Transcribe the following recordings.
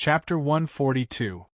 Chapter 142.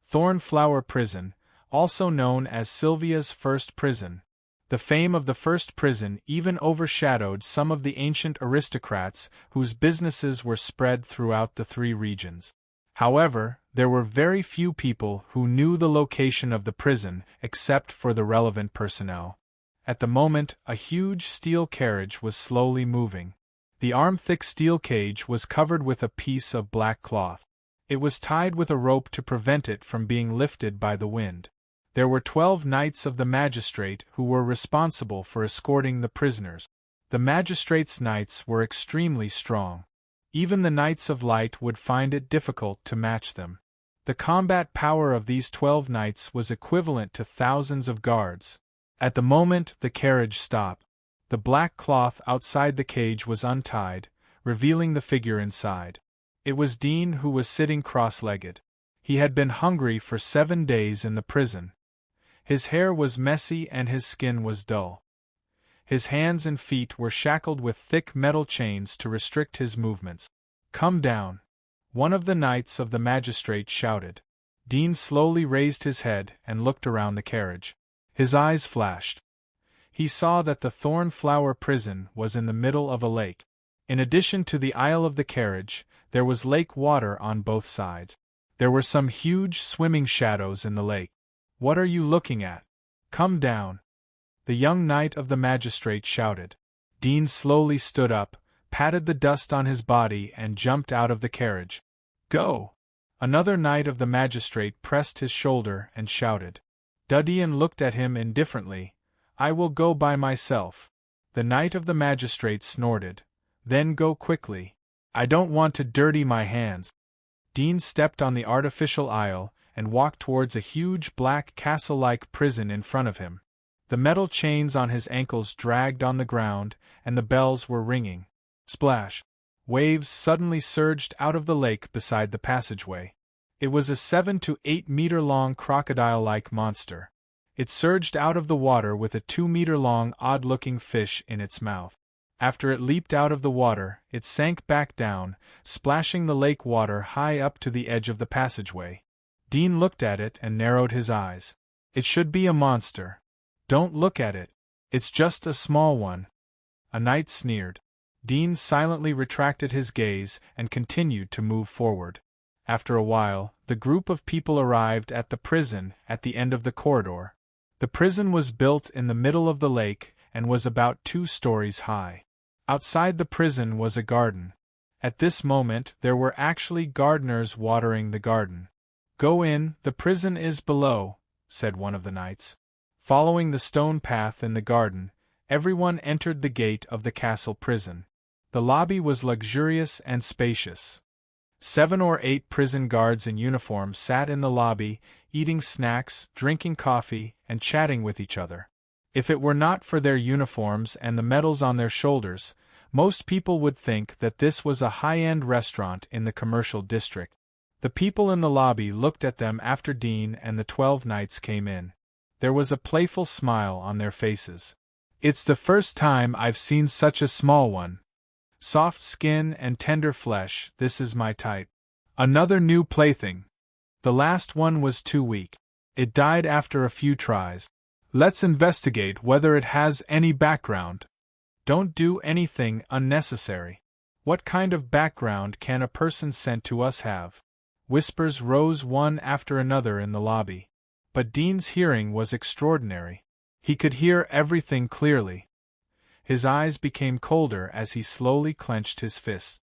Thornflower Prison, also known as Sylvia's First Prison. The fame of the first prison even overshadowed some of the ancient aristocrats whose businesses were spread throughout the three regions. However, there were very few people who knew the location of the prison except for the relevant personnel. At the moment, a huge steel carriage was slowly moving. The arm-thick steel cage was covered with a piece of black cloth. It was tied with a rope to prevent it from being lifted by the wind. There were 12 knights of the magistrate who were responsible for escorting the prisoners. The magistrate's knights were extremely strong. Even the knights of light would find it difficult to match them. The combat power of these 12 knights was equivalent to thousands of guards. At the moment the carriage stopped, the black cloth outside the cage was untied, revealing the figure inside. It was Dean, who was sitting cross-legged. He had been hungry for 7 days in the prison. His hair was messy and his skin was dull. His hands and feet were shackled with thick metal chains to restrict his movements. "Come down," one of the knights of the magistrate shouted. Dean slowly raised his head and looked around the carriage. His eyes flashed. He saw that the Thornflower Prison was in the middle of a lake. In addition to the aisle of the carriage, there was lake water on both sides. There were some huge swimming shadows in the lake. "What are you looking at? Come down," the young knight of the magistrate shouted. Dean slowly stood up, patted the dust on his body and jumped out of the carriage. "Go!" Another knight of the magistrate pressed his shoulder and shouted. Dean looked at him indifferently. "I will go by myself." The knight of the magistrate snorted. "Then go quickly. I don't want to dirty my hands." Dean stepped on the artificial aisle and walked towards a huge black castle-like prison in front of him. The metal chains on his ankles dragged on the ground, and the bells were ringing. Splash! Waves suddenly surged out of the lake beside the passageway. It was a 7 to 8 meter long crocodile-like monster. It surged out of the water with a 2 meter long odd-looking fish in its mouth. After it leaped out of the water, it sank back down, splashing the lake water high up to the edge of the passageway. Dean looked at it and narrowed his eyes. "It should be a monster." "Don't look at it. It's just a small one." A knight sneered. Dean silently retracted his gaze and continued to move forward. After a while, the group of people arrived at the prison at the end of the corridor. The prison was built in the middle of the lake and was about 2 stories high. Outside the prison was a garden. At this moment there were actually gardeners watering the garden. "Go in, the prison is below," said one of the knights. Following the stone path in the garden, everyone entered the gate of the castle prison. The lobby was luxurious and spacious. 7 or 8 prison guards in uniform sat in the lobby, eating snacks, drinking coffee, and chatting with each other. If it were not for their uniforms and the medals on their shoulders, most people would think that this was a high-end restaurant in the commercial district. The people in the lobby looked at them after Dean and the 12 knights came in. There was a playful smile on their faces. "It's the first time I've seen such a small one. Soft skin and tender flesh, this is my type. Another new plaything. The last one was too weak. It died after a few tries. Let's investigate whether it has any background." "Don't do anything unnecessary." "What kind of background can a person sent to us have?" Whispers rose one after another in the lobby. But Dean's hearing was extraordinary. He could hear everything clearly. His eyes became colder as he slowly clenched his fists.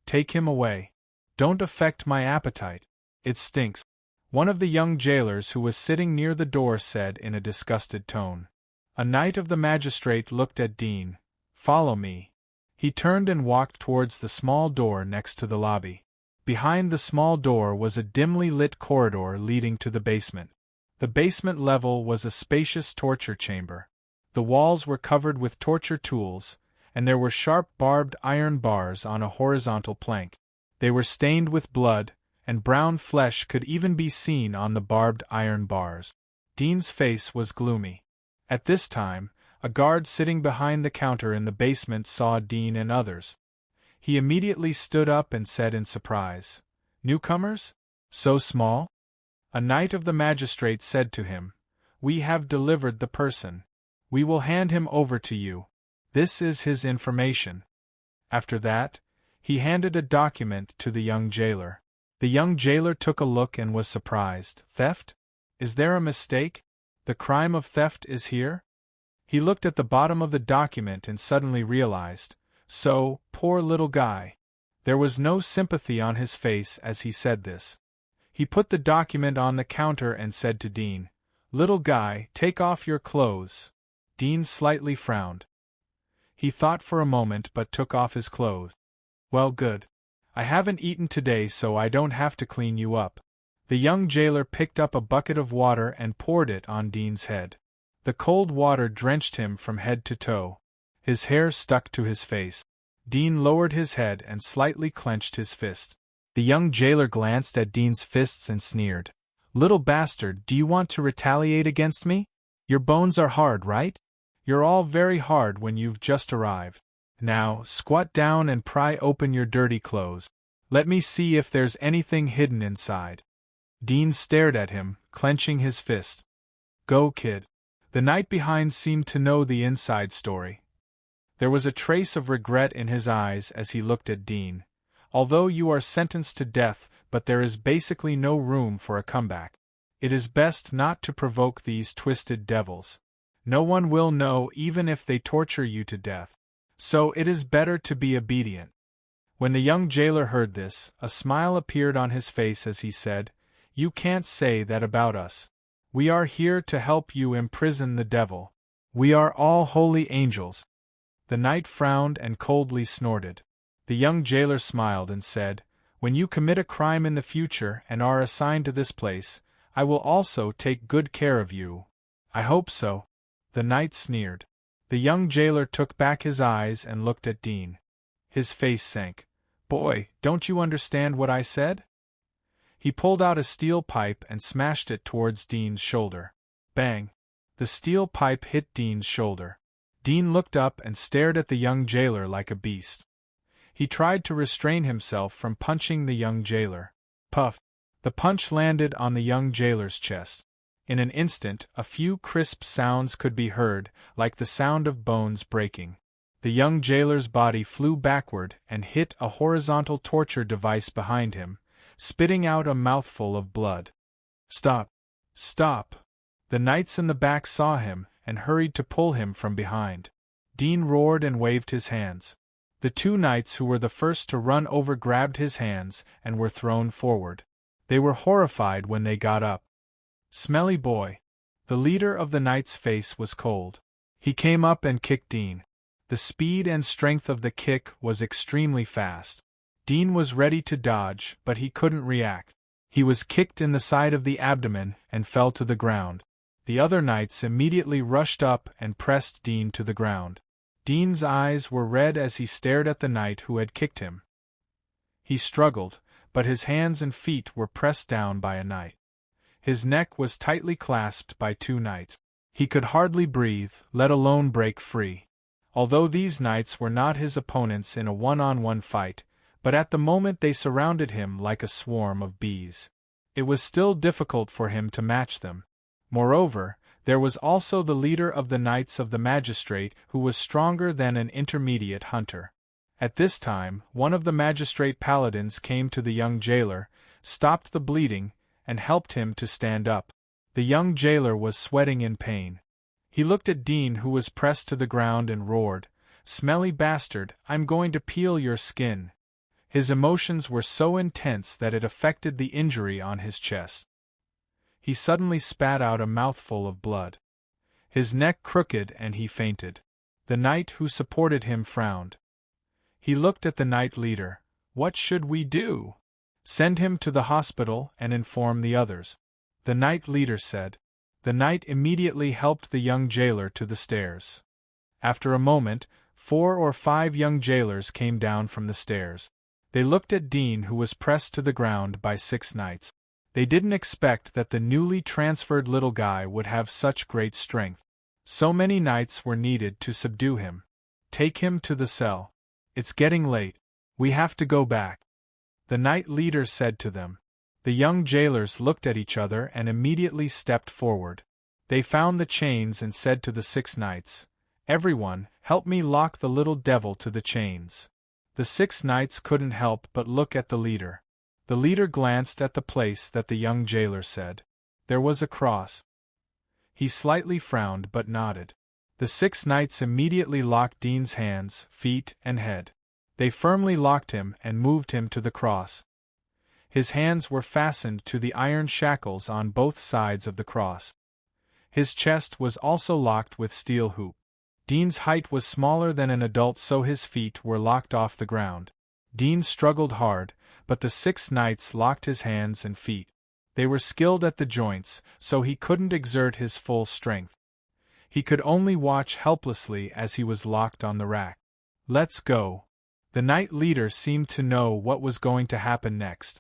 "Take him away. Don't affect my appetite. It stinks," one of the young jailers who was sitting near the door said in a disgusted tone. A knight of the magistrate looked at Dean. "Follow me." He turned and walked towards the small door next to the lobby. Behind the small door was a dimly lit corridor leading to the basement. The basement level was a spacious torture chamber. The walls were covered with torture tools, and there were sharp barbed iron bars on a horizontal plank. They were stained with blood, and brown flesh could even be seen on the barbed iron bars. Dean's face was gloomy. At this time, a guard sitting behind the counter in the basement saw Dean and others. He immediately stood up and said in surprise, "Newcomers? So small? A knight of the magistrate said to him, "We have delivered the person. We will hand him over to you. This is his information." After that, he handed a document to the young jailer. The young jailer took a look and was surprised. Theft? Is there a mistake? The crime of theft is here? He looked at the bottom of the document and suddenly realized, so, poor little guy. There was no sympathy on his face as he said this. He put the document on the counter and said to Dean, "Little guy, take off your clothes." Dean slightly frowned. He thought for a moment but took off his clothes. "Well, good. I haven't eaten today so I don't have to clean you up." The young jailer picked up a bucket of water and poured it on Dean's head. The cold water drenched him from head to toe. His hair stuck to his face. Dean lowered his head and slightly clenched his fist. The young jailer glanced at Dean's fists and sneered. "Little bastard, do you want to retaliate against me? Your bones are hard, right? You're all very hard when you've just arrived. Now, squat down and pry open your dirty clothes. Let me see if there's anything hidden inside." Dean stared at him, clenching his fist. "Go, kid." The knight behind seemed to know the inside story. There was a trace of regret in his eyes as he looked at Dean. "Although you are sentenced to death, but there is basically no room for a comeback. It is best not to provoke these twisted devils. No one will know even if they torture you to death. So it is better to be obedient." When the young jailer heard this, a smile appeared on his face as he said, "You can't say that about us. We are here to help you imprison the devil. We are all holy angels." The knight frowned and coldly snorted. The young jailer smiled and said, "When you commit a crime in the future and are assigned to this place, I will also take good care of you." "I hope so." The knight sneered. The young jailer took back his eyes and looked at Dean. His face sank. "Boy, don't you understand what I said?" He pulled out a steel pipe and smashed it towards Dean's shoulder. Bang! The steel pipe hit Dean's shoulder. Dean looked up and stared at the young jailer like a beast. He tried to restrain himself from punching the young jailer. Puff! The punch landed on the young jailer's chest. In an instant, a few crisp sounds could be heard, like the sound of bones breaking. The young jailer's body flew backward and hit a horizontal torture device behind him, spitting out a mouthful of blood. "Stop! Stop!" The knights in the back saw him and hurried to pull him from behind. Dean roared and waved his hands. The two knights who were the first to run over grabbed his hands and were thrown forward. They were horrified when they got up. "Smelly boy." The leader of the knights' face was cold. He came up and kicked Dean. The speed and strength of the kick was extremely fast. Dean was ready to dodge, but he couldn't react. He was kicked in the side of the abdomen and fell to the ground. The other knights immediately rushed up and pressed Dean to the ground. Dean's eyes were red as he stared at the knight who had kicked him. He struggled, but his hands and feet were pressed down by a knight. His neck was tightly clasped by two knights. He could hardly breathe, let alone break free. Although these knights were not his opponents in a one-on-one fight, but at the moment they surrounded him like a swarm of bees. It was still difficult for him to match them. Moreover, there was also the leader of the Knights of the Magistrate who was stronger than an intermediate hunter. At this time, one of the magistrate paladins came to the young jailer, stopped the bleeding, and helped him to stand up. The young jailer was sweating in pain. He looked at Dean, who was pressed to the ground, and roared, "Smelly bastard, I'm going to peel your skin." His emotions were so intense that it affected the injury on his chest. He suddenly spat out a mouthful of blood. His neck crooked and he fainted. The knight who supported him frowned. He looked at the knight leader. "What should we do?" "Send him to the hospital and inform the others," the knight leader said. The knight immediately helped the young jailer to the stairs. After a moment, 4 or 5 young jailers came down from the stairs. They looked at Dean, who was pressed to the ground by 6 knights. They didn't expect that the newly transferred little guy would have such great strength. So many knights were needed to subdue him. "Take him to the cell. It's getting late. We have to go back," the knight leader said to them. The young jailers looked at each other and immediately stepped forward. They found the chains and said to the 6 knights, "Everyone, help me lock the little devil to the chains." The 6 knights couldn't help but look at the leader. The leader glanced at the place that the young jailer said. There was a cross. He slightly frowned but nodded. The 6 knights immediately locked Dean's hands, feet, and head. They firmly locked him and moved him to the cross. His hands were fastened to the iron shackles on both sides of the cross. His chest was also locked with steel hoop. Dean's height was smaller than an adult, so his feet were locked off the ground. Dean struggled hard, but the 6 knights locked his hands and feet. They were skilled at the joints, so he couldn't exert his full strength. He could only watch helplessly as he was locked on the rack. "Let's go." The knight leader seemed to know what was going to happen next.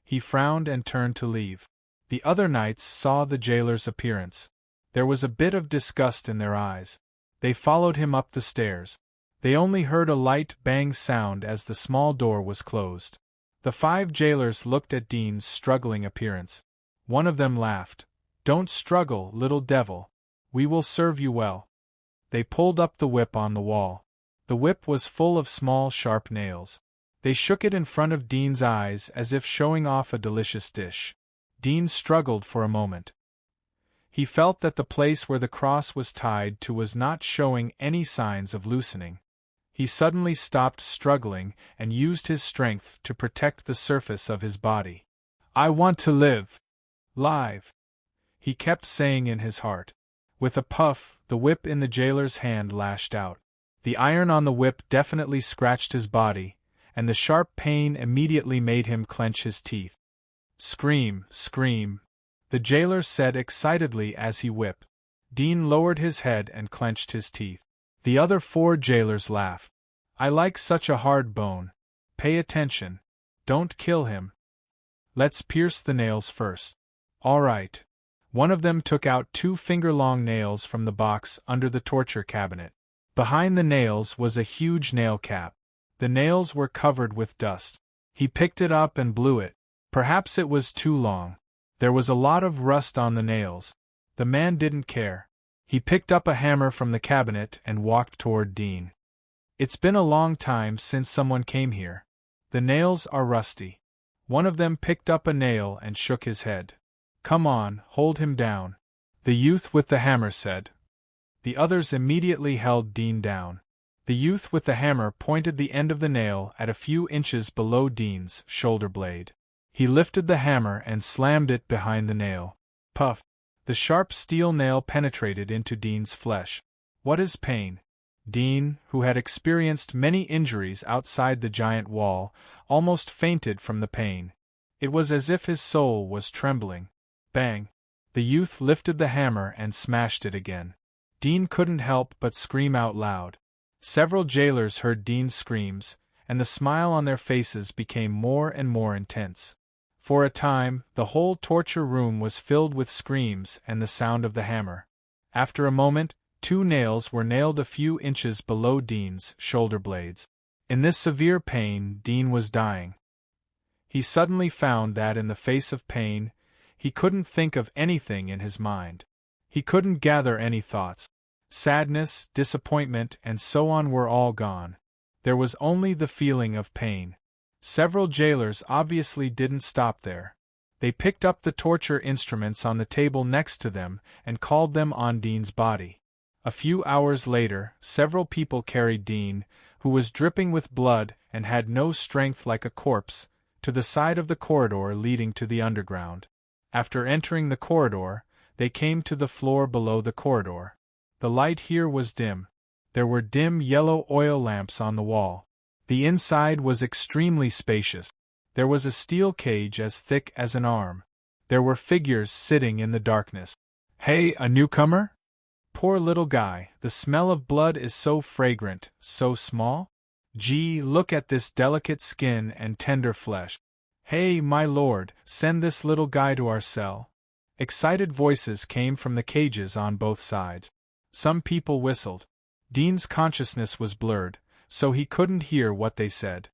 He frowned and turned to leave. The other knights saw the jailer's appearance. There was a bit of disgust in their eyes. They followed him up the stairs. They only heard a light bang sound as the small door was closed. The 5 jailers looked at Dean's struggling appearance. One of them laughed. "Don't struggle, little devil. We will serve you well." They pulled up the whip on the wall. The whip was full of small, sharp nails. They shook it in front of Dean's eyes as if showing off a delicious dish. Dean struggled for a moment. He felt that the place where the cross was tied to was not showing any signs of loosening. He suddenly stopped struggling and used his strength to protect the surface of his body. "I want to live. Live," he kept saying in his heart. With a puff, the whip in the jailer's hand lashed out. The iron on the whip definitely scratched his body, and the sharp pain immediately made him clench his teeth. "Scream, scream," the jailer said excitedly as he whipped. Dean lowered his head and clenched his teeth. The other 4 jailers laughed. "I like such a hard bone. Pay attention. Don't kill him. Let's pierce the nails first." "All right." One of them took out 2 finger-long nails from the box under the torture cabinet. Behind the nails was a huge nail cap. The nails were covered with dust. He picked it up and blew it. Perhaps it was too long. There was a lot of rust on the nails. The man didn't care. He picked up a hammer from the cabinet and walked toward Dean. "It's been a long time since someone came here. The nails are rusty." One of them picked up a nail and shook his head. "Come on, hold him down," the youth with the hammer said. The others immediately held Dean down. The youth with the hammer pointed the end of the nail at a few inches below Dean's shoulder blade. He lifted the hammer and slammed it behind the nail. Puff! The sharp steel nail penetrated into Dean's flesh. "What is pain?" Dean, who had experienced many injuries outside the giant wall, almost fainted from the pain. It was as if his soul was trembling. Bang! The youth lifted the hammer and smashed it again. Dean couldn't help but scream out loud. Several jailers heard Dean's screams, and the smile on their faces became more and more intense. For a time, the whole torture room was filled with screams and the sound of the hammer. After a moment, 2 nails were nailed a few inches below Dean's shoulder blades. In this severe pain, Dean was dying. He suddenly found that in the face of pain, he couldn't think of anything in his mind. He couldn't gather any thoughts. Sadness, disappointment, and so on were all gone. There was only the feeling of pain. Several jailers obviously didn't stop there. They picked up the torture instruments on the table next to them and called them on Dean's body. A few hours later, several people carried Dean, who was dripping with blood and had no strength like a corpse, to the side of the corridor leading to the underground. After entering the corridor, they came to the floor below the corridor. The light here was dim. There were dim yellow oil lamps on the wall. The inside was extremely spacious. There was a steel cage as thick as an arm. There were figures sitting in the darkness. "Hey, a newcomer? Poor little guy, the smell of blood is so fragrant, so small? Gee, look at this delicate skin and tender flesh. Hey, my lord, send this little guy to our cell." Excited voices came from the cages on both sides. Some people whistled. Dean's consciousness was blurred, so he couldn't hear what they said.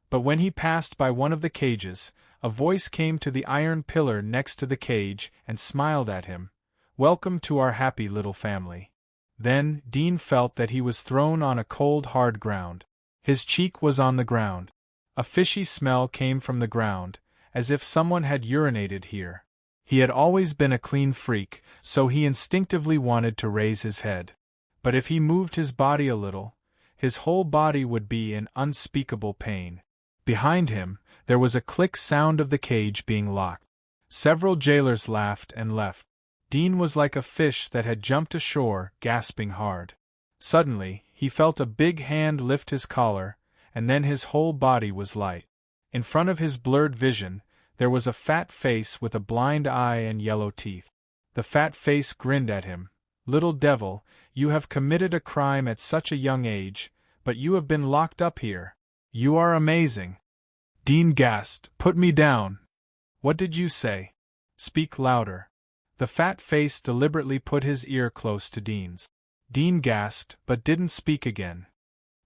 But when he passed by one of the cages, A voice came to the iron pillar next to the cage and smiled at him. "Welcome to our happy little family." Then, Dean felt that he was thrown on a cold, hard ground. His cheek was on the ground. A fishy smell came from the ground, as if someone had urinated here. He had always been a clean freak, so he instinctively wanted to raise his head. But if he moved his body a little, his whole body would be in unspeakable pain. Behind him, there was a click sound of the cage being locked. Several jailers laughed and left. Dean was like a fish that had jumped ashore, gasping hard. Suddenly, he felt a big hand lift his collar, and then his whole body was light. In front of his blurred vision, there was a fat face with a blind eye and yellow teeth. The fat face grinned at him. "Little devil, you have committed a crime at such a young age, but you have been locked up here. You are amazing." Dean gasped. "Put me down." "What did you say?" "Speak louder." The fat face deliberately put his ear close to Dean's. Dean gasped, but didn't speak again.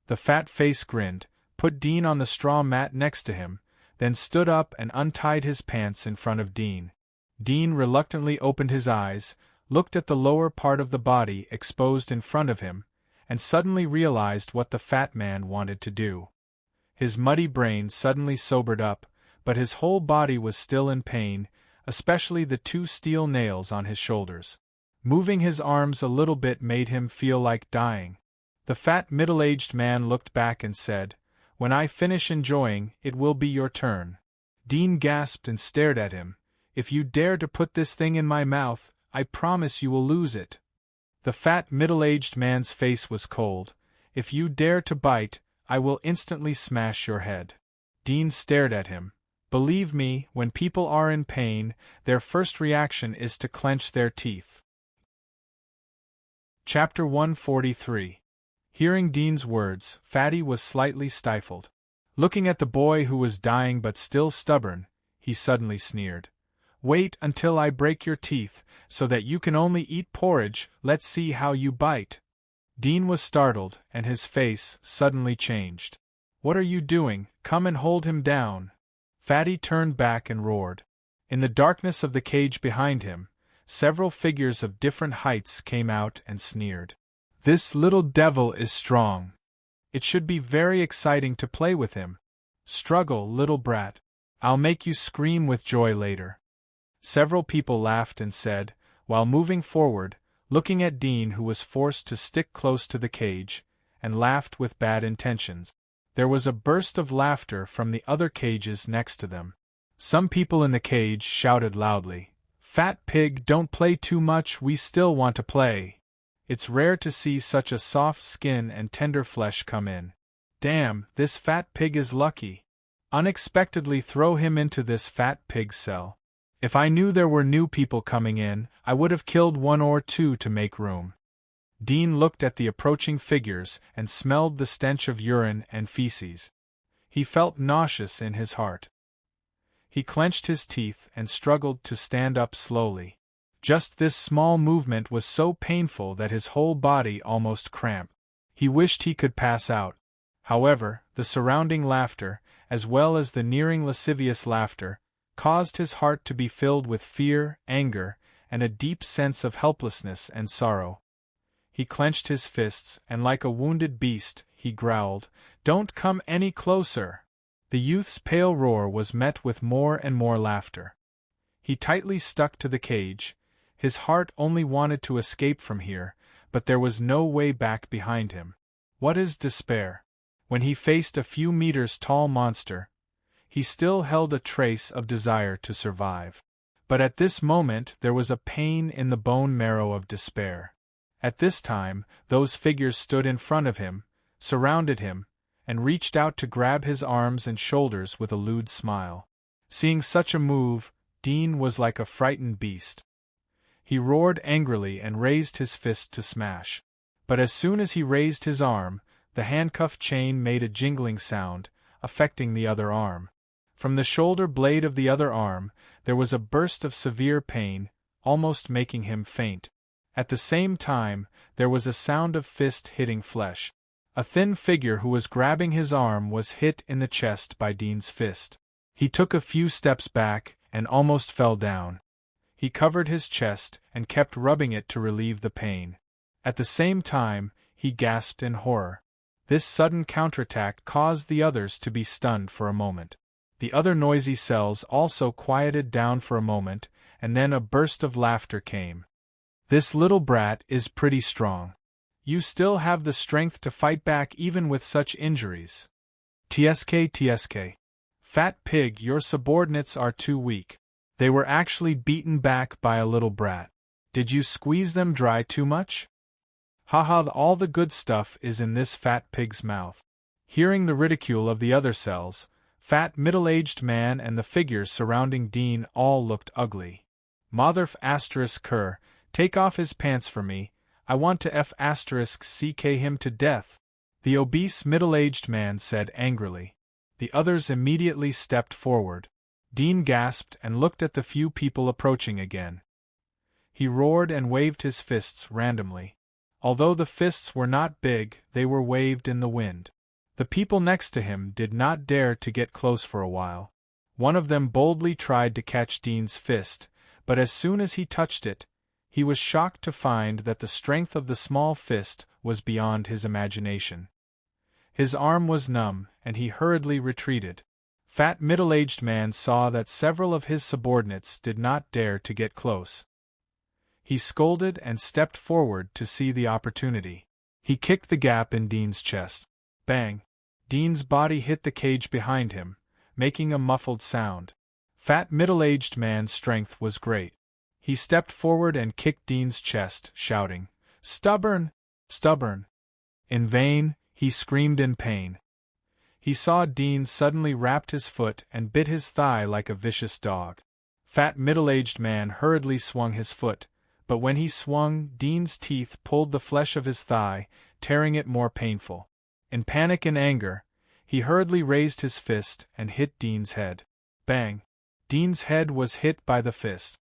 The fat face grinned, put Dean on the straw mat next to him, then stood up and untied his pants in front of Dean. Dean reluctantly opened his eyes, looked at the lower part of the body exposed in front of him, and suddenly realized what the fat man wanted to do. His muddy brain suddenly sobered up, but his whole body was still in pain, especially the 2 steel nails on his shoulders. Moving his arms a little bit made him feel like dying. The fat middle-aged man looked back and said, "When I finish enjoying, it will be your turn." Dean gasped and stared at him. "If you dare to put this thing in my mouth, I promise you will lose it." The fat middle-aged man's face was cold. "If you dare to bite, I will instantly smash your head." Dean stared at him. "Believe me, when people are in pain, their first reaction is to clench their teeth." Chapter 143. Hearing Dean's words, Fatty was slightly stifled. Looking at the boy who was dying but still stubborn, he suddenly sneered. "Wait until I break your teeth, so that you can only eat porridge. Let's see how you bite." Dean was startled, and his face suddenly changed. "What are you doing? Come and hold him down." Fatty turned back and roared. In the darkness of the cage behind him, several figures of different heights came out and sneered. "This little devil is strong. It should be very exciting to play with him. Struggle, little brat. I'll make you scream with joy later." Several people laughed and said, while moving forward, looking at Dean, who was forced to stick close to the cage, and laughed with bad intentions. There was a burst of laughter from the other cages next to them. Some people in the cage shouted loudly, "Fat pig, don't play too much, we still want to play. It's rare to see such a soft skin and tender flesh come in. Damn, this fat pig is lucky. Unexpectedly throw him into this fat pig's cell. If I knew there were new people coming in, I would have killed 1 or 2 to make room." Dean looked at the approaching figures and smelled the stench of urine and feces. He felt nauseous in his heart. He clenched his teeth and struggled to stand up slowly. Just this small movement was so painful that his whole body almost cramped. He wished he could pass out. However, the surrounding laughter, as well as the nearing lascivious laughter, caused his heart to be filled with fear, anger, and a deep sense of helplessness and sorrow. He clenched his fists, and like a wounded beast, he growled, "Don't come any closer!" The youth's pale roar was met with more and more laughter. He tightly stuck to the cage. His heart only wanted to escape from here, but there was no way back behind him. What is despair? When he faced a few meters tall monster, he still held a trace of desire to survive. But at this moment there was a pain in the bone marrow of despair. At this time, those figures stood in front of him, surrounded him, and reached out to grab his arms and shoulders with a lewd smile. Seeing such a move, Dean was like a frightened beast. He roared angrily and raised his fist to smash. But as soon as he raised his arm, the handcuff chain made a jingling sound, affecting the other arm. From the shoulder blade of the other arm, there was a burst of severe pain, almost making him faint. At the same time, there was a sound of fist hitting flesh. A thin figure who was grabbing his arm was hit in the chest by Dean's fist. He took a few steps back and almost fell down. He covered his chest and kept rubbing it to relieve the pain. At the same time, he gasped in horror. This sudden counterattack caused the others to be stunned for a moment. The other noisy cells also quieted down for a moment, and then a burst of laughter came. "This little brat is pretty strong. You still have the strength to fight back even with such injuries. Tsk. Fat pig, your subordinates are too weak. They were actually beaten back by a little brat. Did you squeeze them dry too much? Haha, all the good stuff is in this fat pig's mouth." Hearing the ridicule of the other cells, fat middle-aged man and the figures surrounding Dean all looked ugly. "Motherf *cur, take off his pants for me, I want to *ck him to death," the obese middle-aged man said angrily. The others immediately stepped forward. Dean gasped and looked at the few people approaching again. He roared and waved his fists randomly. Although the fists were not big, they were waved in the wind. The people next to him did not dare to get close for a while. One of them boldly tried to catch Dean's fist, but as soon as he touched it, he was shocked to find that the strength of the small fist was beyond his imagination. His arm was numb, and he hurriedly retreated. Fat middle-aged man saw that several of his subordinates did not dare to get close. He scolded and stepped forward to see the opportunity. He kicked the gap in Dean's chest. Bang! Dean's body hit the cage behind him, making a muffled sound. Fat middle-aged man's strength was great. He stepped forward and kicked Dean's chest, shouting, "Stubborn! Stubborn!" In vain, he screamed in pain. He saw Dean suddenly wrapped his foot and bit his thigh like a vicious dog. Fat middle-aged man hurriedly swung his foot, but when he swung, Dean's teeth pulled the flesh of his thigh, tearing it more painful. In panic and anger, he hurriedly raised his fist and hit Dean's head. Bang! Dean's head was hit by the fist.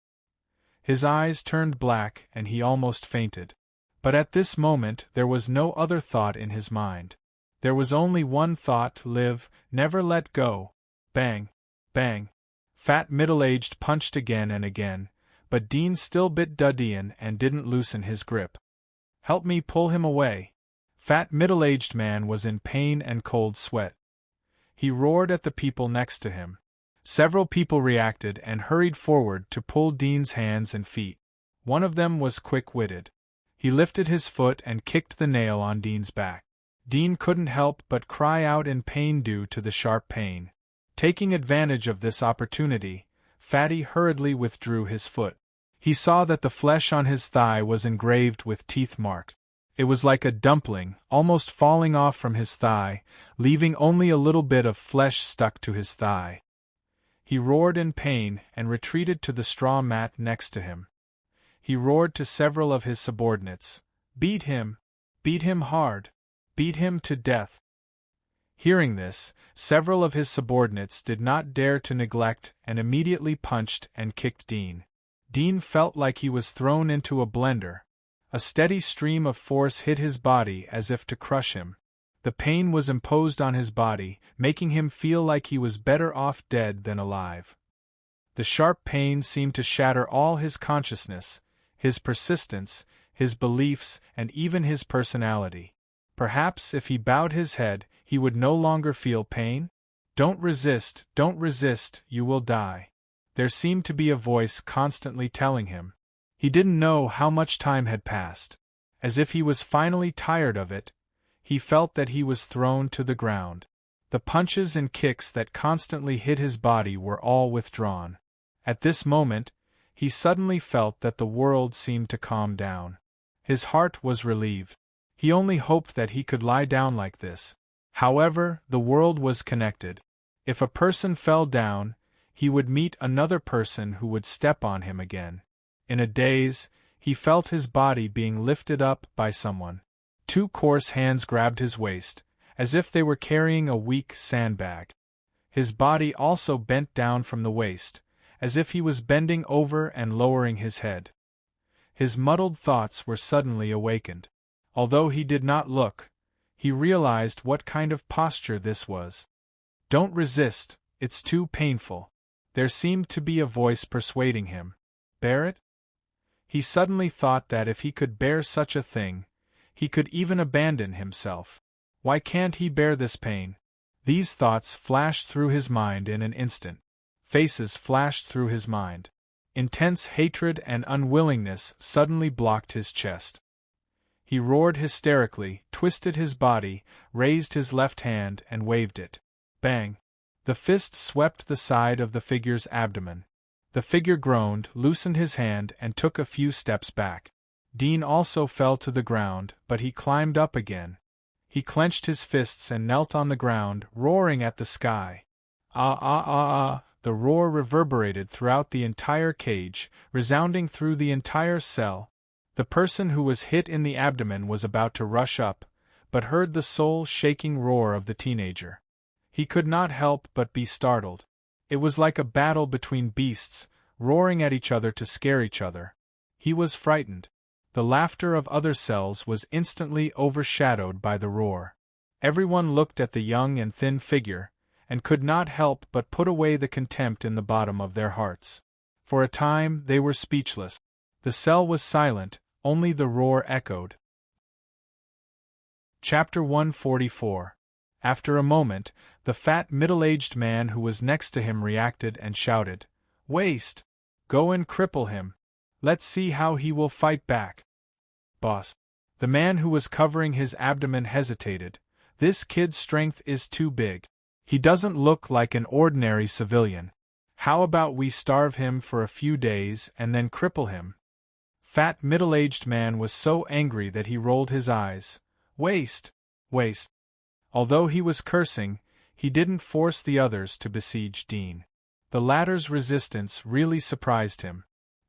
His eyes turned black and he almost fainted. But at this moment there was no other thought in his mind. There was only one thought: live, never let go. Bang! Bang! Fat middle-aged punched again and again, but Dean still bit Dean and didn't loosen his grip. "Help me pull him away." Fat middle-aged man was in pain and cold sweat. He roared at the people next to him. Several people reacted and hurried forward to pull Dean's hands and feet. One of them was quick-witted. He lifted his foot and kicked the nail on Dean's back. Dean couldn't help but cry out in pain due to the sharp pain. Taking advantage of this opportunity, Fatty hurriedly withdrew his foot. He saw that the flesh on his thigh was engraved with teeth marked. It was like a dumpling, almost falling off from his thigh, leaving only a little bit of flesh stuck to his thigh. He roared in pain and retreated to the straw mat next to him. He roared to several of his subordinates, "Beat him! Beat him hard! Beat him to death!" Hearing this, several of his subordinates did not dare to neglect and immediately punched and kicked Dean. Dean felt like he was thrown into a blender. A steady stream of force hit his body as if to crush him. The pain was imposed on his body, making him feel like he was better off dead than alive. The sharp pain seemed to shatter all his consciousness, his persistence, his beliefs, and even his personality. Perhaps if he bowed his head, he would no longer feel pain? Don't resist, you will die. There seemed to be a voice constantly telling him. He didn't know how much time had passed. As if he was finally tired of it, he felt that he was thrown to the ground. The punches and kicks that constantly hit his body were all withdrawn. At this moment, he suddenly felt that the world seemed to calm down. His heart was relieved. He only hoped that he could lie down like this. However, the world was connected. If a person fell down, he would meet another person who would step on him again. In a daze, he felt his body being lifted up by someone. Two coarse hands grabbed his waist, as if they were carrying a weak sandbag. His body also bent down from the waist, as if he was bending over and lowering his head. His muddled thoughts were suddenly awakened. Although he did not look, he realized what kind of posture this was. Don't resist, It's too painful. There seemed to be a voice persuading him. Bear it? He suddenly thought that if he could bear such a thing, he could even abandon himself. Why can't he bear this pain? These thoughts flashed through his mind in an instant. Faces flashed through his mind. Intense hatred and unwillingness suddenly blocked his chest. He roared hysterically, twisted his body, raised his left hand and waved it. Bang! The fist swept the side of the figure's abdomen. The figure groaned, loosened his hand and took a few steps back. Dean also fell to the ground, but he climbed up again. He clenched his fists and knelt on the ground, roaring at the sky. Ah ah ah ah! The roar reverberated throughout the entire cage, resounding through the entire cell. The person who was hit in the abdomen was about to rush up, but heard the soul-shaking roar of the teenager. He could not help but be startled. It was like a battle between beasts, roaring at each other to scare each other. He was frightened. The laughter of other cells was instantly overshadowed by the roar. Everyone looked at the young and thin figure, and could not help but put away the contempt in the bottom of their hearts. For a time they were speechless. The cell was silent, only the roar echoed. Chapter 144. After a moment, the fat middle-aged man who was next to him reacted and shouted, "Waste! Go and cripple him. Let's see how he will fight back." "Boss." The man who was covering his abdomen hesitated. "This kid's strength is too big. He doesn't look like an ordinary civilian. How about we starve him for a few days and then cripple him?" Fat middle-aged man was so angry that he rolled his eyes. "Waste! Waste!" Although he was cursing, he didn't force the others to besiege Dean. The latter's resistance really surprised him.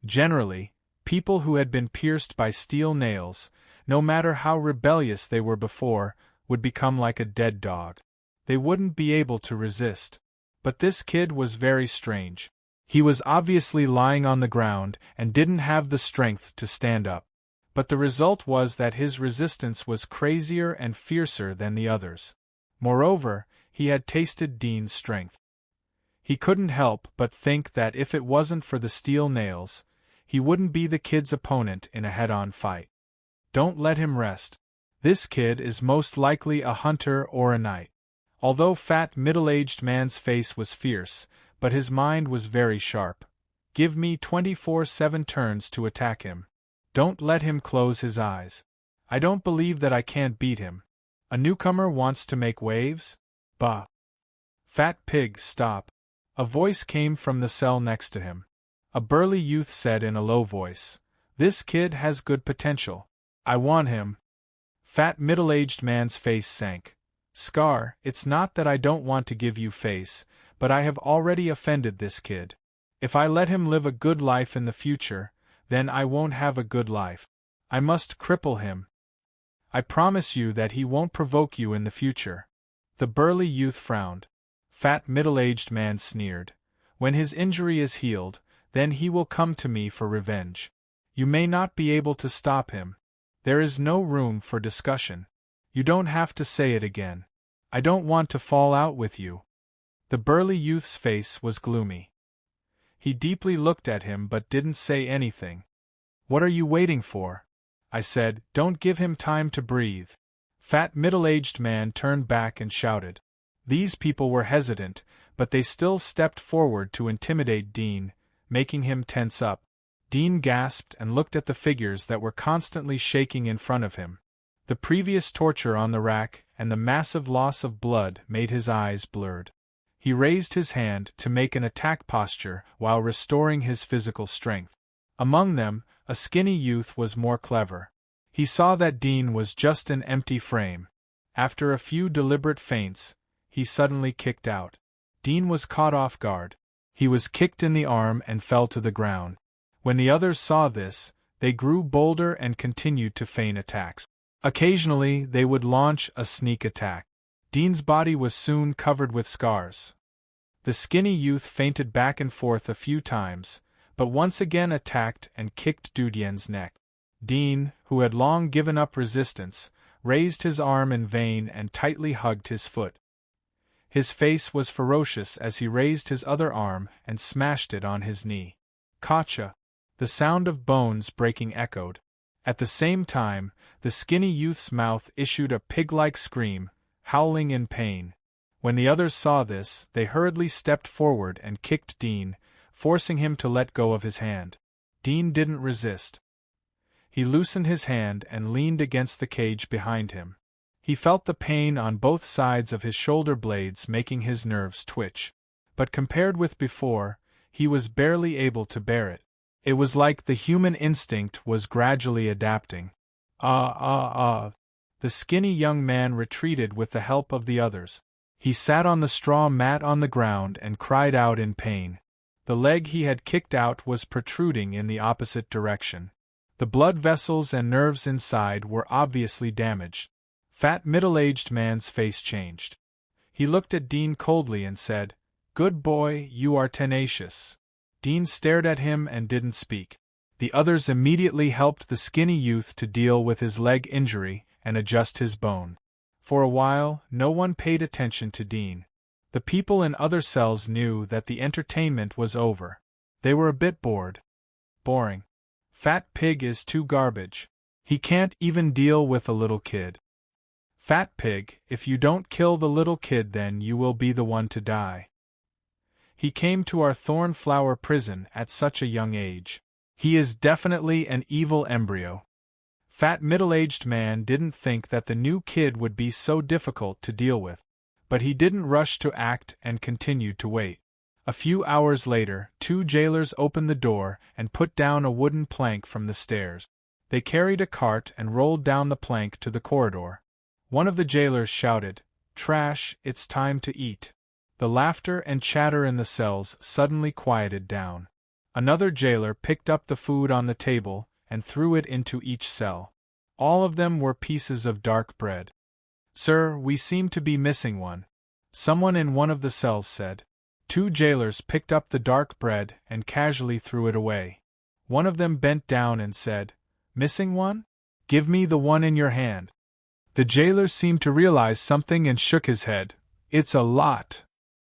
Generally, people who had been pierced by steel nails, no matter how rebellious they were before, would become like a dead dog. They wouldn't be able to resist. But this kid was very strange. He was obviously lying on the ground and didn't have the strength to stand up. But the result was that his resistance was crazier and fiercer than the others. Moreover, he had tasted Dean's strength. He couldn't help but think that if it wasn't for the steel nails, he wouldn't be the kid's opponent in a head-on fight. Don't let him rest. This kid is most likely a hunter or a knight. Although fat middle-aged man's face was fierce, but his mind was very sharp. Give me 24/7 turns to attack him. Don't let him close his eyes. I don't believe that I can't beat him. A newcomer wants to make waves? Bah! Fat pig, stop. A voice came from the cell next to him. A burly youth said in a low voice, "This kid has good potential. I want him." Fat middle-aged man's face sank. "Scar, it's not that I don't want to give you face, but I have already offended this kid. If I let him live a good life in the future, then I won't have a good life. I must cripple him. I promise you that he won't provoke you in the future." The burly youth frowned. Fat middle-aged man sneered. "When his injury is healed, then he will come to me for revenge. You may not be able to stop him. There is no room for discussion. You don't have to say it again. I don't want to fall out with you." The burly youth's face was gloomy. He deeply looked at him but didn't say anything. "What are you waiting for?" I said. "Don't give him time to breathe." Fat middle-aged man turned back and shouted. These people were hesitant, but they still stepped forward to intimidate Dean, making him tense up. Dean gasped and looked at the figures that were constantly shaking in front of him. The previous torture on the rack and the massive loss of blood made his eyes blurred. He raised his hand to make an attack posture while restoring his physical strength. Among them, a skinny youth was more clever. He saw that Dean was just an empty frame. After a few deliberate feints, he suddenly kicked out. Dean was caught off guard. He was kicked in the arm and fell to the ground. When the others saw this, they grew bolder and continued to feign attacks. Occasionally, they would launch a sneak attack. Dean's body was soon covered with scars. The skinny youth feinted back and forth a few times, but once again attacked and kicked Dudien's neck. Dean, who had long given up resistance, raised his arm in vain and tightly hugged his foot. His face was ferocious as he raised his other arm and smashed it on his knee. Gotcha! The sound of bones breaking echoed. At the same time, the skinny youth's mouth issued a pig-like scream, howling in pain. When the others saw this, they hurriedly stepped forward and kicked Dean, forcing him to let go of his hand. Dean didn't resist. He loosened his hand and leaned against the cage behind him. He felt the pain on both sides of his shoulder blades making his nerves twitch. But compared with before, he was barely able to bear it. It was like the human instinct was gradually adapting. The skinny young man retreated with the help of the others. He sat on the straw mat on the ground and cried out in pain. The leg he had kicked out was protruding in the opposite direction. The blood vessels and nerves inside were obviously damaged. Fat middle-aged man's face changed. He looked at Dean coldly and said, "Good boy, you are tenacious." Dean stared at him and didn't speak. The others immediately helped the skinny youth to deal with his leg injury and adjust his bone. For a while, no one paid attention to Dean. The people in other cells knew that the entertainment was over. They were a bit bored. Boring. Fat Pig is too garbage. He can't even deal with a little kid. Fat Pig, if you don't kill the little kid, then you will be the one to die. He came to our thorn flower prison at such a young age. He is definitely an evil embryo. Fat middle-aged man didn't think that the new kid would be so difficult to deal with. But he didn't rush to act and continued to wait. A few hours later, 2 jailers opened the door and put down a wooden plank from the stairs. They carried a cart and rolled down the plank to the corridor. One of the jailers shouted, "Trash, it's time to eat." The laughter and chatter in the cells suddenly quieted down. Another jailer picked up the food on the table and threw it into each cell. All of them were pieces of dark bread. "Sir, we seem to be missing one," someone in one of the cells said. 2 jailers picked up the dark bread and casually threw it away. One of them bent down and said, "Missing one? Give me the one in your hand." The jailer seemed to realize something and shook his head. "It's a lot.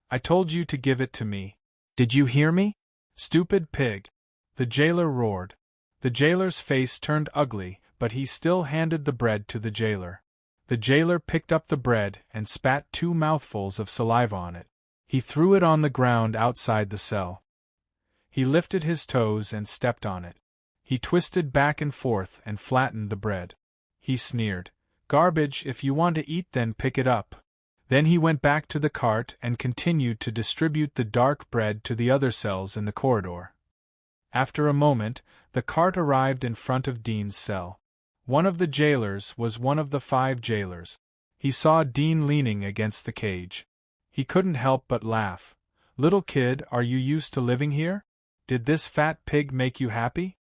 I told you to give it to me. Did you hear me? Stupid pig!" The jailer roared. The jailer's face turned ugly, but he still handed the bread to the jailer. The jailer picked up the bread and spat 2 mouthfuls of saliva on it. He threw it on the ground outside the cell. He lifted his toes and stepped on it. He twisted back and forth and flattened the bread. He sneered, "Garbage, if you want to eat then pick it up." Then he went back to the cart and continued to distribute the dark bread to the other cells in the corridor. After a moment, the cart arrived in front of Dean's cell. One of the jailers was one of the 5 jailers. He saw Dean leaning against the cage. He couldn't help but laugh. "Little kid, are you used to living here? Did this fat pig make you happy?"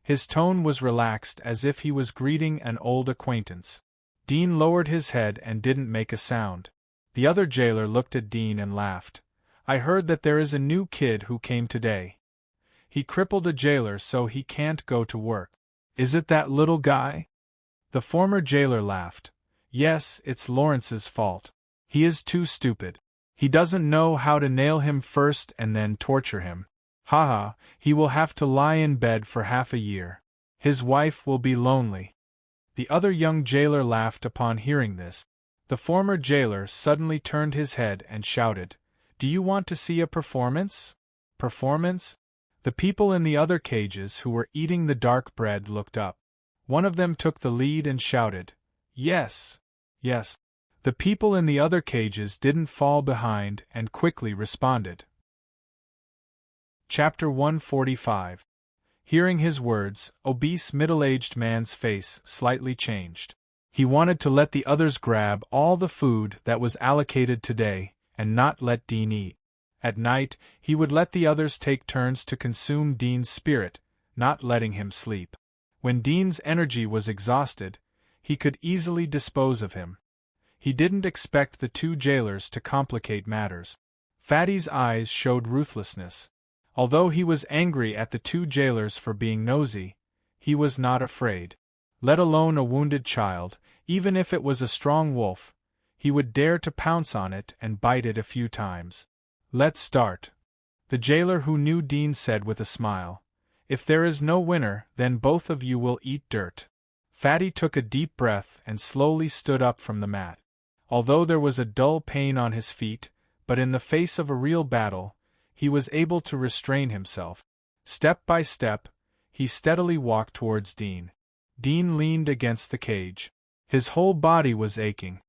His tone was relaxed as if he was greeting an old acquaintance. Dean lowered his head and didn't make a sound. The other jailer looked at Dean and laughed. "I heard that there is a new kid who came today. He crippled a jailer so he can't go to work. Is it that little guy?" The former jailer laughed. "Yes, it's Lawrence's fault. He is too stupid. He doesn't know how to nail him first and then torture him. Haha, he will have to lie in bed for half a year. His wife will be lonely." The other young jailer laughed upon hearing this. The former jailer suddenly turned his head and shouted, "Do you want to see a performance?" Performance? The people in the other cages who were eating the dark bread looked up. One of them took the lead and shouted, "Yes, yes." The people in the other cages didn't fall behind and quickly responded. Chapter 145. Hearing his words, obese middle-aged man's face slightly changed. He wanted to let the others grab all the food that was allocated today, and not let Dean eat. At night, he would let the others take turns to consume Dean's spirit, not letting him sleep. When Dean's energy was exhausted, he could easily dispose of him. He didn't expect the 2 jailers to complicate matters. Fatty's eyes showed ruthlessness. Although he was angry at the 2 jailers for being nosy, he was not afraid. Let alone a wounded child, even if it was a strong wolf, he would dare to pounce on it and bite it a few times. "Let's start," the jailer who knew Dean said with a smile. "If there is no winner, then both of you will eat dirt." Fatty took a deep breath and slowly stood up from the mat. Although there was a dull pain on his feet, but in the face of a real battle, he was able to restrain himself. Step by step, he steadily walked towards Dean. Dean leaned against the cage. His whole body was aching.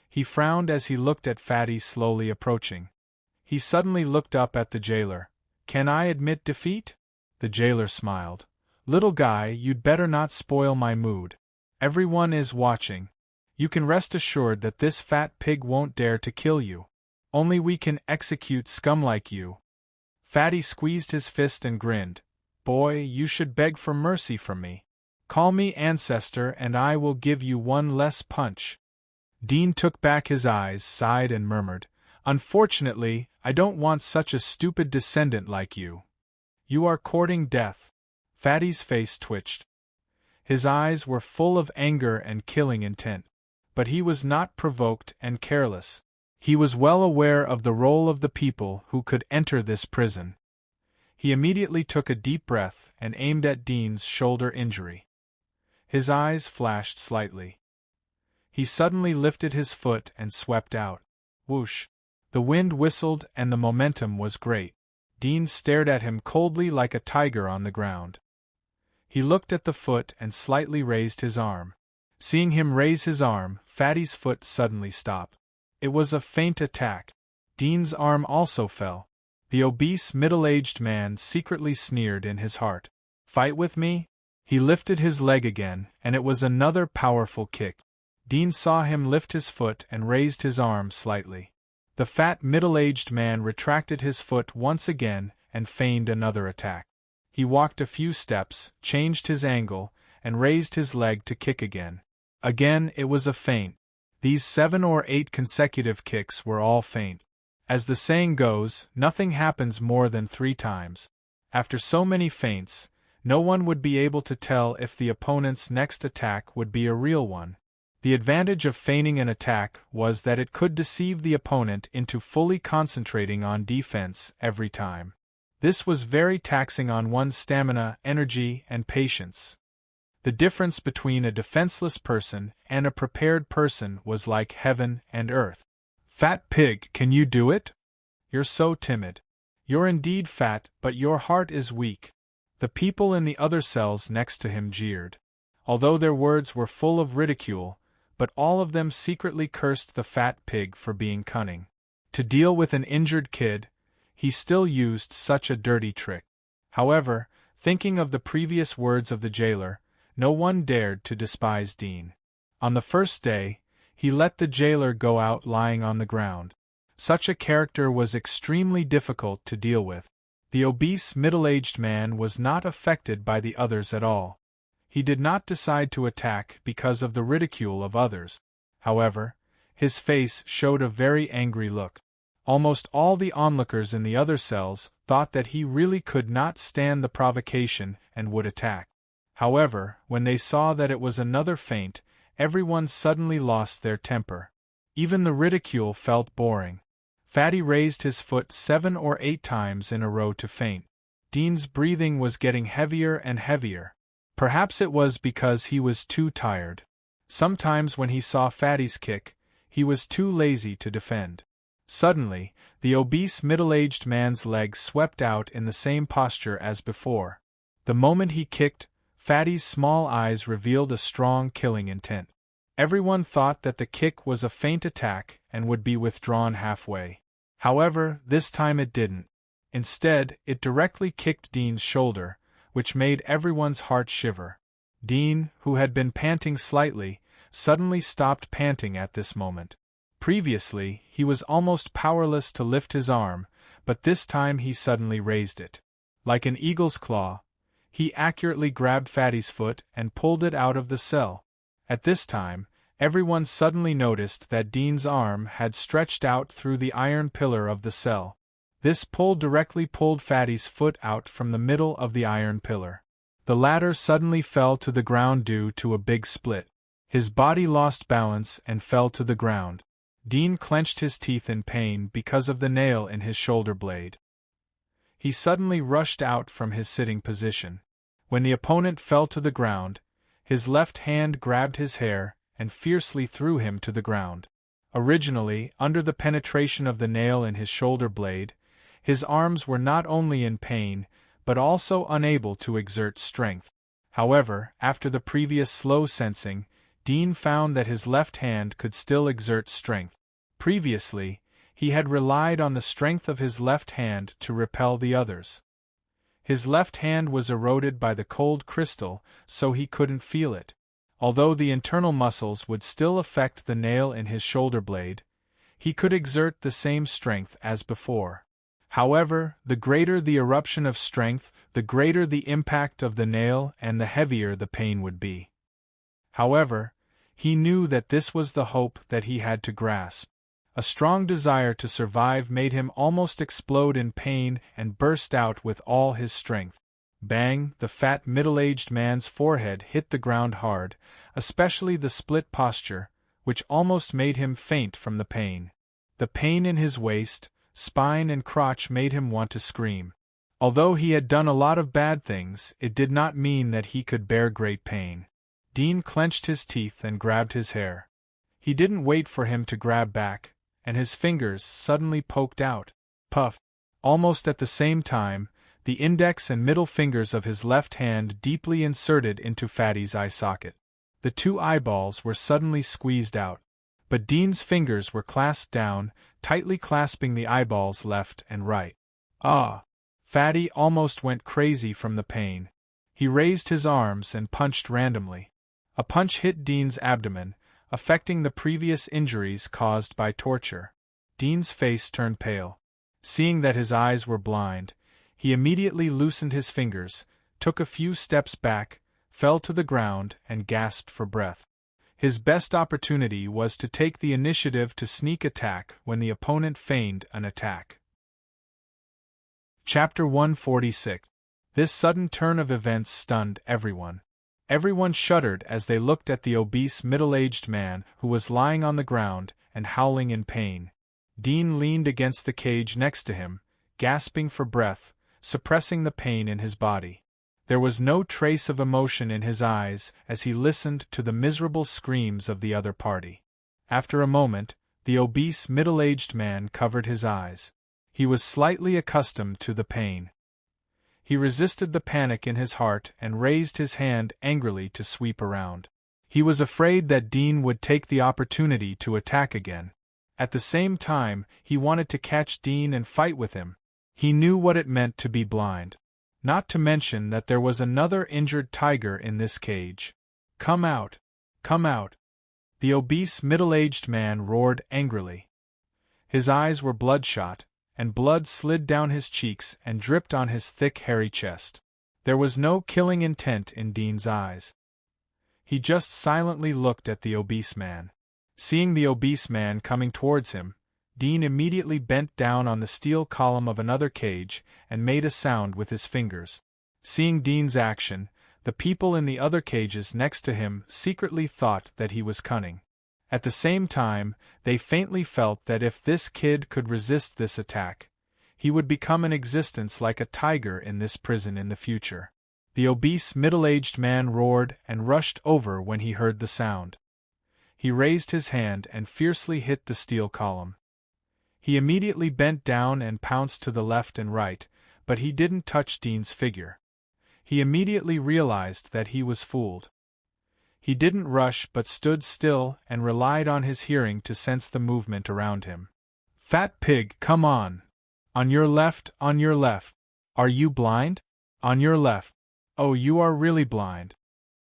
He frowned as he looked at Fatty slowly approaching. He suddenly looked up at the jailer. "Can I admit defeat?" The jailer smiled. "Little guy, you'd better not spoil my mood. Everyone is watching. You can rest assured that this fat pig won't dare to kill you. Only we can execute scum like you." Fatty squeezed his fist and grinned. "Boy, you should beg for mercy from me. Call me ancestor and I will give you one less punch." Dean took back his eyes, sighed and murmured, "Unfortunately, I don't want such a stupid descendant like you. You are courting death." Fatty's face twitched. His eyes were full of anger and killing intent. But he was not provoked and careless. He was well aware of the role of the people who could enter this prison. He immediately took a deep breath and aimed at Dean's shoulder injury. His eyes flashed slightly. He suddenly lifted his foot and swept out. Whoosh! The wind whistled and the momentum was great. Dean stared at him coldly like a tiger on the ground. He looked at the foot and slightly raised his arm. Seeing him raise his arm, Fatty's foot suddenly stopped. It was a feint attack. Dean's arm also fell. The obese middle-aged man secretly sneered in his heart. "Fight with me?" He lifted his leg again, and it was another powerful kick. Dean saw him lift his foot and raised his arm slightly. The fat middle-aged man retracted his foot once again and feigned another attack. He walked a few steps, changed his angle, and raised his leg to kick again. Again it was a feint. These 7 or 8 consecutive kicks were all feint. As the saying goes, nothing happens more than 3 times. After so many feints, no one would be able to tell if the opponent's next attack would be a real one. The advantage of feigning an attack was that it could deceive the opponent into fully concentrating on defense every time. This was very taxing on one's stamina, energy, and patience. The difference between a defenseless person and a prepared person was like heaven and earth. "Fat pig, can you do it? You're so timid. You're indeed fat, but your heart is weak." The people in the other cells next to him jeered. Although their words were full of ridicule, but all of them secretly cursed the fat pig for being cunning. To deal with an injured kid, he still used such a dirty trick. However, thinking of the previous words of the jailer, no one dared to despise Dean. On the first day, he let the jailer go out lying on the ground. Such a character was extremely difficult to deal with. The obese middle-aged man was not affected by the others at all. He did not decide to attack because of the ridicule of others. However, his face showed a very angry look. Almost all the onlookers in the other cells thought that he really could not stand the provocation and would attack. However, when they saw that it was another feint, everyone suddenly lost their temper. Even the ridicule felt boring. Fatty raised his foot 7 or 8 times in a row to feint. Dean's breathing was getting heavier and heavier. Perhaps it was because he was too tired. Sometimes when he saw Fatty's kick, he was too lazy to defend. Suddenly, the obese middle-aged man's leg swept out in the same posture as before. The moment he kicked, Fatty's small eyes revealed a strong killing intent. Everyone thought that the kick was a feint attack and would be withdrawn halfway. However, this time it didn't. Instead, it directly kicked Dean's shoulder, which made everyone's heart shiver. Dean, who had been panting slightly, suddenly stopped panting at this moment. Previously, he was almost powerless to lift his arm, but this time he suddenly raised it. Like an eagle's claw, he accurately grabbed Fatty's foot and pulled it out of the cell. At this time, everyone suddenly noticed that Dean's arm had stretched out through the iron pillar of the cell. This pull directly pulled Fatty's foot out from the middle of the iron pillar. The latter suddenly fell to the ground due to a big split. His body lost balance and fell to the ground. Dean clenched his teeth in pain because of the nail in his shoulder blade. He suddenly rushed out from his sitting position. When the opponent fell to the ground, his left hand grabbed his hair and fiercely threw him to the ground. Originally, under the penetration of the nail in his shoulder blade, his arms were not only in pain, but also unable to exert strength. However, after the previous slow sensing, Dean found that his left hand could still exert strength. Previously, he had relied on the strength of his left hand to repel the others. His left hand was eroded by the cold crystal, so he couldn't feel it. Although the internal muscles would still affect the nail in his shoulder blade, he could exert the same strength as before. However, the greater the eruption of strength, the greater the impact of the nail and the heavier the pain would be. However, he knew that this was the hope that he had to grasp. A strong desire to survive made him almost explode in pain and burst out with all his strength. Bang! The fat middle-aged man's forehead hit the ground hard, especially the split posture, which almost made him faint from the pain. The pain in his waist, spine and crotch made him want to scream. Although he had done a lot of bad things, it did not mean that he could bear great pain. Dean clenched his teeth and grabbed his hair. He didn't wait for him to grab back, and his fingers suddenly poked out. Puff! Almost at the same time, the index and middle fingers of his left hand deeply inserted into Fatty's eye socket. The two eyeballs were suddenly squeezed out. But Dean's fingers were clasped down, tightly clasping the eyeballs left and right. Ah! Fatty almost went crazy from the pain. He raised his arms and punched randomly. A punch hit Dean's abdomen, affecting the previous injuries caused by torture. Dean's face turned pale. Seeing that his eyes were blind, he immediately loosened his fingers, took a few steps back, fell to the ground, and gasped for breath. His best opportunity was to take the initiative to sneak attack when the opponent feigned an attack. Chapter 146. This sudden turn of events stunned everyone. Everyone shuddered as they looked at the obese middle-aged man who was lying on the ground and howling in pain. Dean leaned against the cage next to him, gasping for breath, suppressing the pain in his body. There was no trace of emotion in his eyes as he listened to the miserable screams of the other party. After a moment, the obese middle-aged man covered his eyes. He was slightly accustomed to the pain. He resisted the panic in his heart and raised his hand angrily to sweep around. He was afraid that Dean would take the opportunity to attack again. At the same time, he wanted to catch Dean and fight with him. He knew what it meant to be blind. Not to mention that there was another injured tiger in this cage. Come out! Come out! The obese middle-aged man roared angrily. His eyes were bloodshot, and blood slid down his cheeks and dripped on his thick hairy chest. There was no killing intent in Dean's eyes. He just silently looked at the obese man. Seeing the obese man coming towards him, Dean immediately bent down on the steel column of another cage and made a sound with his fingers. Seeing Dean's action, the people in the other cages next to him secretly thought that he was cunning. At the same time, they faintly felt that if this kid could resist this attack, he would become an existence like a tiger in this prison in the future. The obese middle-aged man roared and rushed over when he heard the sound. He raised his hand and fiercely hit the steel column. He immediately bent down and pounced to the left and right, but he didn't touch Dean's figure. He immediately realized that he was fooled. He didn't rush but stood still and relied on his hearing to sense the movement around him. Fat pig, come on! On your left, on your left. Are you blind? On your left. Oh, you are really blind.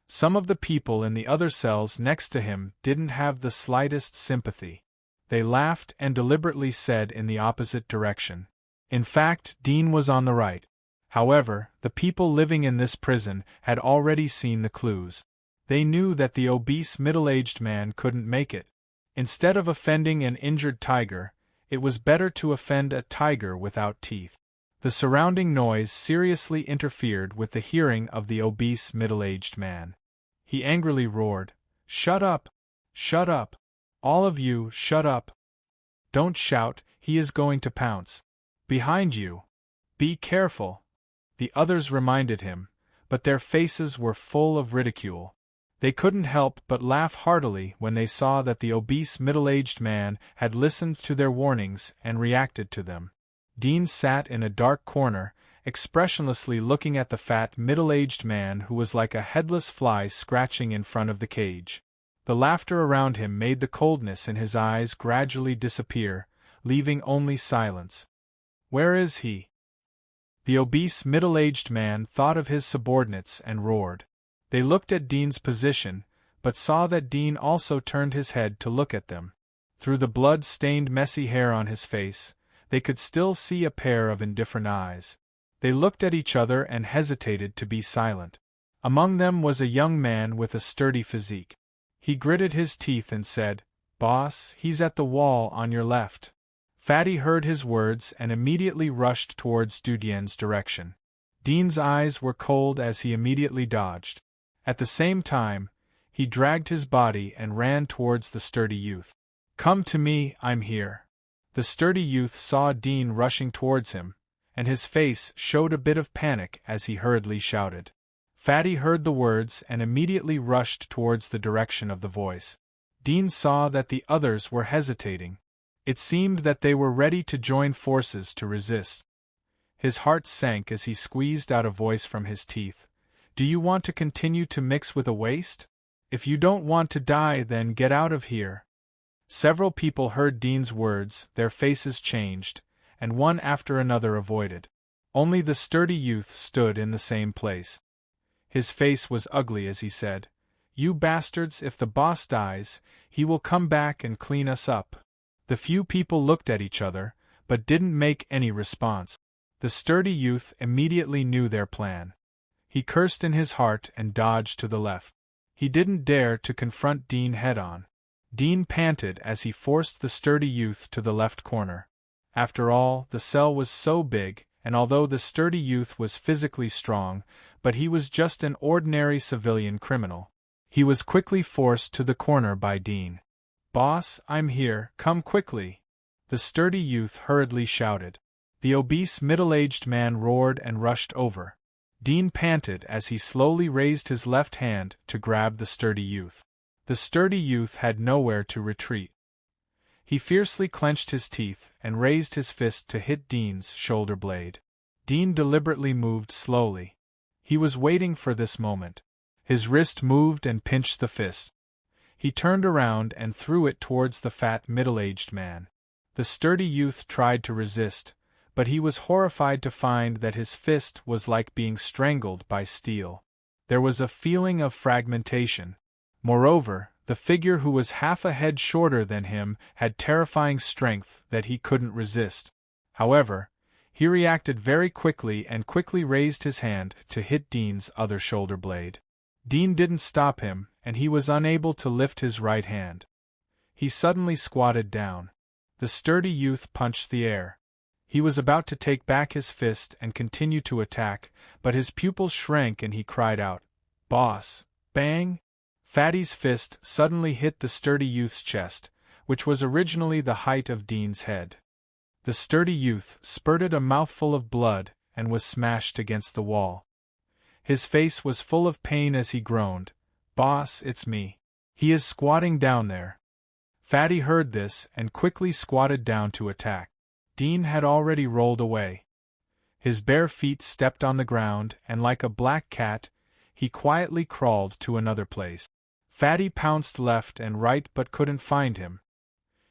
Some of the people in the other cells next to him didn't have the slightest sympathy. They laughed and deliberately said in the opposite direction. In fact, Dean was on the right. However, the people living in this prison had already seen the clues. They knew that the obese middle-aged man couldn't make it. Instead of offending an injured tiger, it was better to offend a tiger without teeth. The surrounding noise seriously interfered with the hearing of the obese middle-aged man. He angrily roared, "Shut up! Shut up! All of you, shut up! Don't shout, he is going to pounce. Behind you! Be careful!" The others reminded him, but their faces were full of ridicule. They couldn't help but laugh heartily when they saw that the obese middle-aged man had listened to their warnings and reacted to them. Dean sat in a dark corner, expressionlessly looking at the fat middle-aged man who was like a headless fly scratching in front of the cage. The laughter around him made the coldness in his eyes gradually disappear, leaving only silence. "Where is he?" The obese middle-aged man thought of his subordinates and roared. They looked at Dean's position, but saw that Dean also turned his head to look at them. Through the blood-stained messy hair on his face, they could still see a pair of indifferent eyes. They looked at each other and hesitated to be silent. Among them was a young man with a sturdy physique. He gritted his teeth and said, "Boss, he's at the wall on your left." Fatty heard his words and immediately rushed towards Dudien's direction. Dean's eyes were cold as he immediately dodged. At the same time, he dragged his body and ran towards the sturdy youth. "Come to me, I'm here." The sturdy youth saw Dean rushing towards him, and his face showed a bit of panic as he hurriedly shouted. Fatty heard the words and immediately rushed towards the direction of the voice. Dean saw that the others were hesitating. It seemed that they were ready to join forces to resist. His heart sank as he squeezed out a voice from his teeth. "Do you want to continue to mix with a waste? If you don't want to die, then get out of here." Several people heard Dean's words, their faces changed, and one after another avoided. Only the sturdy youth stood in the same place. His face was ugly as he said, "You bastards, if the boss dies, he will come back and clean us up." The few people looked at each other, but didn't make any response. The sturdy youth immediately knew their plan. He cursed in his heart and dodged to the left. He didn't dare to confront Dean head-on. Dean panted as he forced the sturdy youth to the left corner. After all, the cell was so big, and although the sturdy youth was physically strong, but he was just an ordinary civilian criminal. He was quickly forced to the corner by Dean. "Boss, I'm here, come quickly!" The sturdy youth hurriedly shouted. The obese middle-aged man roared and rushed over. Dean panted as he slowly raised his left hand to grab the sturdy youth. The sturdy youth had nowhere to retreat. He fiercely clenched his teeth and raised his fist to hit Dean's shoulder blade. Dean deliberately moved slowly. He was waiting for this moment. His wrist moved and pinched the fist. He turned around and threw it towards the fat middle-aged man. The sturdy youth tried to resist, but he was horrified to find that his fist was like being strangled by steel. There was a feeling of fragmentation. Moreover, the figure who was half a head shorter than him had terrifying strength that he couldn't resist. However, he reacted very quickly and quickly raised his hand to hit Dean's other shoulder blade. Dean didn't stop him, and he was unable to lift his right hand. He suddenly squatted down. The sturdy youth punched the air. He was about to take back his fist and continue to attack, but his pupils shrank and he cried out, "Boss!" Bang! Fatty's fist suddenly hit the sturdy youth's chest, which was originally the height of Dean's head. The sturdy youth spurted a mouthful of blood and was smashed against the wall. His face was full of pain as he groaned, "Boss, it's me. He is squatting down there." Fatty heard this and quickly squatted down to attack. Dean had already rolled away. His bare feet stepped on the ground and like a black cat, he quietly crawled to another place. Fatty pounced left and right but couldn't find him.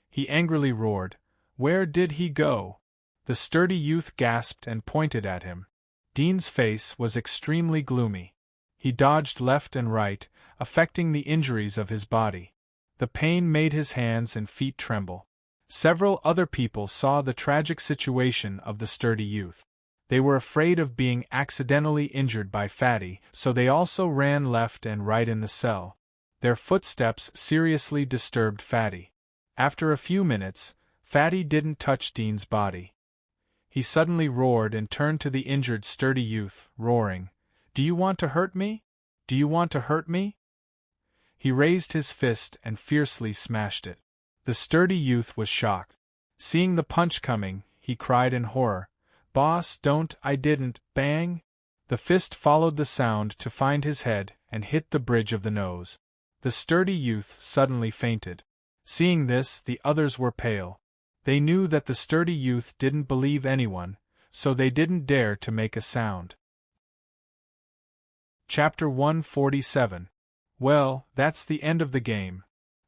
He angrily roared, "Where did he go?" The sturdy youth gasped and pointed at him. Dean's face was extremely gloomy. He dodged left and right, affecting the injuries of his body. The pain made his hands and feet tremble. Several other people saw the tragic situation of the sturdy youth. They were afraid of being accidentally injured by Fatty, so they also ran left and right in the cell. Their footsteps seriously disturbed Fatty. After a few minutes, Fatty didn't touch Dean's body. He suddenly roared and turned to the injured sturdy youth, roaring, "Do you want to hurt me? Do you want to hurt me?" He raised his fist and fiercely smashed it. The sturdy youth was shocked. Seeing the punch coming, he cried in horror, "Boss, don't, I didn't," bang! The fist followed the sound to find his head and hit the bridge of the nose. The sturdy youth suddenly fainted. Seeing this, the others were pale. They knew that the sturdy youth didn't believe anyone, so they didn't dare to make a sound. Chapter 147. Well, that's the end of the game.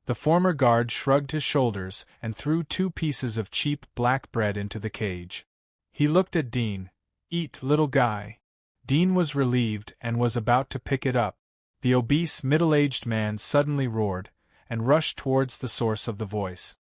The former guard shrugged his shoulders and threw 2 pieces of cheap black bread into the cage. He looked at Dean. "Eat, little guy." Dean was relieved and was about to pick it up. The obese middle-aged man suddenly roared, and rushed towards the source of the voice.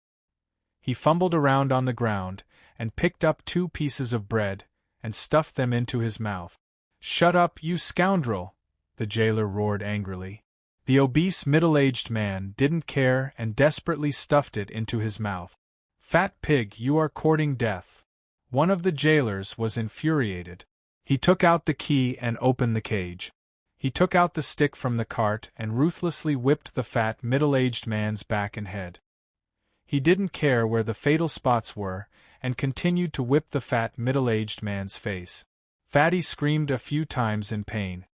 He fumbled around on the ground, and picked up 2 pieces of bread, and stuffed them into his mouth. "Shut up, you scoundrel!" the jailer roared angrily. The obese middle-aged man didn't care and desperately stuffed it into his mouth. "Fat pig, you are courting death." One of the jailers was infuriated. He took out the key and opened the cage. He took out the stick from the cart and ruthlessly whipped the fat middle-aged man's back and head. He didn't care where the fatal spots were, and continued to whip the fat middle-aged man's face. Fatty screamed a few times in pain.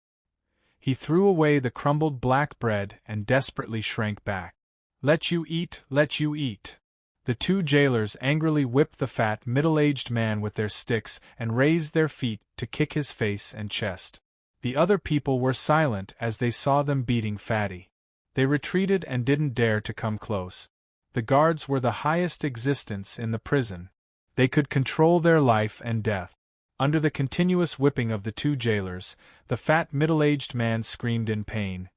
He threw away the crumbled black bread and desperately shrank back. "Let you eat, let you eat." The 2 jailers angrily whipped the fat middle-aged man with their sticks and raised their feet to kick his face and chest. The other people were silent as they saw them beating Fatty. They retreated and didn't dare to come close. The guards were the highest existence in the prison. They could control their life and death. Under the continuous whipping of the 2 jailers, the fat middle-aged man screamed in pain.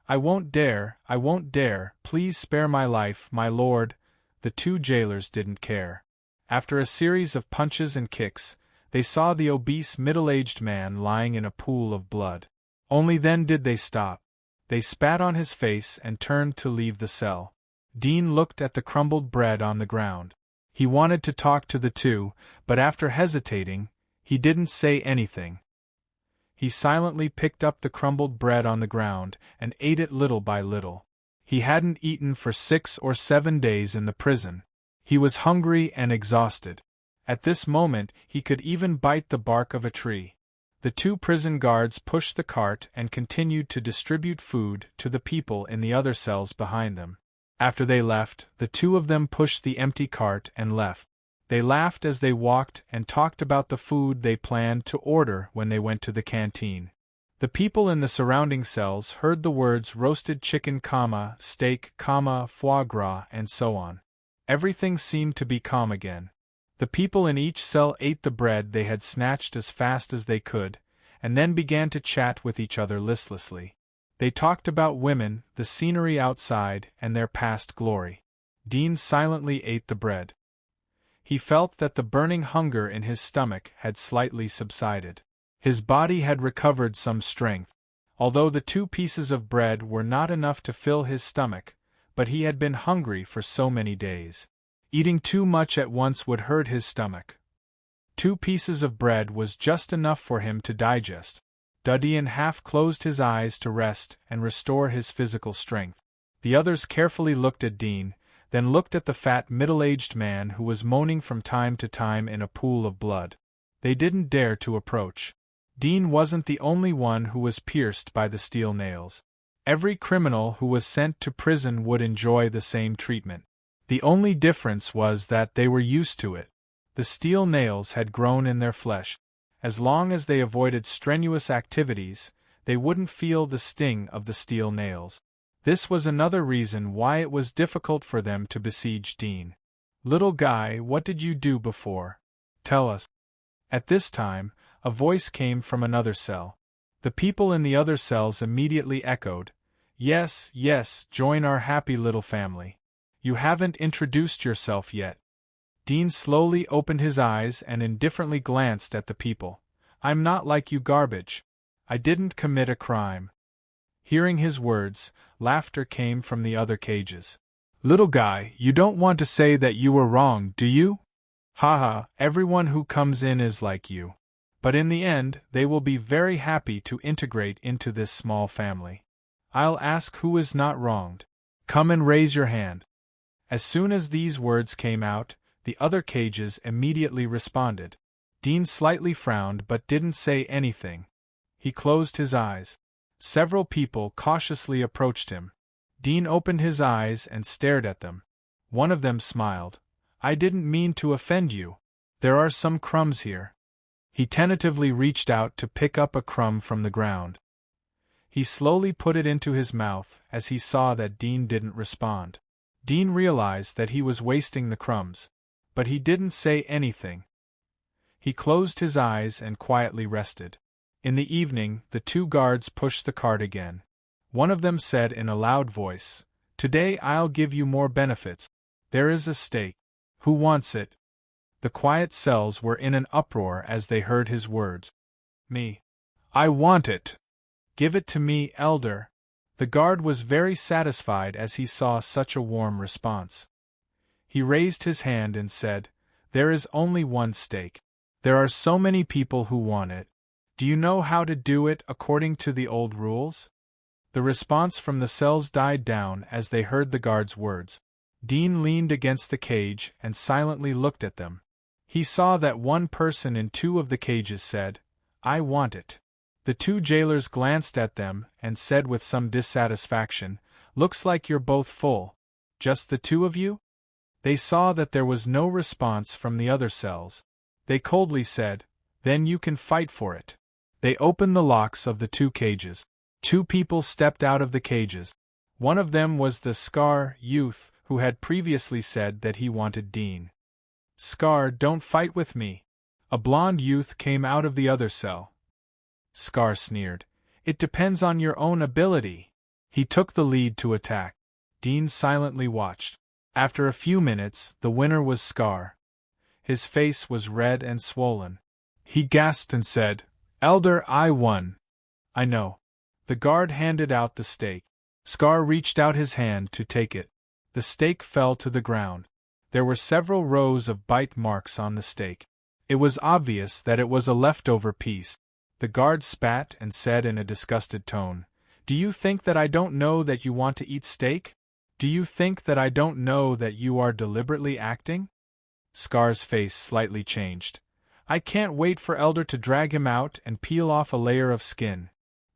I won't dare, please spare my life, my lord." The 2 jailers didn't care. After a series of punches and kicks, they saw the obese middle-aged man lying in a pool of blood. Only then did they stop. They spat on his face and turned to leave the cell. Dean looked at the crumbled bread on the ground. He wanted to talk to the 2, but after hesitating, he didn't say anything. He silently picked up the crumbled bread on the ground and ate it little by little. He hadn't eaten for 6 or 7 days in the prison. He was hungry and exhausted. At this moment he could even bite the bark of a tree. The 2 prison guards pushed the cart and continued to distribute food to the people in the other cells behind them. After they left, the 2 of them pushed the empty cart and left. They laughed as they walked and talked about the food they planned to order when they went to the canteen. The people in the surrounding cells heard the words roasted chicken, steak, foie gras, and so on. Everything seemed to be calm again. The people in each cell ate the bread they had snatched as fast as they could, and then began to chat with each other listlessly. They talked about women, the scenery outside, and their past glory. Dean silently ate the bread. He felt that the burning hunger in his stomach had slightly subsided. His body had recovered some strength, although the 2 pieces of bread were not enough to fill his stomach, but he had been hungry for so many days. Eating too much at once would hurt his stomach. 2 pieces of bread was just enough for him to digest. Dean half closed his eyes to rest and restore his physical strength. The others carefully looked at Dean, then looked at the fat middle-aged man who was moaning from time to time in a pool of blood. They didn't dare to approach. Dean wasn't the only one who was pierced by the steel nails. Every criminal who was sent to prison would enjoy the same treatment. The only difference was that they were used to it. The steel nails had grown in their flesh. As long as they avoided strenuous activities, they wouldn't feel the sting of the steel nails. This was another reason why it was difficult for them to besiege Dean. "Little guy, what did you do before? Tell us." At this time, a voice came from another cell. The people in the other cells immediately echoed, "Yes, yes, join our happy little family. You haven't introduced yourself yet." Dean slowly opened his eyes and indifferently glanced at the people. "I'm not like you garbage. I didn't commit a crime." Hearing his words, laughter came from the other cages. "Little guy, you don't want to say that you were wrong, do you? Haha, everyone who comes in is like you. But in the end, they will be very happy to integrate into this small family." I'll ask who is not wronged. Come and raise your hand. As soon as these words came out, the other cages immediately responded. Dean slightly frowned but didn't say anything. He closed his eyes. Several people cautiously approached him. Dean opened his eyes and stared at them. One of them smiled. I didn't mean to offend you. There are some crumbs here. He tentatively reached out to pick up a crumb from the ground. He slowly put it into his mouth as he saw that Dean didn't respond. Dean realized that he was wasting the crumbs, but he didn't say anything. He closed his eyes and quietly rested. In the evening, the two guards pushed the cart again. One of them said in a loud voice, "Today I'll give you more benefits. There is a steak. Who wants it?" The quiet cells were in an uproar as they heard his words. "Me. I want it. Give it to me, Elder." The guard was very satisfied as he saw such a warm response. He raised his hand and said, "There is only one steak. There are so many people who want it. Do you know how to do it according to the old rules?" The response from the cells died down as they heard the guard's words. Dean leaned against the cage and silently looked at them. He saw that one person in two of the cages said, "I want it." The two jailers glanced at them and said with some dissatisfaction, "Looks like you're both full. Just the two of you?" They saw that there was no response from the other cells. They coldly said, "Then you can fight for it." They opened the locks of the two cages. Two people stepped out of the cages. One of them was the Scar youth who had previously said that he wanted Dean. "Scar, don't fight with me." A blonde youth came out of the other cell. Scar sneered, "It depends on your own ability." He took the lead to attack. Dean silently watched. After a few minutes, the winner was Scar. His face was red and swollen. He gasped and said, "Elder, I won." "I know." The guard handed out the steak. Scar reached out his hand to take it. The steak fell to the ground. There were several rows of bite marks on the steak. It was obvious that it was a leftover piece. The guard spat and said in a disgusted tone, "Do you think that I don't know that you want to eat steak? Do you think that I don't know that you are deliberately acting?" Scar's face slightly changed. "I can't wait for Elder to drag him out and peel off a layer of skin."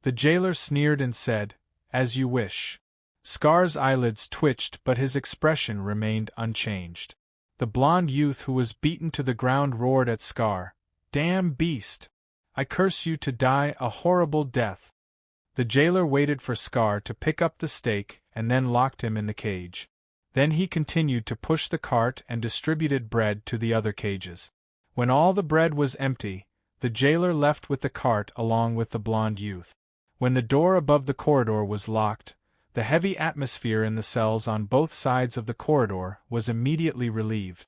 The jailer sneered and said, "As you wish." Scar's eyelids twitched but his expression remained unchanged. The blonde youth who was beaten to the ground roared at Scar, "Damn beast! I curse you to die a horrible death." The jailer waited for Scar to pick up the steak and then locked him in the cage. Then he continued to push the cart and distributed bread to the other cages. When all the bread was empty, the jailer left with the cart along with the blonde youth. When the door above the corridor was locked, the heavy atmosphere in the cells on both sides of the corridor was immediately relieved.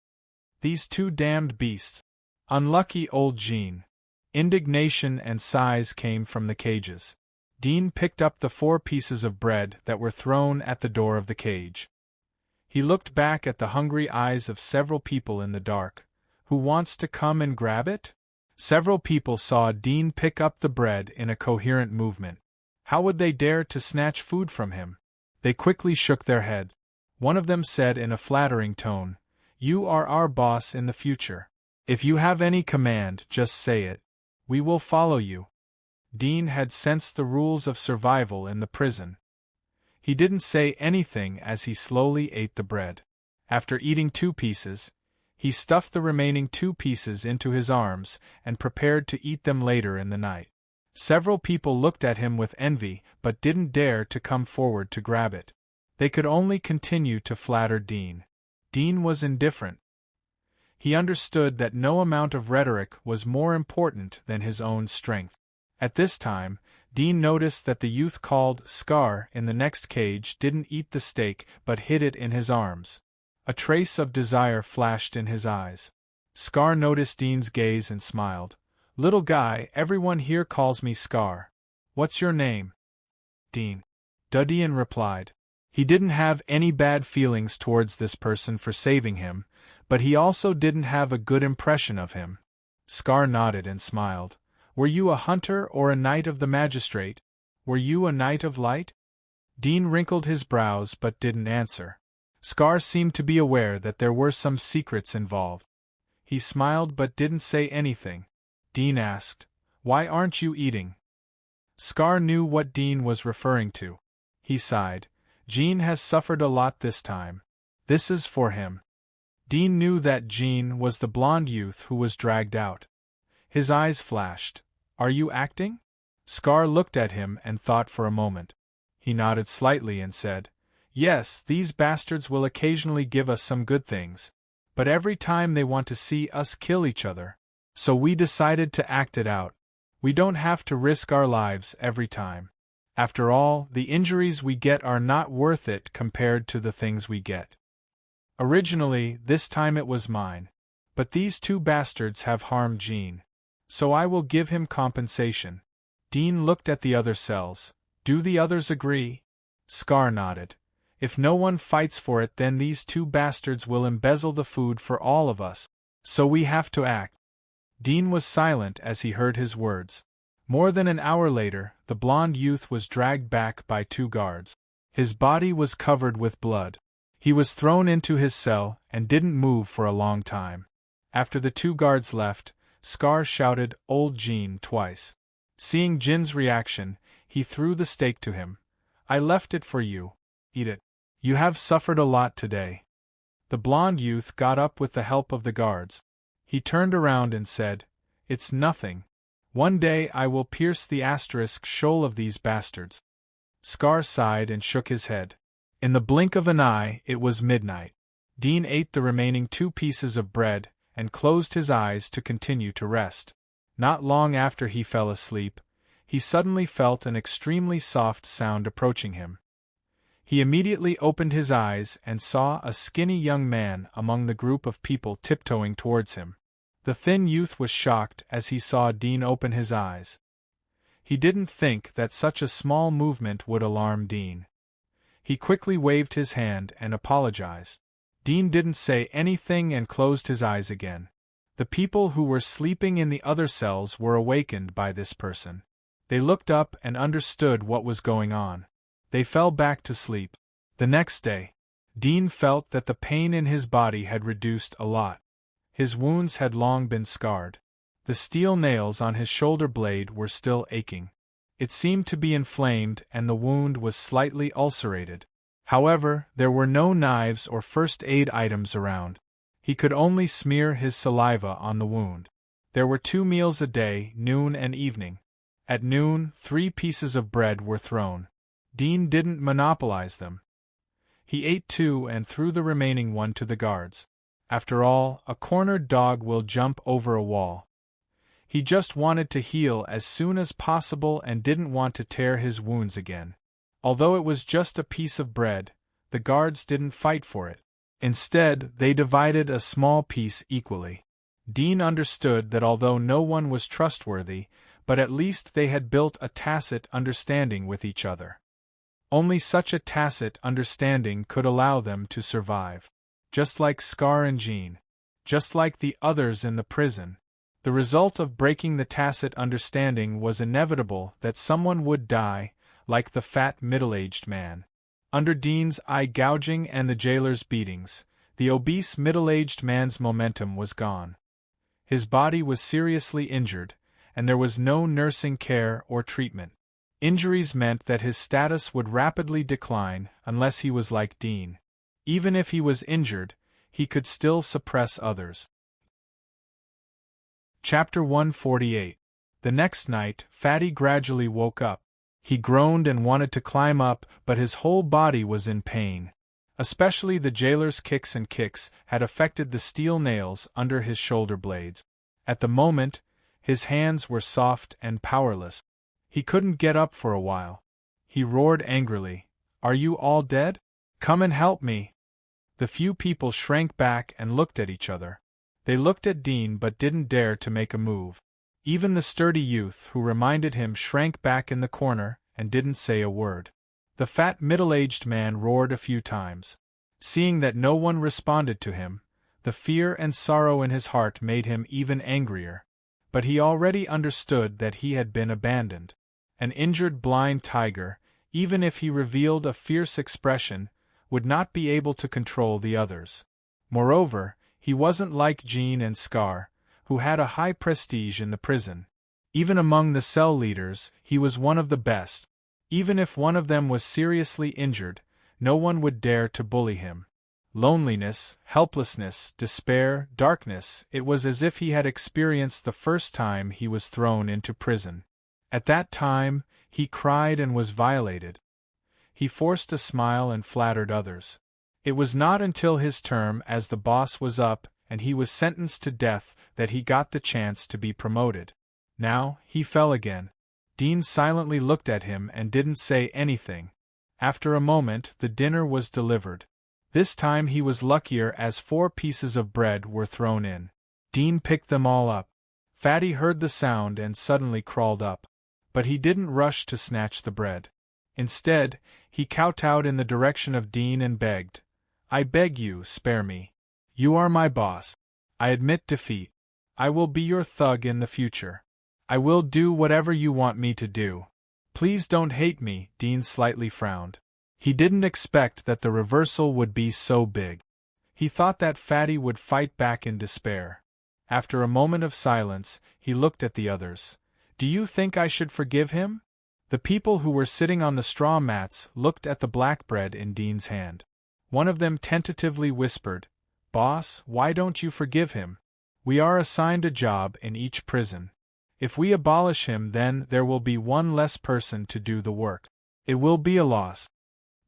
These two damned beasts! Unlucky old Jean! Indignation and sighs came from the cages. Dean picked up the 4 pieces of bread that were thrown at the door of the cage. He looked back at the hungry eyes of several people in the dark. "Who wants to come and grab it?" Several people saw Dean pick up the bread in a coherent movement. How would they dare to snatch food from him? They quickly shook their heads. One of them said in a flattering tone, "You are our boss in the future. If you have any command, just say it. We will follow you." Dean had sensed the rules of survival in the prison. He didn't say anything as he slowly ate the bread. After eating 2 pieces, he stuffed the remaining 2 pieces into his arms and prepared to eat them later in the night. Several people looked at him with envy but didn't dare to come forward to grab it. They could only continue to flatter Dean. Dean was indifferent. He understood that no amount of rhetoric was more important than his own strength. At this time, Dean noticed that the youth called Scar in the next cage didn't eat the steak but hid it in his arms. A trace of desire flashed in his eyes. Scar noticed Dean's gaze and smiled. "Little guy, everyone here calls me Scar. What's your name?" "Dean." Dean replied. He didn't have any bad feelings towards this person for saving him, but he also didn't have a good impression of him. Scar nodded and smiled. "Were you a hunter or a knight of the magistrate? Were you a knight of light?" Dean wrinkled his brows but didn't answer. Scar seemed to be aware that there were some secrets involved. He smiled but didn't say anything. Dean asked, "Why aren't you eating?" Scar knew what Dean was referring to. He sighed. "Jean has suffered a lot this time. This is for him." Dean knew that Jean was the blonde youth who was dragged out. His eyes flashed. "Are you acting?" Scar looked at him and thought for a moment. He nodded slightly and said, "Yes, these bastards will occasionally give us some good things. But every time they want to see us kill each other. So we decided to act it out. We don't have to risk our lives every time. After all, the injuries we get are not worth it compared to the things we get. Originally, this time it was mine. But these two bastards have harmed Jean. So I will give him compensation." Dean looked at the other cells. "Do the others agree?" Scar nodded. "If no one fights for it, then these two bastards will embezzle the food for all of us. So we have to act." Dean was silent as he heard his words. More than an hour later, the blonde youth was dragged back by two guards. His body was covered with blood. He was thrown into his cell and didn't move for a long time. After the two guards left, Scar shouted, "Old Jean," twice. Seeing Jin's reaction, he threw the steak to him. "I left it for you. Eat it. You have suffered a lot today." The blonde youth got up with the help of the guards. He turned around and said, "It's nothing. One day I will pierce the shoal of these bastards." Scar sighed and shook his head. In the blink of an eye, it was midnight. Dean ate the remaining 2 pieces of bread and closed his eyes to continue to rest. Not long after he fell asleep, he suddenly felt an extremely soft sound approaching him. He immediately opened his eyes and saw a skinny young man among the group of people tiptoeing towards him. The thin youth was shocked as he saw Dean open his eyes. He didn't think that such a small movement would alarm Dean. He quickly waved his hand and apologized. Dean didn't say anything and closed his eyes again. The people who were sleeping in the other cells were awakened by this person. They looked up and understood what was going on. They fell back to sleep. The next day, Dean felt that the pain in his body had reduced a lot. His wounds had long been scarred. The steel nails on his shoulder blade were still aching. It seemed to be inflamed and the wound was slightly ulcerated. However, there were no knives or first aid items around. He could only smear his saliva on the wound. There were 2 meals a day, noon and evening. At noon, 3 pieces of bread were thrown. Dean didn't monopolize them. He ate 2 and threw the remaining 1 to the guards. After all, a cornered dog will jump over a wall. He just wanted to heal as soon as possible and didn't want to tear his wounds again. Although it was just a piece of bread, the guards didn't fight for it. Instead, they divided a small piece equally. Dean understood that although no one was trustworthy, but at least they had built a tacit understanding with each other. Only such a tacit understanding could allow them to survive. Just like Scar and Jean. Just like the others in the prison. The result of breaking the tacit understanding was inevitable that someone would die, like the fat middle-aged man. Under Dean's eye-gouging and the jailer's beatings, the obese middle-aged man's momentum was gone. His body was seriously injured, and there was no nursing care or treatment. Injuries meant that his status would rapidly decline unless he was like Dean. Even if he was injured, he could still suppress others. Chapter 148. The next night, Fatty gradually woke up. He groaned and wanted to climb up, but his whole body was in pain. Especially the jailer's kicks had affected the steel nails under his shoulder blades. At the moment, his hands were soft and powerless. He couldn't get up for a while. He roared angrily, "Are you all dead? Come and help me!" The few people shrank back and looked at each other. They looked at Dean but didn't dare to make a move. Even the sturdy youth who reminded him shrank back in the corner and didn't say a word. The fat middle-aged man roared a few times. Seeing that no one responded to him, the fear and sorrow in his heart made him even angrier. But he already understood that he had been abandoned. An injured blind tiger, even if he revealed a fierce expression, would not be able to control the others. Moreover, he wasn't like Jean and Scar, who had a high prestige in the prison. Even among the cell leaders, he was one of the best. Even if one of them was seriously injured, no one would dare to bully him. Loneliness, helplessness, despair, darkness, it was as if he had experienced the first time he was thrown into prison. At that time, he cried and was violated. He forced a smile and flattered others. It was not until his term as the boss was up and he was sentenced to death that he got the chance to be promoted. Now, he fell again. Dean silently looked at him and didn't say anything. After a moment, the dinner was delivered. This time he was luckier as 4 pieces of bread were thrown in. Dean picked them all up. Fatty heard the sound and suddenly crawled up. But he didn't rush to snatch the bread. Instead, he kowtowed in the direction of Dean and begged, "I beg you, spare me. You are my boss. I admit defeat. I will be your thug in the future. I will do whatever you want me to do. Please don't hate me." Dean slightly frowned. He didn't expect that the reversal would be so big. He thought that Fatty would fight back in despair. After a moment of silence, he looked at the others. "Do you think I should forgive him?" The people who were sitting on the straw mats looked at the black bread in Dean's hand. One of them tentatively whispered, "Boss, why don't you forgive him? We are assigned a job in each prison. If we abolish him, then there will be one less person to do the work. It will be a loss."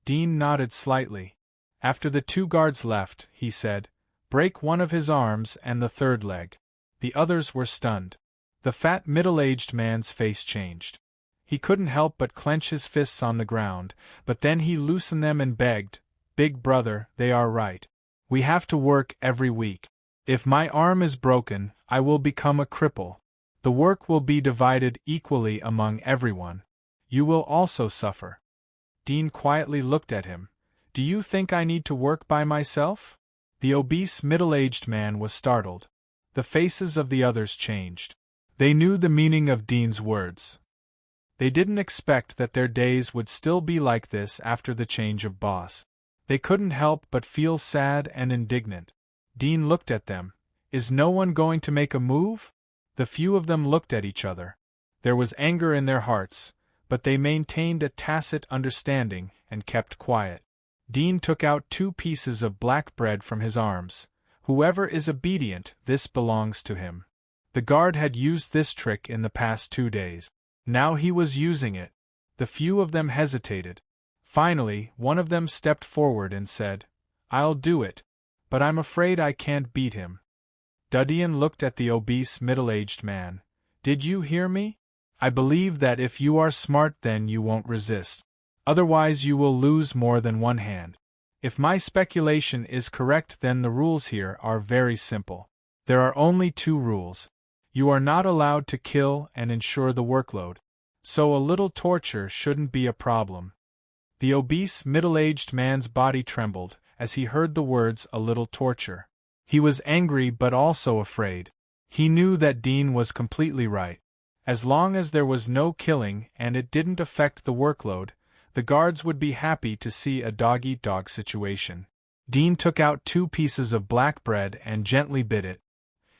Dean nodded slightly. After the 2 guards left, he said, "Break one of his arms and the 3rd leg." The others were stunned. The fat middle-aged man's face changed. He couldn't help but clench his fists on the ground, but then he loosened them and begged, "Big brother, they are right. We have to work every week. If my arm is broken, I will become a cripple. The work will be divided equally among everyone. You will also suffer." Dean quietly looked at him. "Do you think I need to work by myself?" The obese middle-aged man was startled. The faces of the others changed. They knew the meaning of Dean's words. They didn't expect that their days would still be like this after the change of boss. They couldn't help but feel sad and indignant. Dean looked at them. "Is no one going to make a move?" The few of them looked at each other. There was anger in their hearts, but they maintained a tacit understanding and kept quiet. Dean took out 2 pieces of black bread from his arms. "Whoever is obedient, this belongs to him." The guard had used this trick in the past 2 days. Now he was using it. The few of them hesitated. Finally, one of them stepped forward and said, "I'll do it, but I'm afraid I can't beat him." Dudian looked at the obese middle-aged man. "Did you hear me? I believe that if you are smart, then you won't resist. Otherwise you will lose more than one hand. If my speculation is correct, then the rules here are very simple. There are only 2 rules. You are not allowed to kill and ensure the workload. So a little torture shouldn't be a problem." The obese middle-aged man's body trembled as he heard the words "a little torture." He was angry but also afraid. He knew that Dean was completely right. As long as there was no killing and it didn't affect the workload, the guards would be happy to see a dog-eat-dog situation. Dean took out 2 pieces of black bread and gently bit it.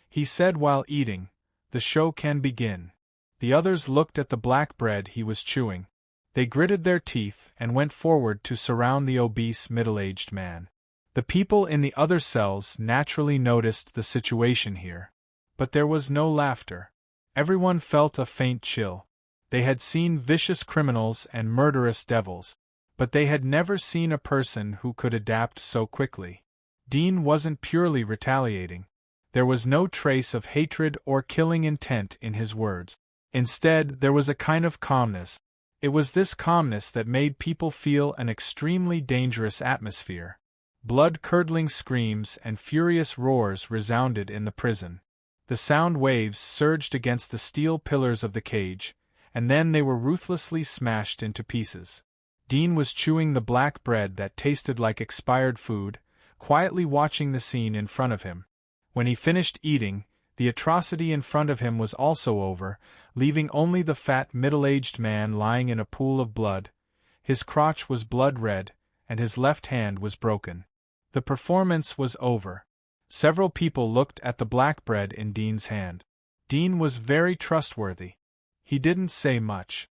He said while eating, "The show can begin." The others looked at the black bread he was chewing. They gritted their teeth and went forward to surround the obese middle-aged man. The people in the other cells naturally noticed the situation here. But there was no laughter. Everyone felt a faint chill. They had seen vicious criminals and murderous devils, but they had never seen a person who could adapt so quickly. Dean wasn't purely retaliating. There was no trace of hatred or killing intent in his words. Instead, there was a kind of calmness. It was this calmness that made people feel an extremely dangerous atmosphere. Blood-curdling screams and furious roars resounded in the prison. The sound waves surged against the steel pillars of the cage, and then they were ruthlessly smashed into pieces. Dean was chewing the black bread that tasted like expired food, quietly watching the scene in front of him. When he finished eating, the atrocity in front of him was also over, leaving only the fat middle-aged man lying in a pool of blood, His crotch was blood red, and his left hand was broken. The performance was over. Several people looked at the black bread in Dean's hand. Dean was very trustworthy. He didn't say much.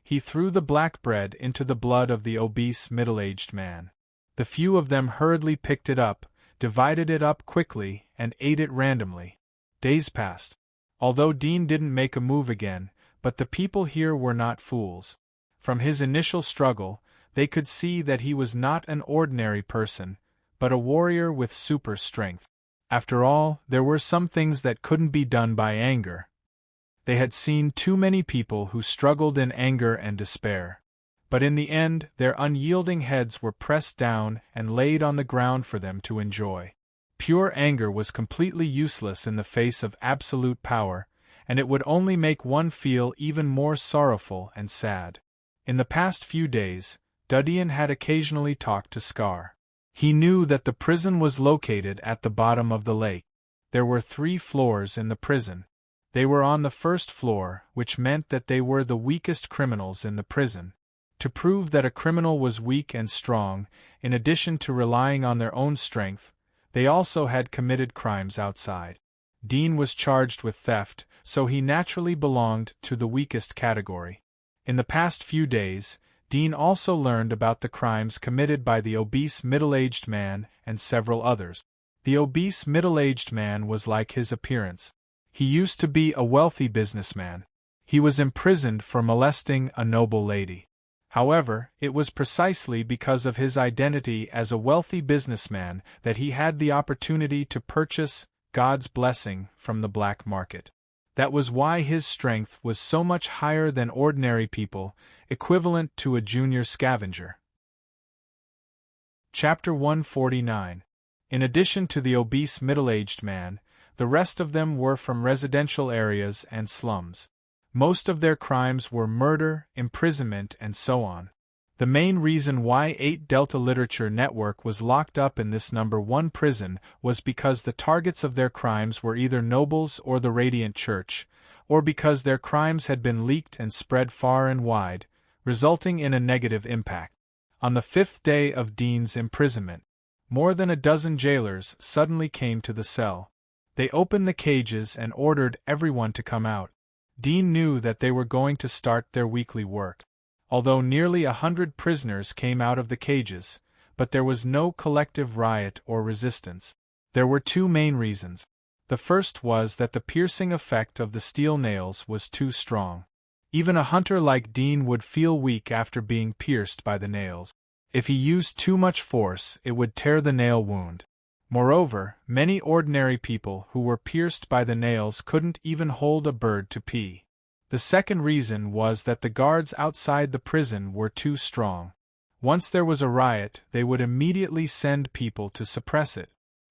He threw the black bread into the blood of the obese middle-aged man. The few of them hurriedly picked it up, divided it up quickly, and ate it randomly. Days passed. Although Dean didn't make a move again, but the people here were not fools. From his initial struggle, they could see that he was not an ordinary person, but a warrior with super strength. After all, there were some things that couldn't be done by anger. They had seen too many people who struggled in anger and despair. But in the end, their unyielding heads were pressed down and laid on the ground for them to enjoy. Pure anger was completely useless in the face of absolute power, and it would only make one feel even more sorrowful and sad. In the past few days, Dudian had occasionally talked to Scar. He knew that the prison was located at the bottom of the lake. There were 3 floors in the prison. They were on the first floor, which meant that they were the weakest criminals in the prison. To prove that a criminal was weak and strong, in addition to relying on their own strength, they also had committed crimes outside. Dean was charged with theft, so he naturally belonged to the weakest category. In the past few days, Dean also learned about the crimes committed by the obese middle-aged man and several others. The obese middle-aged man was like his appearance. He used to be a wealthy businessman. He was imprisoned for molesting a noble lady. However, it was precisely because of his identity as a wealthy businessman that he had the opportunity to purchase God's blessing from the black market. That was why his strength was so much higher than ordinary people, equivalent to a junior scavenger. Chapter 149. In addition to the obese middle-aged man, the rest of them were from residential areas and slums. Most of their crimes were murder, imprisonment, and so on. The main reason why 8 Delta Literature Network was locked up in this number 1 prison was because the targets of their crimes were either nobles or the Radiant Church, or because their crimes had been leaked and spread far and wide, resulting in a negative impact. On the 5th day of Dean's imprisonment, more than a dozen jailers suddenly came to the cell. They opened the cages and ordered everyone to come out. Dean knew that they were going to start their weekly work. Although nearly 100 prisoners came out of the cages, but there was no collective riot or resistance. There were 2 main reasons. The first was that the piercing effect of the steel nails was too strong. Even a hunter like Dean would feel weak after being pierced by the nails. If he used too much force, it would tear the nail wound. Moreover, many ordinary people who were pierced by the nails couldn't even hold a bird to pee. The second reason was that the guards outside the prison were too strong. Once there was a riot, they would immediately send people to suppress it.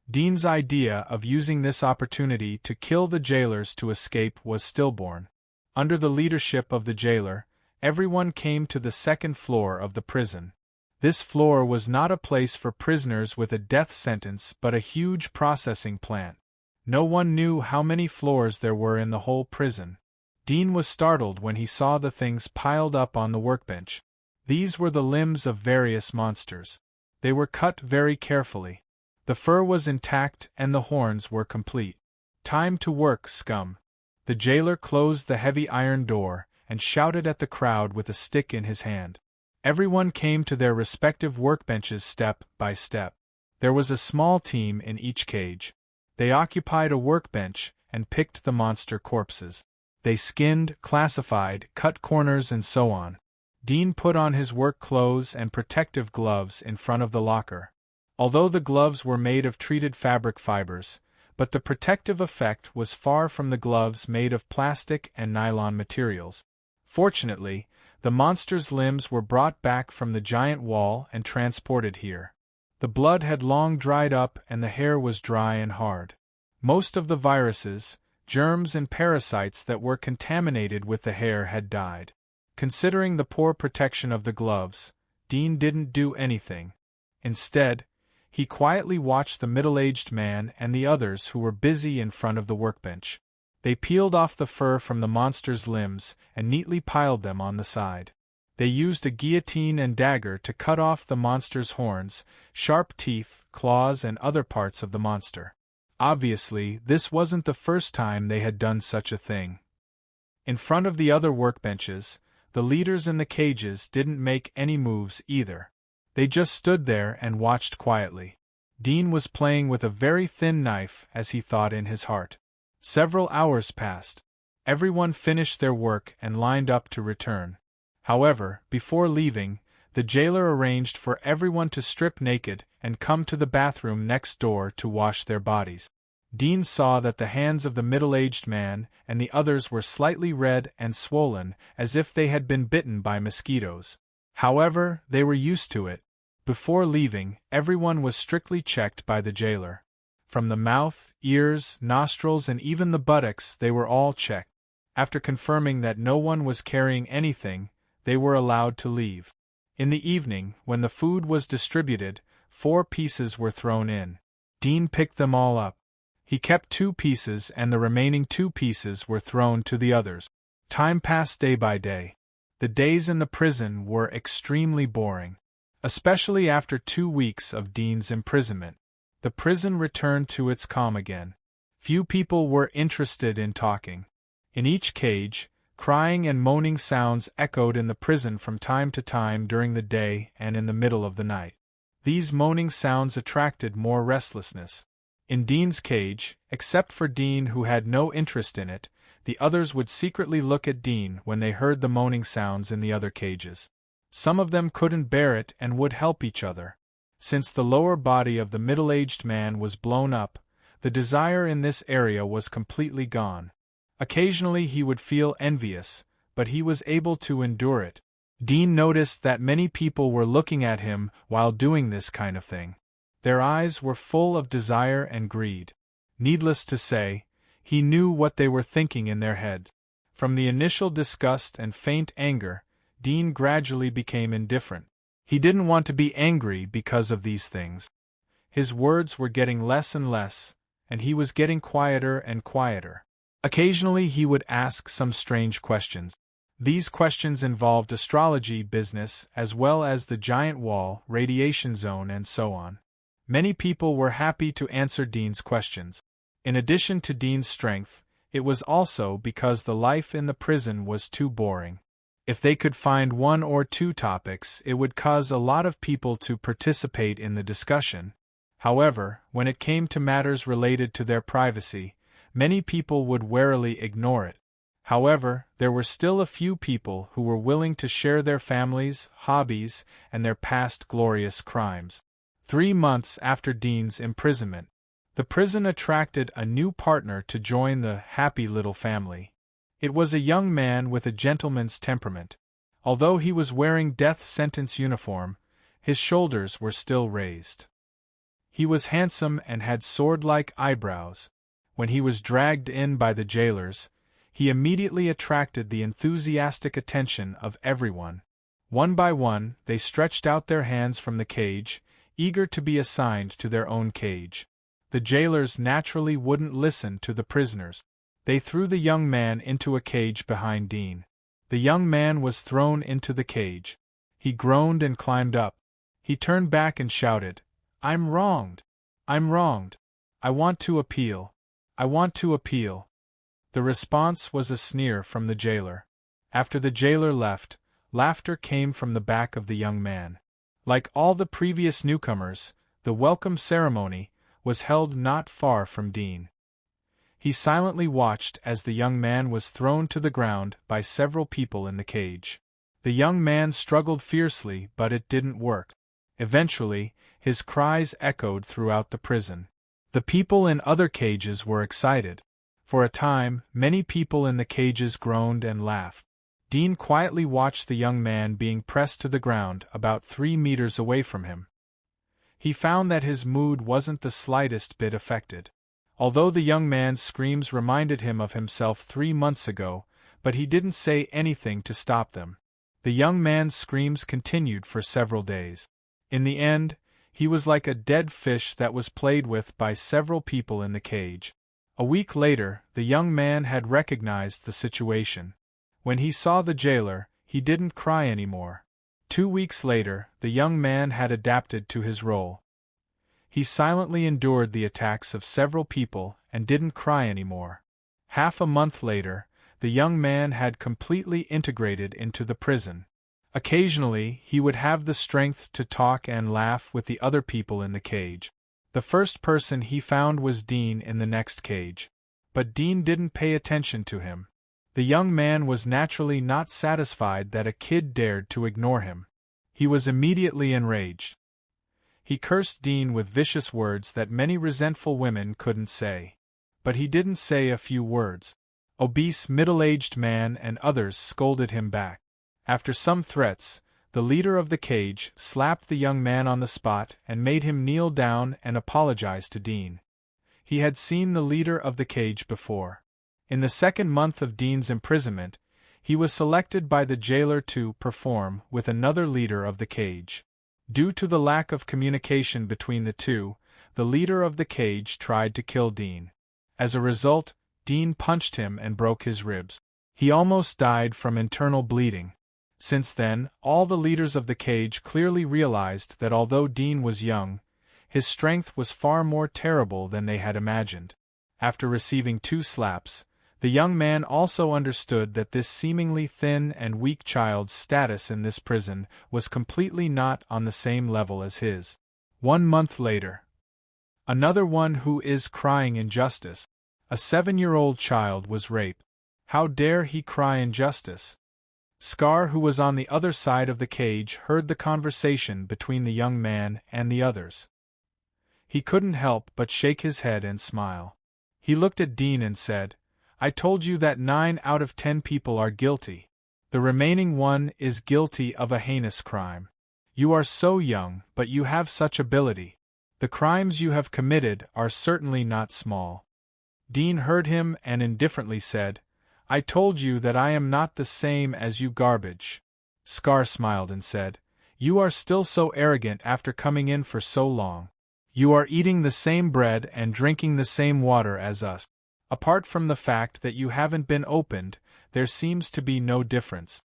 Dean's idea of using this opportunity to kill the jailers to escape was stillborn. Under the leadership of the jailer, everyone came to the 2nd floor of the prison. This floor was not a place for prisoners with a death sentence but a huge processing plant. No one knew how many floors there were in the whole prison. Dean was startled when he saw the things piled up on the workbench. These were the limbs of various monsters. They were cut very carefully. The fur was intact and the horns were complete. "Time to work, scum." The jailer closed the heavy iron door and shouted at the crowd with a stick in his hand. Everyone came to their respective workbenches step by step. There was a small team in each cage. They occupied a workbench and picked the monster corpses. They skinned, classified, cut corners and so on. Dean put on his work clothes and protective gloves in front of the locker. Although the gloves were made of treated fabric fibers, but the protective effect was far from the gloves made of plastic and nylon materials. Fortunately, the monster's limbs were brought back from the giant wall and transported here. The blood had long dried up and the hair was dry and hard. Most of the viruses, germs and parasites that were contaminated with the hair had died. Considering the poor protection of the gloves, Dean didn't do anything. Instead, he quietly watched the middle-aged man and the others who were busy in front of the workbench. They peeled off the fur from the monster's limbs and neatly piled them on the side. They used a guillotine and dagger to cut off the monster's horns, sharp teeth, claws, and other parts of the monster. Obviously, this wasn't the first time they had done such a thing. In front of the other workbenches, the leaders in the cages didn't make any moves either. They just stood there and watched quietly. Dean was playing with a very thin knife, as he thought in his heart. Several hours passed. Everyone finished their work and lined up to return. However, before leaving, the jailer arranged for everyone to strip naked and come to the bathroom next door to wash their bodies. Dean saw that the hands of the middle-aged man and the others were slightly red and swollen, as if they had been bitten by mosquitoes. However, they were used to it. Before leaving, everyone was strictly checked by the jailer. From the mouth, ears, nostrils, and even the buttocks, they were all checked. After confirming that no one was carrying anything, they were allowed to leave. In the evening, when the food was distributed, 4 pieces were thrown in. Dean picked them all up. He kept 2 pieces and the remaining 2 pieces were thrown to the others. Time passed day by day. The days in the prison were extremely boring. Especially after 2 weeks of Dean's imprisonment. The prison returned to its calm again. Few people were interested in talking. In each cage, crying and moaning sounds echoed in the prison from time to time during the day and in the middle of the night. These moaning sounds attracted more restlessness. In Dean's cage, except for Dean who had no interest in it, the others would secretly look at Dean when they heard the moaning sounds in the other cages. Some of them couldn't bear it and would help each other. Since the lower body of the middle-aged man was blown up, the desire in this area was completely gone. Occasionally he would feel envious, but he was able to endure it. Dean noticed that many people were looking at him while doing this kind of thing. Their eyes were full of desire and greed. Needless to say, he knew what they were thinking in their heads. From the initial disgust and faint anger, Dean gradually became indifferent. He didn't want to be angry because of these things. His words were getting less and less, and he was getting quieter and quieter. Occasionally he would ask some strange questions. These questions involved astrology business as well as the giant wall, radiation zone, and so on. Many people were happy to answer Dean's questions. In addition to Dean's strength, it was also because the life in the prison was too boring. If they could find 1 or 2 topics, it would cause a lot of people to participate in the discussion. However, when it came to matters related to their privacy, many people would warily ignore it. However, there were still a few people who were willing to share their families, hobbies, and their past glorious crimes. 3 months after Dean's imprisonment, the prison attracted a new partner to join the happy little family. It was a young man with a gentleman's temperament. Although he was wearing death sentence uniform, his shoulders were still raised. He was handsome and had sword-like eyebrows. When he was dragged in by the jailers, he immediately attracted the enthusiastic attention of everyone. One by one, they stretched out their hands from the cage, eager to be assigned to their own cage. The jailers naturally wouldn't listen to the prisoners. They threw the young man into a cage behind Dean. The young man was thrown into the cage. He groaned and climbed up. He turned back and shouted, "I'm wronged! I'm wronged! I want to appeal! I want to appeal!" The response was a sneer from the jailer. After the jailer left, laughter came from the back of the young man. Like all the previous newcomers, the welcome ceremony was held not far from Dean. He silently watched as the young man was thrown to the ground by several people in the cage. The young man struggled fiercely, but it didn't work. Eventually, his cries echoed throughout the prison. The people in other cages were excited. For a time, many people in the cages groaned and laughed. Dean quietly watched the young man being pressed to the ground about 3 meters away from him. He found that his mood wasn't the slightest bit affected. Although the young man's screams reminded him of himself 3 months ago, but he didn't say anything to stop them. The young man's screams continued for several days. In the end, he was like a dead fish that was played with by several people in the cage. A week later, the young man had recognized the situation. When he saw the jailer, he didn't cry anymore. 2 weeks later, the young man had adapted to his role. He silently endured the attacks of several people and didn't cry anymore. Half a month later, the young man had completely integrated into the prison. Occasionally, he would have the strength to talk and laugh with the other people in the cage. The first person he found was Dean in the next cage. But Dean didn't pay attention to him. The young man was naturally not satisfied that a kid dared to ignore him. He was immediately enraged. He cursed Dean with vicious words that many resentful women couldn't say. But he didn't say a few words. Obese middle-aged man and others scolded him back. After some threats, the leader of the cage slapped the young man on the spot and made him kneel down and apologize to Dean. He had seen the leader of the cage before. In the second month of Dean's imprisonment, he was selected by the jailer to perform with another leader of the cage. Due to the lack of communication between the two, the leader of the cage tried to kill Dean. As a result, Dean punched him and broke his ribs. He almost died from internal bleeding. Since then, all the leaders of the cage clearly realized that although Dean was young, his strength was far more terrible than they had imagined. After receiving 2 slaps, the young man also understood that this seemingly thin and weak child's status in this prison was completely not on the same level as his. 1 month later, another one who is crying injustice. A 7-year-old child was raped. How dare he cry injustice? Scar, who was on the other side of the cage, heard the conversation between the young man and the others. He couldn't help but shake his head and smile. He looked at Dean and said, "I told you that 9 out of 10 people are guilty. The remaining one is guilty of a heinous crime. You are so young, but you have such ability. The crimes you have committed are certainly not small." Dean heard him and indifferently said, "I told you that I am not the same as you garbage." Scar smiled and said, "You are still so arrogant after coming in for so long. You are eating the same bread and drinking the same water as us. Apart from the fact that you haven't been opened, there seems to be no difference."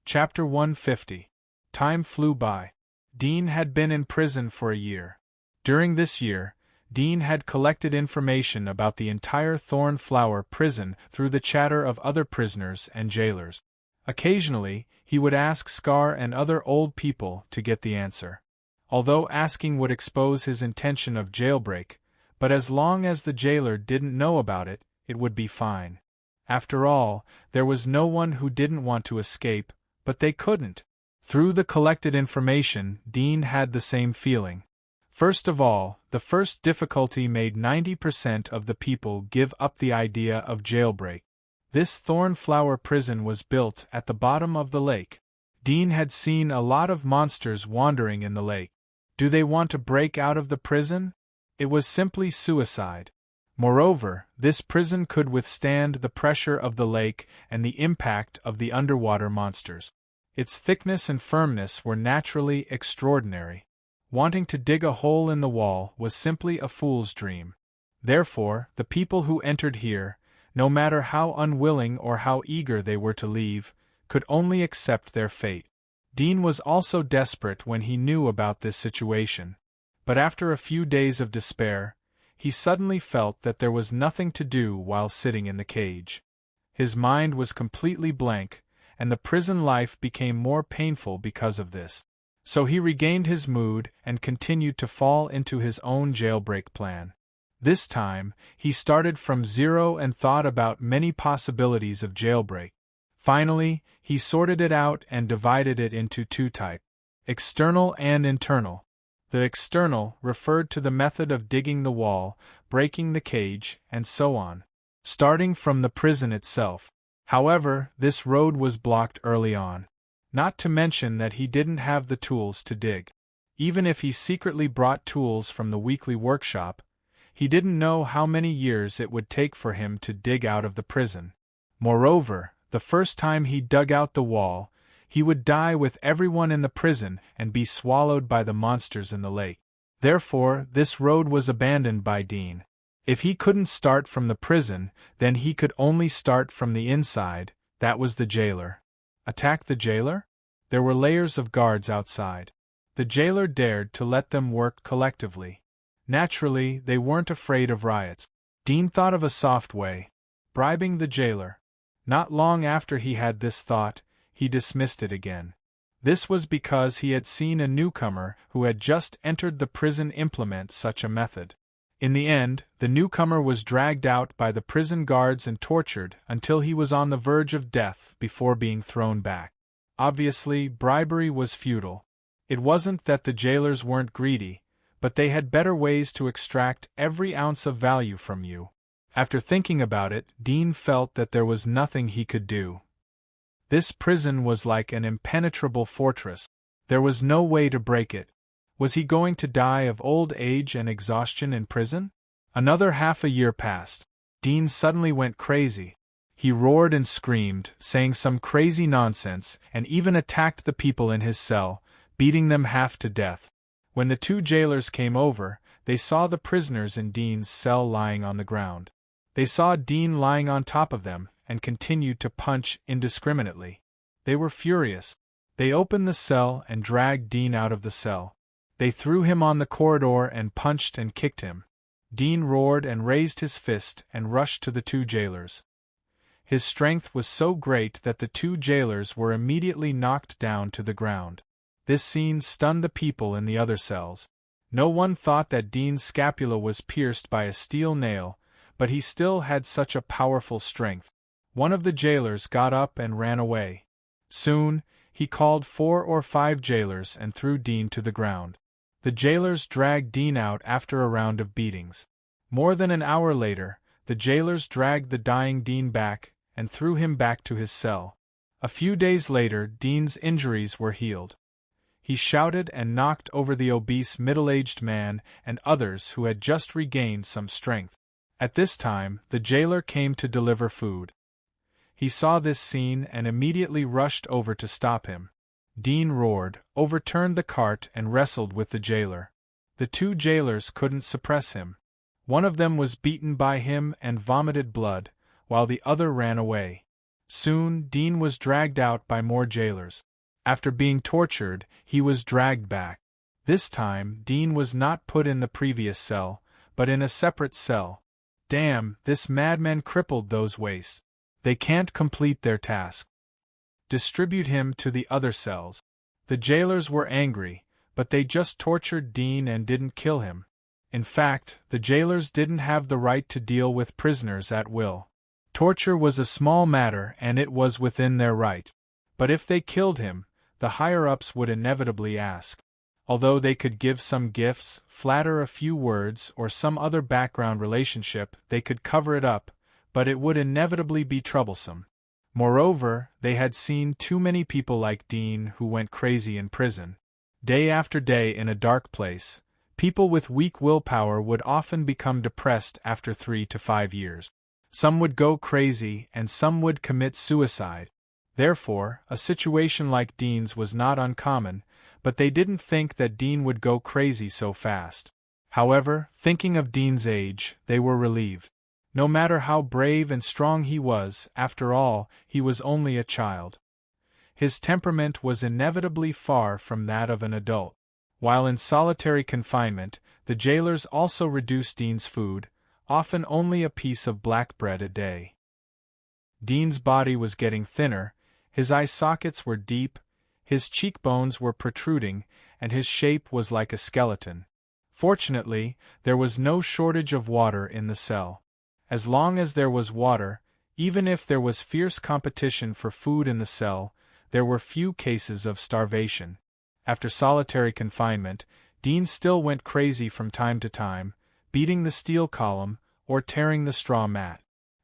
Chapter 150. Time flew by. Dean had been in prison for a year. During this year, Dean had collected information about the entire Thornflower prison through the chatter of other prisoners and jailers. Occasionally, he would ask Scar and other old people to get the answer. Although asking would expose his intention of jailbreak, but as long as the jailer didn't know about it, it would be fine. After all, there was no one who didn't want to escape, but they couldn't. Through the collected information, Dean had the same feeling. First of all, the first difficulty made 90% of the people give up the idea of jailbreak. This Thornflower prison was built at the bottom of the lake. Dean had seen a lot of monsters wandering in the lake. Do they want to break out of the prison? It was simply suicide. Moreover, this prison could withstand the pressure of the lake and the impact of the underwater monsters. Its thickness and firmness were naturally extraordinary. Wanting to dig a hole in the wall was simply a fool's dream. Therefore, the people who entered here, no matter how unwilling or how eager they were to leave, could only accept their fate. Dean was also desperate when he knew about this situation. But after a few days of despair, he suddenly felt that there was nothing to do while sitting in the cage. His mind was completely blank, and the prison life became more painful because of this. So he regained his mood and continued to fall into his own jailbreak plan. This time, he started from zero and thought about many possibilities of jailbreak. Finally, he sorted it out and divided it into 2 types: external and internal. The external referred to the method of digging the wall, breaking the cage, and so on, starting from the prison itself. However, this road was blocked early on. Not to mention that he didn't have the tools to dig. Even if he secretly brought tools from the weekly workshop, he didn't know how many years it would take for him to dig out of the prison. Moreover, the first time he dug out the wall, he would die with everyone in the prison and be swallowed by the monsters in the lake. Therefore, this road was abandoned by Dean. If he couldn't start from the prison, then he could only start from the inside, That was the jailer. Attack the jailer? There were layers of guards outside. The jailer dared to let them work collectively. Naturally, they weren't afraid of riots. Dean thought of a soft way: bribing the jailer. Not long after he had this thought, he dismissed it again. This was because he had seen a newcomer who had just entered the prison implement such a method. In the end, the newcomer was dragged out by the prison guards and tortured until he was on the verge of death before being thrown back. Obviously, bribery was futile. It wasn't that the jailers weren't greedy, but they had better ways to extract every ounce of value from you. After thinking about it, Dean felt that there was nothing he could do. This prison was like an impenetrable fortress. There was no way to break it. Was he going to die of old age and exhaustion in prison? Another half a year passed. Dean suddenly went crazy. He roared and screamed, saying some crazy nonsense, and even attacked the people in his cell, beating them half to death. When the two jailers came over, they saw the prisoners in Dean's cell lying on the ground. They saw Dean lying on top of them, and continued to punch indiscriminately. They were furious. They opened the cell and dragged Dean out of the cell. They threw him on the corridor and punched and kicked him. Dean roared and raised his fist and rushed to the two jailers. His strength was so great that the two jailers were immediately knocked down to the ground. This scene stunned the people in the other cells. No one thought that Dean's scapula was pierced by a steel nail, but he still had such a powerful strength. One of the jailers got up and ran away. Soon, he called 4 or 5 jailers and threw Dean to the ground. The jailers dragged Dean out after a round of beatings. More than an hour later, the jailers dragged the dying Dean back and threw him back to his cell. A few days later, Dean's injuries were healed. He shouted and knocked over the obese middle-aged man and others who had just regained some strength. At this time, the jailer came to deliver food. He saw this scene and immediately rushed over to stop him. Dean roared, overturned the cart and wrestled with the jailer. The two jailers couldn't suppress him. One of them was beaten by him and vomited blood, while the other ran away. Soon, Dean was dragged out by more jailers. After being tortured, he was dragged back. This time, Dean was not put in the previous cell, but in a separate cell. Damn, this madman crippled those wastes. They can't complete their task. Distribute him to the other cells. The jailers were angry, but they just tortured Dean and didn't kill him. In fact, the jailers didn't have the right to deal with prisoners at will. Torture was a small matter and it was within their right. But if they killed him, the higher-ups would inevitably ask. Although they could give some gifts, flatter a few words, or some other background relationship, they could cover it up, but it would inevitably be troublesome. Moreover, they had seen too many people like Dean who went crazy in prison. Day after day in a dark place, people with weak willpower would often become depressed after 3 to 5 years. Some would go crazy and some would commit suicide. Therefore, a situation like Dean's was not uncommon, but they didn't think that Dean would go crazy so fast. However, thinking of Dean's age, they were relieved. No matter how brave and strong he was, after all, he was only a child. His temperament was inevitably far from that of an adult. While in solitary confinement, the jailers also reduced Dean's food, often only a piece of black bread a day. Dean's body was getting thinner, his eye sockets were deep, his cheekbones were protruding, and his shape was like a skeleton. Fortunately, there was no shortage of water in the cell. As long as there was water, even if there was fierce competition for food in the cell, there were few cases of starvation. After solitary confinement, Dean still went crazy from time to time, beating the steel column or tearing the straw mat.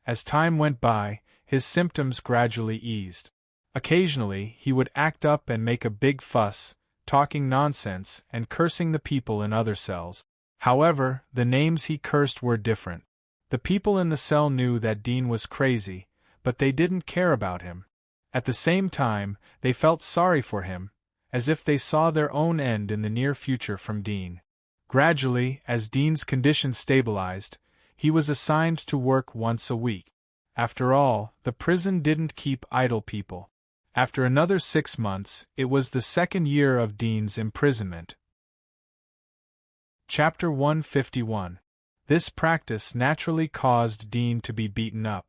As time went by, his symptoms gradually eased. Occasionally, he would act up and make a big fuss, talking nonsense and cursing the people in other cells. However, the names he cursed were different. The people in the cell knew that Dean was crazy, but they didn't care about him. At the same time, they felt sorry for him, as if they saw their own end in the near future from Dean. Gradually, as Dean's condition stabilized, he was assigned to work once a week. After all, the prison didn't keep idle people. After another 6 months, it was the second year of Dean's imprisonment. Chapter 151. This practice naturally caused Dean to be beaten up.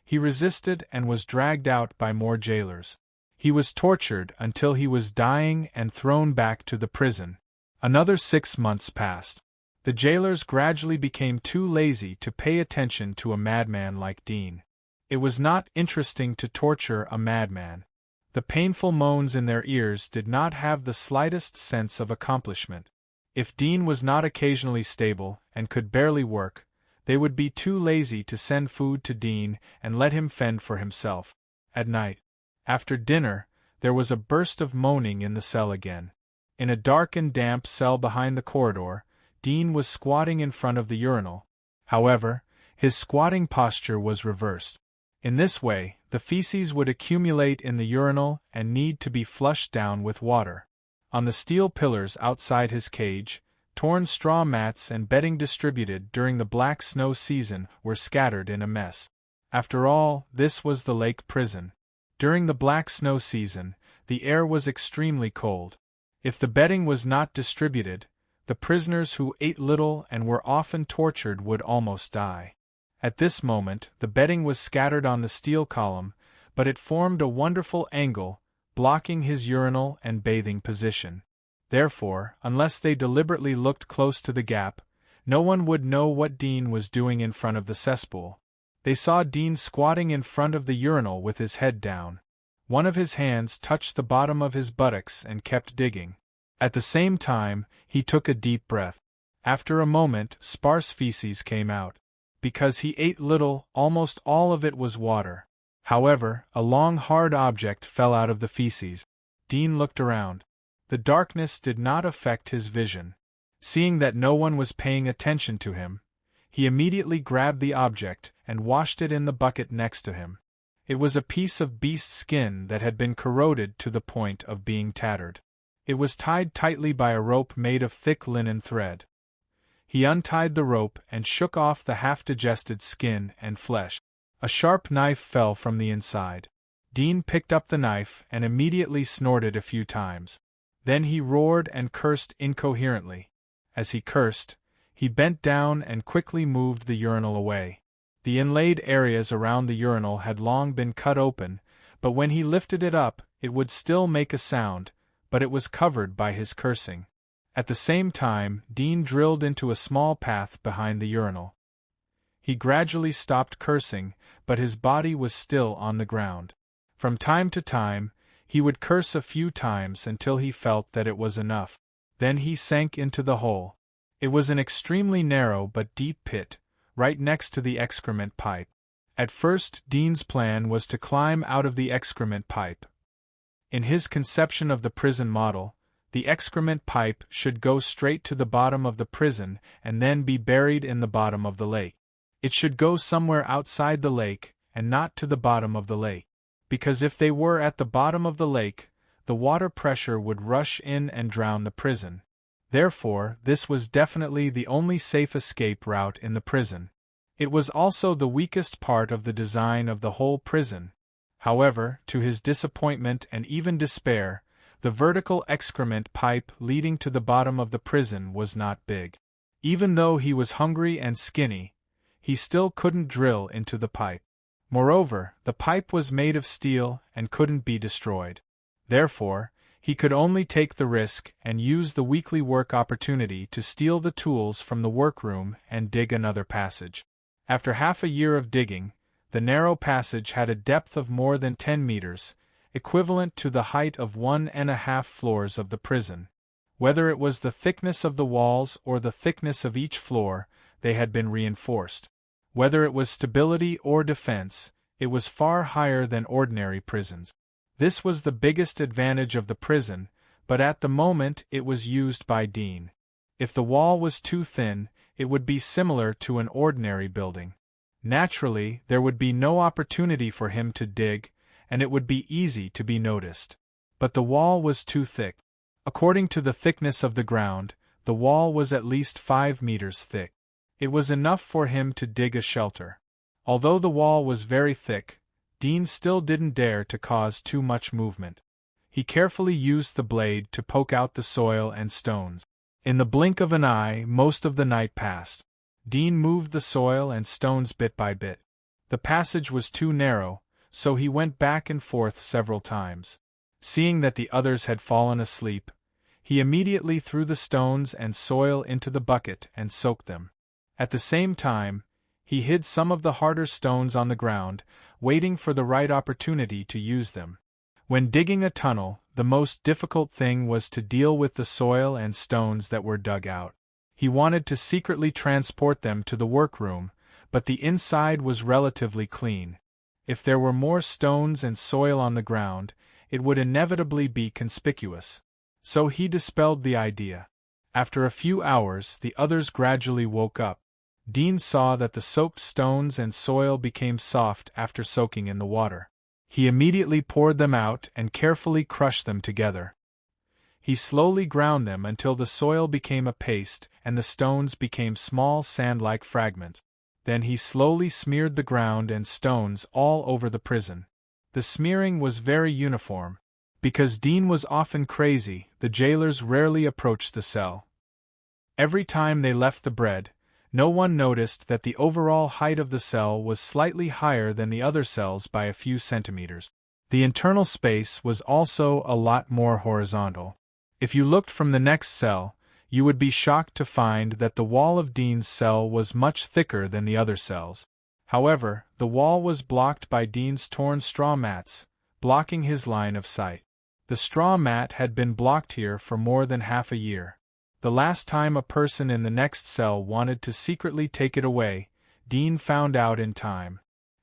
He resisted and was dragged out by more jailers. He was tortured until he was dying and thrown back to the prison. Another 6 months passed. The jailers gradually became too lazy to pay attention to a madman like Dean. It was not interesting to torture a madman. The painful moans in their ears did not have the slightest sense of accomplishment. If Dean was not occasionally stable and could barely work, they would be too lazy to send food to Dean and let him fend for himself. At night, after dinner, there was a burst of moaning in the cell again. In a dark and damp cell behind the corridor, Dean was squatting in front of the urinal. However, his squatting posture was reversed. In this way, the feces would accumulate in the urinal and need to be flushed down with water. On the steel pillars outside his cage, torn straw mats and bedding distributed during the black snow season were scattered in a mess. After all, this was the lake prison. During the black snow season, the air was extremely cold. If the bedding was not distributed, the prisoners who ate little and were often tortured would almost die. At this moment, the bedding was scattered on the steel column, but it formed a wonderful angle, blocking his urinal and bathing position. Therefore, unless they deliberately looked close to the gap, no one would know what Dean was doing in front of the cesspool. They saw Dean squatting in front of the urinal with his head down. One of his hands touched the bottom of his buttocks and kept digging. At the same time, he took a deep breath. After a moment, sparse feces came out. Because he ate little, almost all of it was water. However, a long hard object fell out of the feces. Dean looked around. The darkness did not affect his vision. Seeing that no one was paying attention to him, he immediately grabbed the object and washed it in the bucket next to him. It was a piece of beast skin that had been corroded to the point of being tattered. It was tied tightly by a rope made of thick linen thread. He untied the rope and shook off the half-digested skin and flesh. A sharp knife fell from the inside. Dean picked up the knife and immediately snorted a few times. Then he roared and cursed incoherently. As he cursed, he bent down and quickly moved the urinal away. The inlaid areas around the urinal had long been cut open, but when he lifted it up, it would still make a sound, but it was covered by his cursing. At the same time, Dean drilled into a small path behind the urinal. He gradually stopped cursing, but his body was still on the ground. From time to time, he would curse a few times until he felt that it was enough. Then he sank into the hole. It was an extremely narrow but deep pit, right next to the excrement pipe. At first, Dean's plan was to climb out of the excrement pipe. In his conception of the prison model, the excrement pipe should go straight to the bottom of the prison and then be buried in the bottom of the lake. It should go somewhere outside the lake and not to the bottom of the lake. Because if they were at the bottom of the lake, the water pressure would rush in and drown the prison. Therefore, this was definitely the only safe escape route in the prison. It was also the weakest part of the design of the whole prison. However, to his disappointment and even despair, the vertical excrement pipe leading to the bottom of the prison was not big. Even though he was hungry and skinny, he still couldn't drill into the pipe. Moreover, the pipe was made of steel and couldn't be destroyed. Therefore, he could only take the risk and use the weekly work opportunity to steal the tools from the workroom and dig another passage. After half a year of digging, the narrow passage had a depth of more than 10 meters, equivalent to the height of 1.5 floors of the prison. Whether it was the thickness of the walls or the thickness of each floor, they had been reinforced. Whether it was stability or defense, it was far higher than ordinary prisons. This was the biggest advantage of the prison, but at the moment it was used by Dean. If the wall was too thin, it would be similar to an ordinary building. Naturally, there would be no opportunity for him to dig, and it would be easy to be noticed. But the wall was too thick. According to the thickness of the ground, the wall was at least 5 meters thick. It was enough for him to dig a shelter. Although the wall was very thick, Dean still didn't dare to cause too much movement. He carefully used the blade to poke out the soil and stones. In the blink of an eye, most of the night passed. Dean moved the soil and stones bit by bit. The passage was too narrow, so he went back and forth several times. Seeing that the others had fallen asleep, he immediately threw the stones and soil into the bucket and soaked them. At the same time, he hid some of the harder stones on the ground, waiting for the right opportunity to use them. When digging a tunnel, the most difficult thing was to deal with the soil and stones that were dug out. He wanted to secretly transport them to the workroom, but the inside was relatively clean. If there were more stones and soil on the ground, it would inevitably be conspicuous. So he dispelled the idea. After a few hours, the others gradually woke up. Dean saw that the soaked stones and soil became soft after soaking in the water. He immediately poured them out and carefully crushed them together. He slowly ground them until the soil became a paste and the stones became small sand-like fragments. Then he slowly smeared the ground and stones all over the prison. The smearing was very uniform. Because Dean was often crazy, the jailers rarely approached the cell. Every time they left the bread, no one noticed that the overall height of the cell was slightly higher than the other cells by a few centimeters. The internal space was also a lot more horizontal. If you looked from the next cell, you would be shocked to find that the wall of Dean's cell was much thicker than the other cells. However, the wall was blocked by Dean's torn straw mats, blocking his line of sight. The straw mat had been blocked here for more than half a year. The last time a person in the next cell wanted to secretly take it away, Dean found out in time.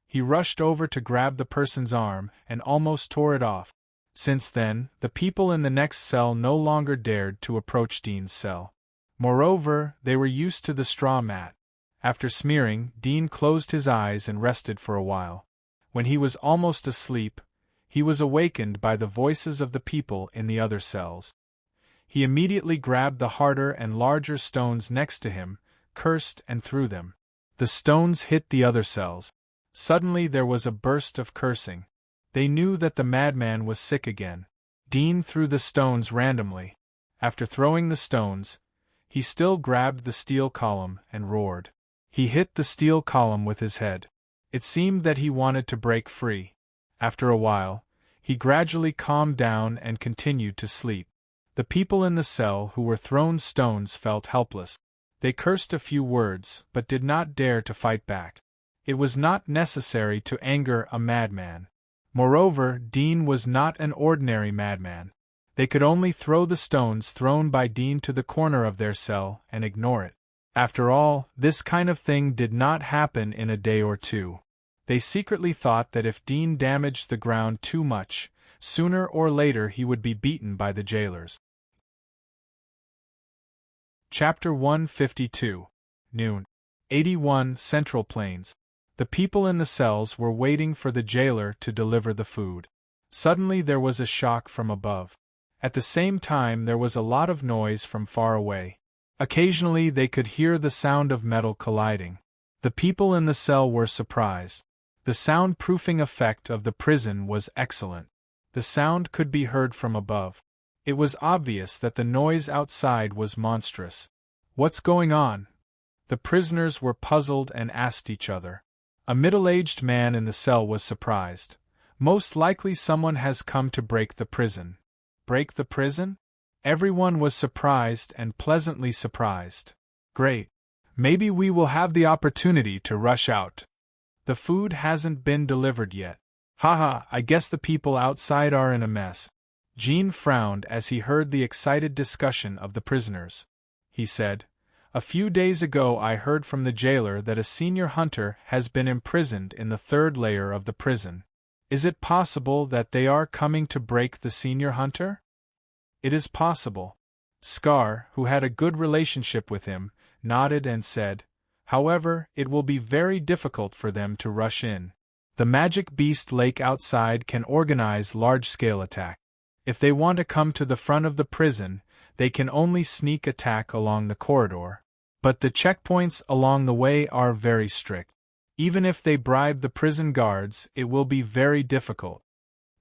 He rushed over to grab the person's arm and almost tore it off. Since then, the people in the next cell no longer dared to approach Dean's cell. Moreover, they were used to the straw mat. After smearing, Dean closed his eyes and rested for a while. When he was almost asleep, he was awakened by the voices of the people in the other cells. He immediately grabbed the harder and larger stones next to him, cursed and threw them. The stones hit the other cells. Suddenly there was a burst of cursing. They knew that the madman was sick again. Dean threw the stones randomly. After throwing the stones, he still grabbed the steel column and roared. He hit the steel column with his head. It seemed that he wanted to break free. After a while, he gradually calmed down and continued to sleep. The people in the cell who were thrown stones felt helpless. They cursed a few words, but did not dare to fight back. It was not necessary to anger a madman. Moreover, Dean was not an ordinary madman. They could only throw the stones thrown by Dean to the corner of their cell and ignore it. After all, this kind of thing did not happen in a day or two. They secretly thought that if Dean damaged the ground too much, sooner or later he would be beaten by the jailers. Chapter 152. Noon. 81 Central Plains. The people in the cells were waiting for the jailer to deliver the food. Suddenly there was a shock from above. At the same time there was a lot of noise from far away. Occasionally they could hear the sound of metal colliding. The people in the cell were surprised. The soundproofing effect of the prison was excellent. The sound could be heard from above. It was obvious that the noise outside was monstrous. "What's going on?" The prisoners were puzzled and asked each other. A middle-aged man in the cell was surprised. "Most likely someone has come to break the prison." "Break the prison?" Everyone was surprised and pleasantly surprised. "Great. Maybe we will have the opportunity to rush out. The food hasn't been delivered yet. Haha, I guess the people outside are in a mess." Jean frowned as he heard the excited discussion of the prisoners. He said, "A few days ago I heard from the jailer that a senior hunter has been imprisoned in the third layer of the prison. Is it possible that they are coming to break the senior hunter?" "It is possible." Scar, who had a good relationship with him, nodded and said, "However, it will be very difficult for them to rush in. The magic beast lake outside can organize large-scale attack. If they want to come to the front of the prison, they can only sneak attack along the corridor. But the checkpoints along the way are very strict. Even if they bribe the prison guards, it will be very difficult.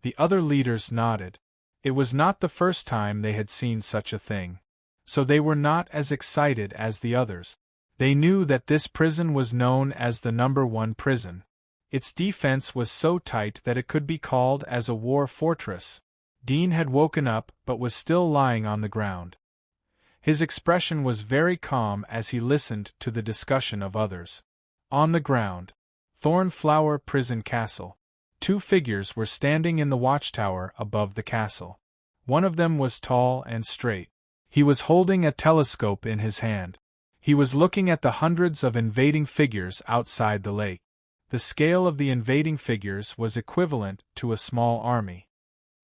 The other leaders nodded. It was not the first time they had seen such a thing. So they were not as excited as the others. They knew that this prison was known as the #1 prison. Its defense was so tight that it could be called as a war fortress. Dean had woken up but was still lying on the ground. His expression was very calm as he listened to the discussion of others. On the ground. Thornflower Prison Castle. 2 figures were standing in the watchtower above the castle. One of them was tall and straight. He was holding a telescope in his hand. He was looking at the hundreds of invading figures outside the lake. The scale of the invading figures was equivalent to a small army.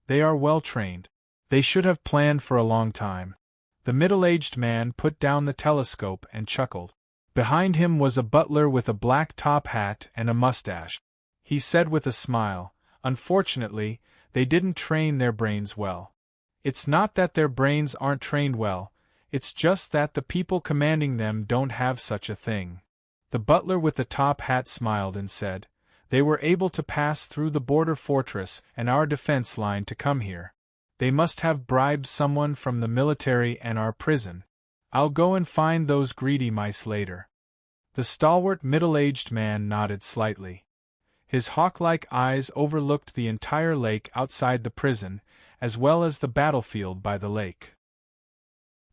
They are well trained. They should have planned for a long time. The middle-aged man put down the telescope and chuckled. Behind him was a butler with a black top hat and a mustache. He said with a smile, "Unfortunately, they didn't train their brains well. It's not that their brains aren't trained well, it's just that the people commanding them don't have such a thing." The butler with the top hat smiled and said, "They were able to pass through the border fortress and our defense line to come here. They must have bribed someone from the military and our prison. I'll go and find those greedy mice later." The stalwart middle-aged man nodded slightly. His hawk-like eyes overlooked the entire lake outside the prison, as well as the battlefield by the lake.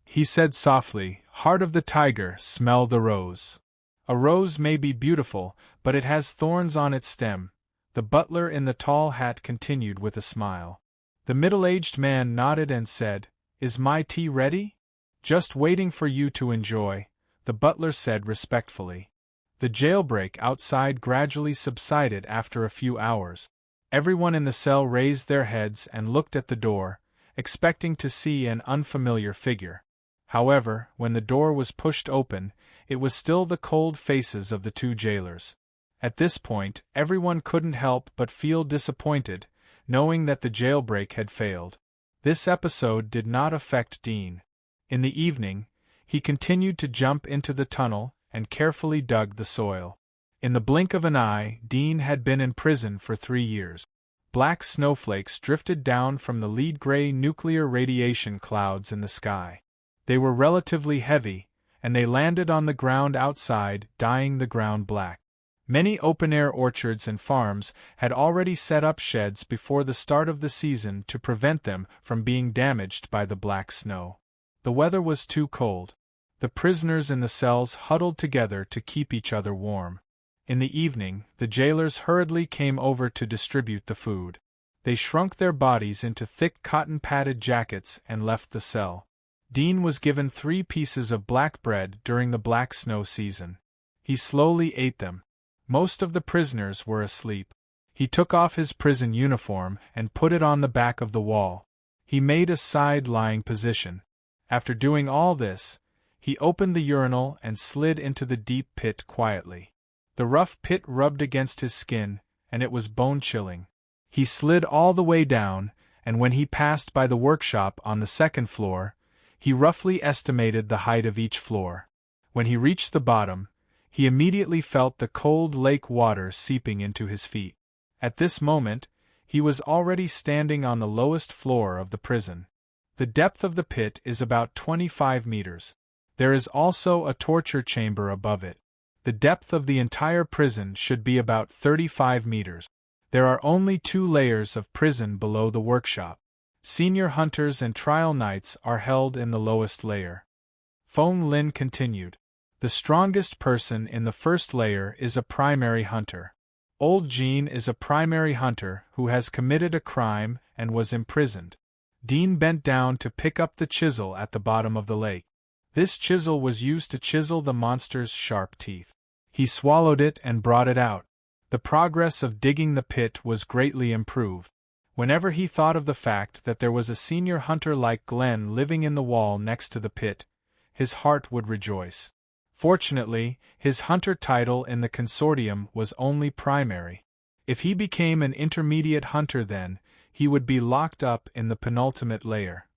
He said softly, "Heart of the tiger, smell the rose. A rose may be beautiful, but it has thorns on its stem." The butler in the tall hat continued with a smile. The middle-aged man nodded and said, "Is my tea ready?" "Just waiting for you to enjoy," the butler said respectfully. The jailbreak outside gradually subsided after a few hours. Everyone in the cell raised their heads and looked at the door, expecting to see an unfamiliar figure. However, when the door was pushed open, it was still the cold faces of the 2 jailers. At this point, everyone couldn't help but feel disappointed, knowing that the jailbreak had failed. This episode did not affect Dean. In the evening, he continued to jump into the tunnel and carefully dug the soil. In the blink of an eye, Dean had been in prison for 3 years. Black snowflakes drifted down from the lead-gray nuclear radiation clouds in the sky. They were relatively heavy, and they landed on the ground outside, dyeing the ground black. Many open-air orchards and farms had already set up sheds before the start of the season to prevent them from being damaged by the black snow. The weather was too cold. The prisoners in the cells huddled together to keep each other warm. In the evening, the jailers hurriedly came over to distribute the food. They shrunk their bodies into thick cotton-padded jackets and left the cell. Dean was given 3 pieces of black bread during the black snow season. He slowly ate them. Most of the prisoners were asleep. He took off his prison uniform and put it on the back of the wall. He made a side-lying position. After doing all this, he opened the urinal and slid into the deep pit quietly. The rough pit rubbed against his skin, and it was bone-chilling. He slid all the way down, and when he passed by the workshop on the 2nd floor, he roughly estimated the height of each floor. When he reached the bottom, he immediately felt the cold lake water seeping into his feet. At this moment, he was already standing on the lowest floor of the prison. The depth of the pit is about 25 meters. There is also a torture chamber above it. The depth of the entire prison should be about 35 meters. There are only 2 layers of prison below the workshop. Senior hunters and trial nights are held in the lowest layer. Fong Lin continued. The strongest person in the first layer is a primary hunter. Old Jean is a primary hunter who has committed a crime and was imprisoned. Dean bent down to pick up the chisel at the bottom of the lake. This chisel was used to chisel the monster's sharp teeth. He swallowed it and brought it out. The progress of digging the pit was greatly improved. Whenever he thought of the fact that there was a senior hunter like Glenn living in the wall next to the pit, his heart would rejoice. Fortunately, his hunter title in the consortium was only primary. If he became an intermediate hunter then, he would be locked up in the penultimate layer.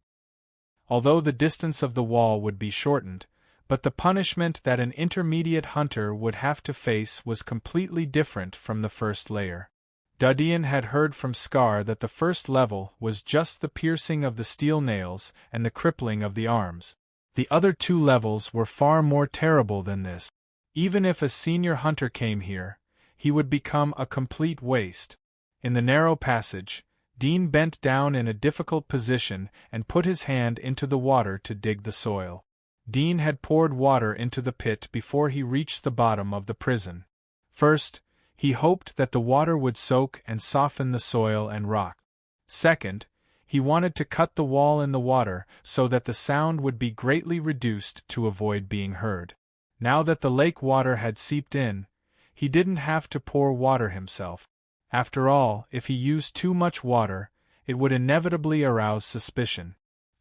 Although the distance of the wall would be shortened, But the punishment that an intermediate hunter would have to face was completely different from the first layer. Dean had heard from Scar that the first level was just the piercing of the steel nails and the crippling of the arms. The other two levels were far more terrible than this. Even if a senior hunter came here, he would become a complete waste. In the narrow passage, Dean bent down in a difficult position and put his hand into the water to dig the soil. Dean had poured water into the pit before he reached the bottom of the prison. First, he hoped that the water would soak and soften the soil and rock. Second, he wanted to cut the wall in the water so that the sound would be greatly reduced to avoid being heard. Now that the lake water had seeped in, he didn't have to pour water himself. After all, if he used too much water, it would inevitably arouse suspicion.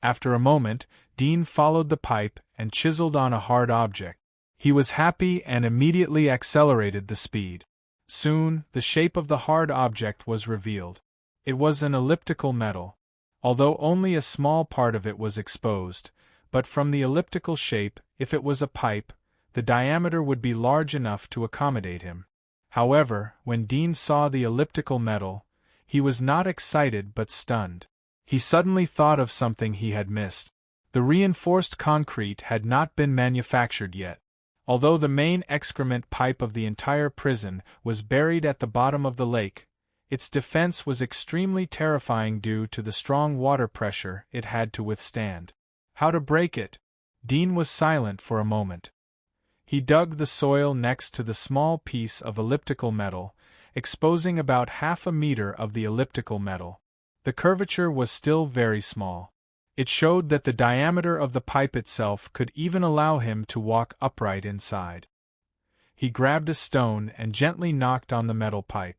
After a moment, Dean followed the pipe and chiseled on a hard object. He was happy and immediately accelerated the speed. Soon, the shape of the hard object was revealed. It was an elliptical metal, although only a small part of it was exposed, but from the elliptical shape, if it was a pipe, the diameter would be large enough to accommodate him. However, when Dean saw the elliptical metal, he was not excited but stunned. He suddenly thought of something he had missed. The reinforced concrete had not been manufactured yet. Although the main excrement pipe of the entire prison was buried at the bottom of the lake, its defense was extremely terrifying due to the strong water pressure it had to withstand. How to break it? Dean was silent for a moment. He dug the soil next to the small piece of elliptical metal, exposing about half a meter of the elliptical metal. The curvature was still very small. It showed that the diameter of the pipe itself could even allow him to walk upright inside. He grabbed a stone and gently knocked on the metal pipe.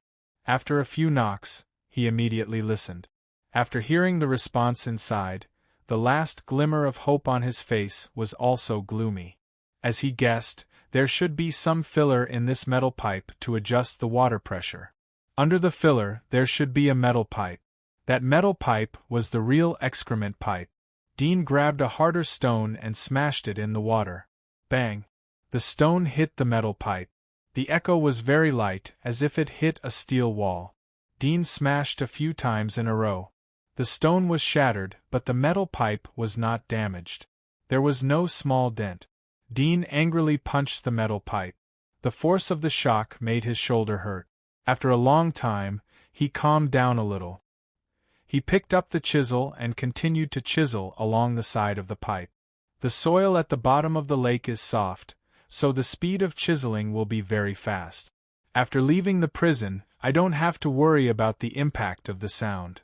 After a few knocks, he immediately listened. After hearing the response inside, the last glimmer of hope on his face was also gloomy. As he guessed, there should be some filler in this metal pipe to adjust the water pressure. Under the filler, there should be a metal pipe. That metal pipe was the real excrement pipe. Dean grabbed a harder stone and smashed it in the water. Bang! The stone hit the metal pipe. The echo was very light, as if it hit a steel wall. Dean smashed a few times in a row. The stone was shattered, but the metal pipe was not damaged. There was no small dent. Dean angrily punched the metal pipe. The force of the shock made his shoulder hurt. After a long time, he calmed down a little. He picked up the chisel and continued to chisel along the side of the pipe. The soil at the bottom of the lake is soft, so the speed of chiseling will be very fast. After leaving the prison, I don't have to worry about the impact of the sound.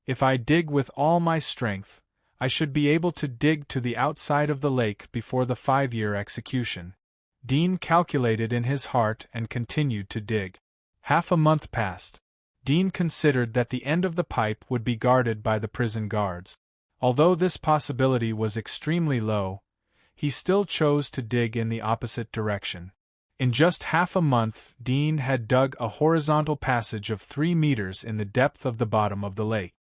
If I dig with all my strength, I should be able to dig to the outside of the lake before the 5-year execution. Dean calculated in his heart and continued to dig. Half a month passed. Dean considered that the end of the pipe would be guarded by the prison guards. Although this possibility was extremely low, he still chose to dig in the opposite direction. In just half a month, Dean had dug a horizontal passage of 3 meters in the depth of the bottom of the lake.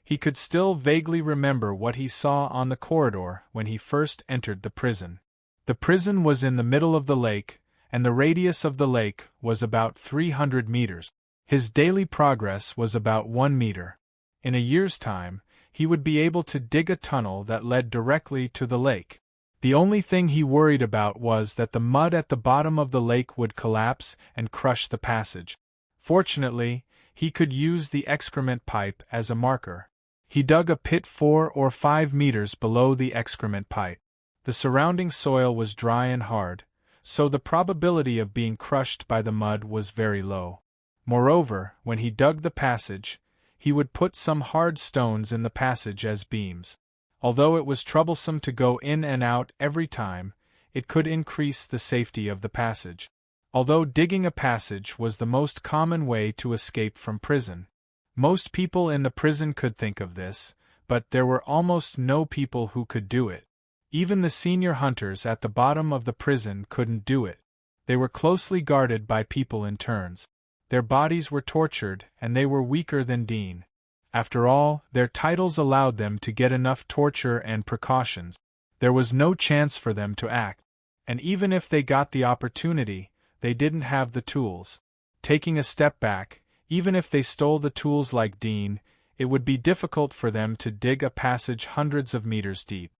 He could still vaguely remember what he saw on the corridor when he first entered the prison. The prison was in the middle of the lake, and the radius of the lake was about 300 meters. His daily progress was about 1 meter. In a year's time, he would be able to dig a tunnel that led directly to the lake. The only thing he worried about was that the mud at the bottom of the lake would collapse and crush the passage. Fortunately, he could use the excrement pipe as a marker. He dug a pit 4 or 5 meters below the excrement pipe. The surrounding soil was dry and hard, so the probability of being crushed by the mud was very low. Moreover, when he dug the passage, he would put some hard stones in the passage as beams. Although it was troublesome to go in and out every time, it could increase the safety of the passage. Although digging a passage was the most common way to escape from prison, most people in the prison could think of this, but there were almost no people who could do it. Even the senior hunters at the bottom of the prison couldn't do it. They were closely guarded by people in turns. Their bodies were tortured, and they were weaker than Dean. After all, their titles allowed them to get enough torture and precautions. There was no chance for them to act. And even if they got the opportunity, they didn't have the tools. Taking a step back, even if they stole the tools like Dean, it would be difficult for them to dig a passage hundreds of meters deep.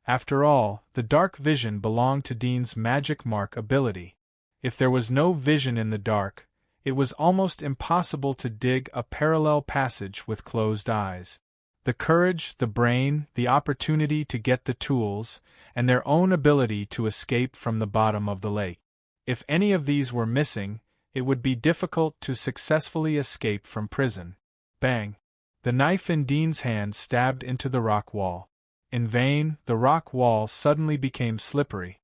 After all, the dark vision belonged to Dean's magic mark ability. If there was no vision in the dark, it was almost impossible to dig a parallel passage with closed eyes. The courage, the brain, the opportunity to get the tools, and their own ability to escape from the bottom of the lake. If any of these were missing, it would be difficult to successfully escape from prison. Bang! The knife in Dean's hand stabbed into the rock wall. In vain, the rock wall suddenly became slippery.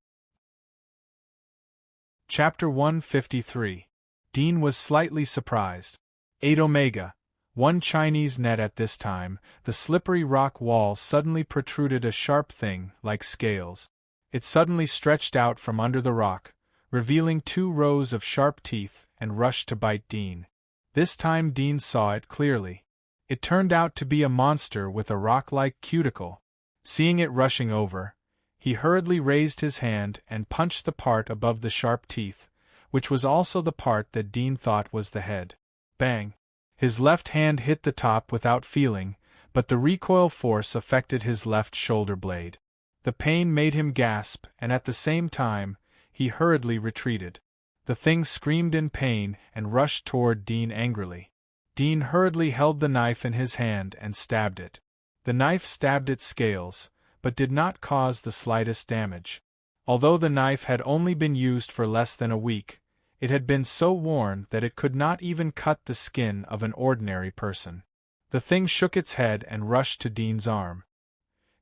Chapter 153. Dean was slightly surprised. 8 Omega. 1 Chinese net at this time, the slippery rock wall suddenly protruded a sharp thing like scales. It suddenly stretched out from under the rock, revealing 2 rows of sharp teeth, and rushed to bite Dean. This time Dean saw it clearly. It turned out to be a monster with a rock-like cuticle. Seeing it rushing over, he hurriedly raised his hand and punched the part above the sharp teeth, which was also the part that Dean thought was the head. Bang! His left hand hit the top without feeling, but the recoil force affected his left shoulder blade. The pain made him gasp, and at the same time, he hurriedly retreated. The thing screamed in pain and rushed toward Dean angrily. Dean hurriedly held the knife in his hand and stabbed it. The knife stabbed its scales, but did not cause the slightest damage. Although the knife had only been used for less than a week, it had been so worn that it could not even cut the skin of an ordinary person. The thing shook its head and rushed to Dean's arm.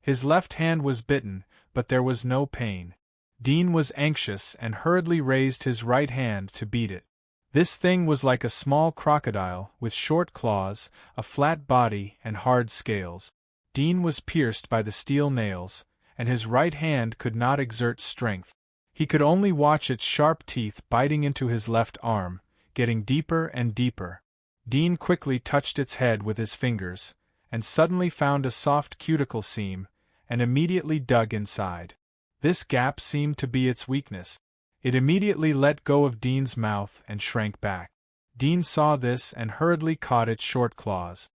His left hand was bitten, but there was no pain. Dean was anxious and hurriedly raised his right hand to beat it. This thing was like a small crocodile, with short claws, a flat body, and hard scales. Dean was pierced by the steel nails, and his right hand could not exert strength. He could only watch its sharp teeth biting into his left arm, getting deeper and deeper. Dean quickly touched its head with his fingers, and suddenly found a soft cuticle seam, and immediately dug inside. This gap seemed to be its weakness. It immediately let go of Dean's mouth and shrank back. Dean saw this and hurriedly caught its short claws.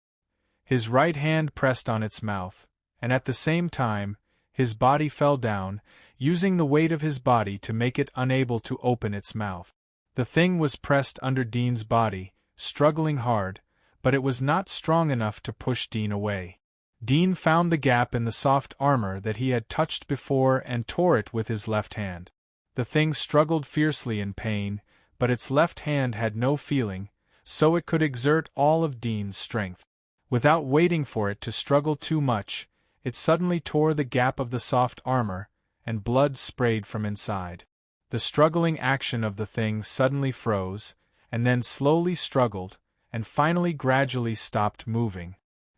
His right hand pressed on its mouth, and at the same time, his body fell down, using the weight of his body to make it unable to open its mouth. The thing was pressed under Dean's body, struggling hard, but it was not strong enough to push Dean away. Dean found the gap in the soft armor that he had touched before and tore it with his left hand. The thing struggled fiercely in pain, but its left hand had no feeling, so it could exert all of Dean's strength. Without waiting for it to struggle too much, it suddenly tore the gap of the soft armor, and blood sprayed from inside. The struggling action of the thing suddenly froze, and then slowly struggled, and finally gradually stopped moving.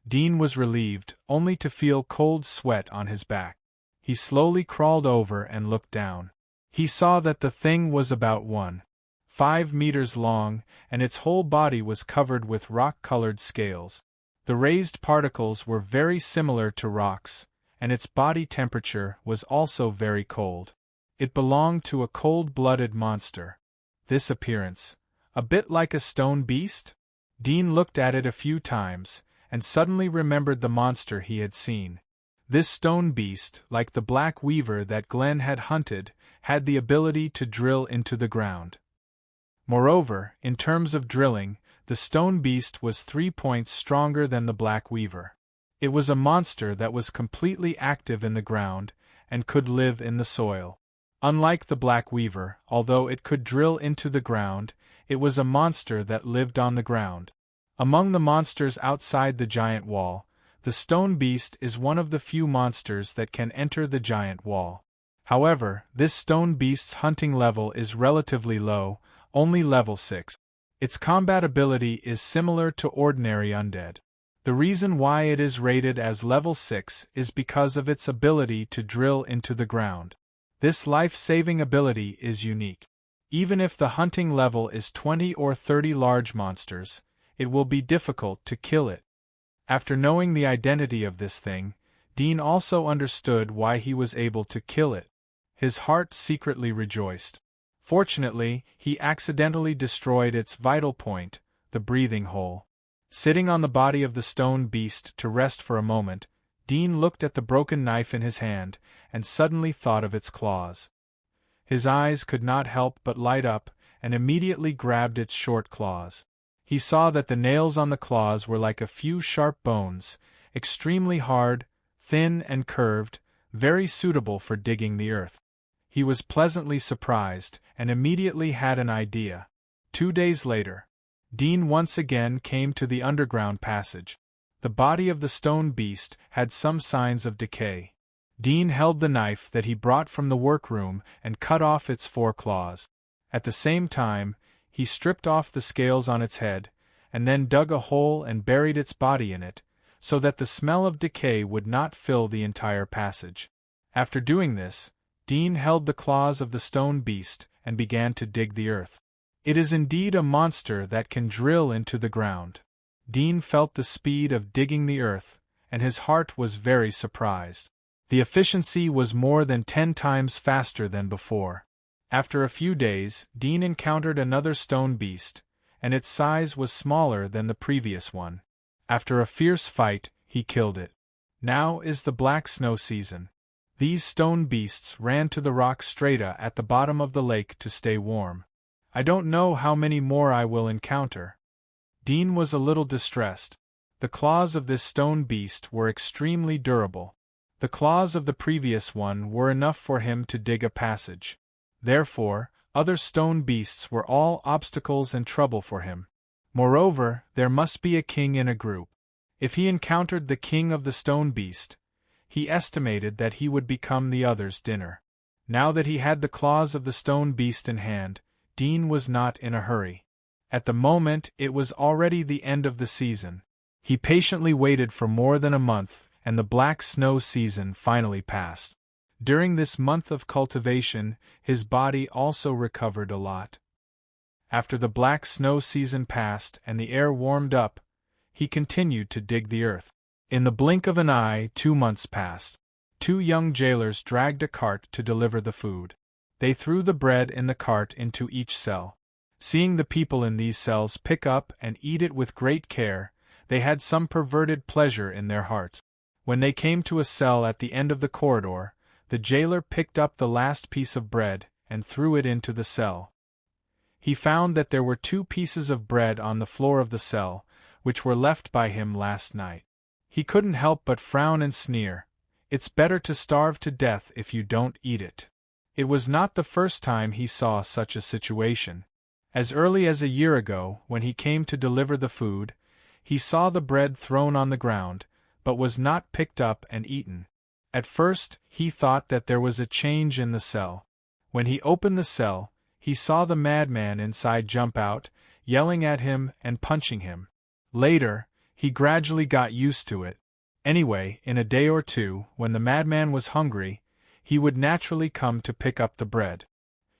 Dean was relieved, only to feel cold sweat on his back. He slowly crawled over and looked down. He saw that the thing was about 1.5 meters long, and its whole body was covered with rock-colored scales. The raised particles were very similar to rocks, and its body temperature was also very cold. It belonged to a cold-blooded monster. This appearance, a bit like a stone beast? Dean looked at it a few times, and suddenly remembered the monster he had seen. This stone beast, like the black weaver that Glenn had hunted, had the ability to drill into the ground. Moreover, in terms of drilling, the stone beast was 3 points stronger than the black weaver. It was a monster that was completely active in the ground, and could live in the soil. Unlike the black weaver, although it could drill into the ground, it was a monster that lived on the ground. Among the monsters outside the giant wall, the stone beast is one of the few monsters that can enter the giant wall. However, this stone beast's hunting level is relatively low, only level 6. Its combat ability is similar to ordinary undead. The reason why it is rated as level 6 is because of its ability to drill into the ground. This life-saving ability is unique. Even if the hunting level is 20 or 30 large monsters, it will be difficult to kill it. After knowing the identity of this thing, Dean also understood why he was able to kill it. His heart secretly rejoiced. Fortunately, he accidentally destroyed its vital point, the breathing hole. Sitting on the body of the stone beast to rest for a moment, Dean looked at the broken knife in his hand, and suddenly thought of its claws. His eyes could not help but light up, and immediately grabbed its short claws. He saw that the nails on the claws were like a few sharp bones, extremely hard, thin and curved, very suitable for digging the earth. He was pleasantly surprised, and immediately had an idea. 2 days later, Dean once again came to the underground passage. The body of the stone beast had some signs of decay. Dean held the knife that he brought from the workroom and cut off its 4 claws. At the same time, he stripped off the scales on its head, and then dug a hole and buried its body in it, so that the smell of decay would not fill the entire passage. After doing this, Dean held the claws of the stone beast and began to dig the earth. It is indeed a monster that can drill into the ground. Dean felt the speed of digging the earth, and his heart was very surprised. The efficiency was more than 10 times faster than before. After a few days, Dean encountered another stone beast, and its size was smaller than the previous one. After a fierce fight, he killed it. Now is the black snow season. These stone beasts ran to the rock strata at the bottom of the lake to stay warm. I don't know how many more I will encounter. Dean was a little distressed. The claws of this stone beast were extremely durable. The claws of the previous one were enough for him to dig a passage. Therefore, other stone beasts were all obstacles and trouble for him. Moreover, there must be a king in a group. If he encountered the king of the stone beast, he estimated that he would become the other's dinner. Now that he had the claws of the stone beast in hand, Dean was not in a hurry. At the moment it was already the end of the season. He patiently waited for more than a month, and the black snow season finally passed. During this month of cultivation, his body also recovered a lot. After the black snow season passed and the air warmed up, he continued to dig the earth. In the blink of an eye, 2 months passed. 2 young jailers dragged a cart to deliver the food. They threw the bread in the cart into each cell. Seeing the people in these cells pick up and eat it with great care, they had some perverted pleasure in their hearts. When they came to a cell at the end of the corridor, the jailer picked up the last piece of bread and threw it into the cell. He found that there were 2 pieces of bread on the floor of the cell, which were left by him last night. He couldn't help but frown and sneer. It's better to starve to death if you don't eat it. It was not the first time he saw such a situation. As early as a year ago, when he came to deliver the food, he saw the bread thrown on the ground, but was not picked up and eaten. At first, he thought that there was a change in the cell. When he opened the cell, he saw the madman inside jump out, yelling at him and punching him. Later, he gradually got used to it. Anyway, in a day or 2, when the madman was hungry, he would naturally come to pick up the bread.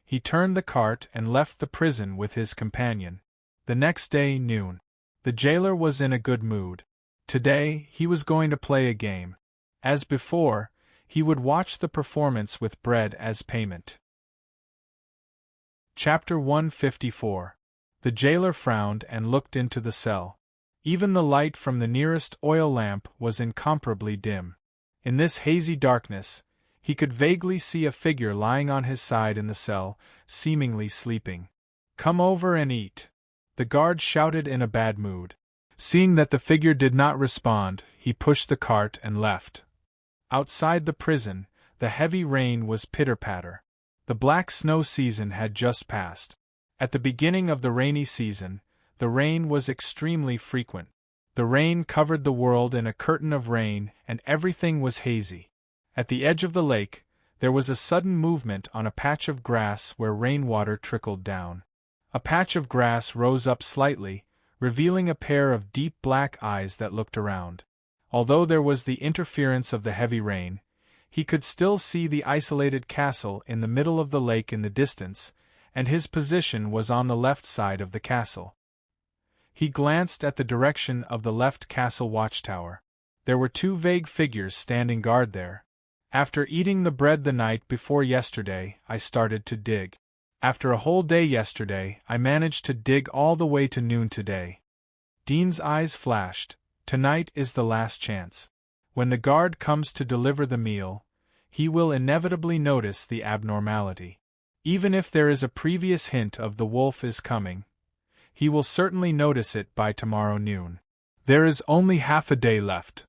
He turned the cart and left the prison with his companion. The next day, noon. The jailer was in a good mood. Today, he was going to play a game. As before, he would watch the performance with bread as payment. Chapter 154. The jailer frowned and looked into the cell. Even the light from the nearest oil lamp was incomparably dim. In this hazy darkness, he could vaguely see a figure lying on his side in the cell, seemingly sleeping. "Come over and eat," the guard shouted in a bad mood. Seeing that the figure did not respond, he pushed the cart and left. Outside the prison, the heavy rain was pitter-patter. The black snow season had just passed. At the beginning of the rainy season, the rain was extremely frequent. The rain covered the world in a curtain of rain, and everything was hazy. At the edge of the lake, there was a sudden movement on a patch of grass where rainwater trickled down. A patch of grass rose up slightly, revealing a pair of deep black eyes that looked around. Although there was the interference of the heavy rain, he could still see the isolated castle in the middle of the lake in the distance, and his position was on the left side of the castle. He glanced at the direction of the left castle watchtower. There were two vague figures standing guard there. After eating the bread the night before yesterday, I started to dig. After a whole day yesterday, I managed to dig all the way to noon today. Dean's eyes flashed. Tonight is the last chance. When the guard comes to deliver the meal, he will inevitably notice the abnormality. Even if there is a previous hint of the wolf is coming, he will certainly notice it by tomorrow noon. There is only half a day left.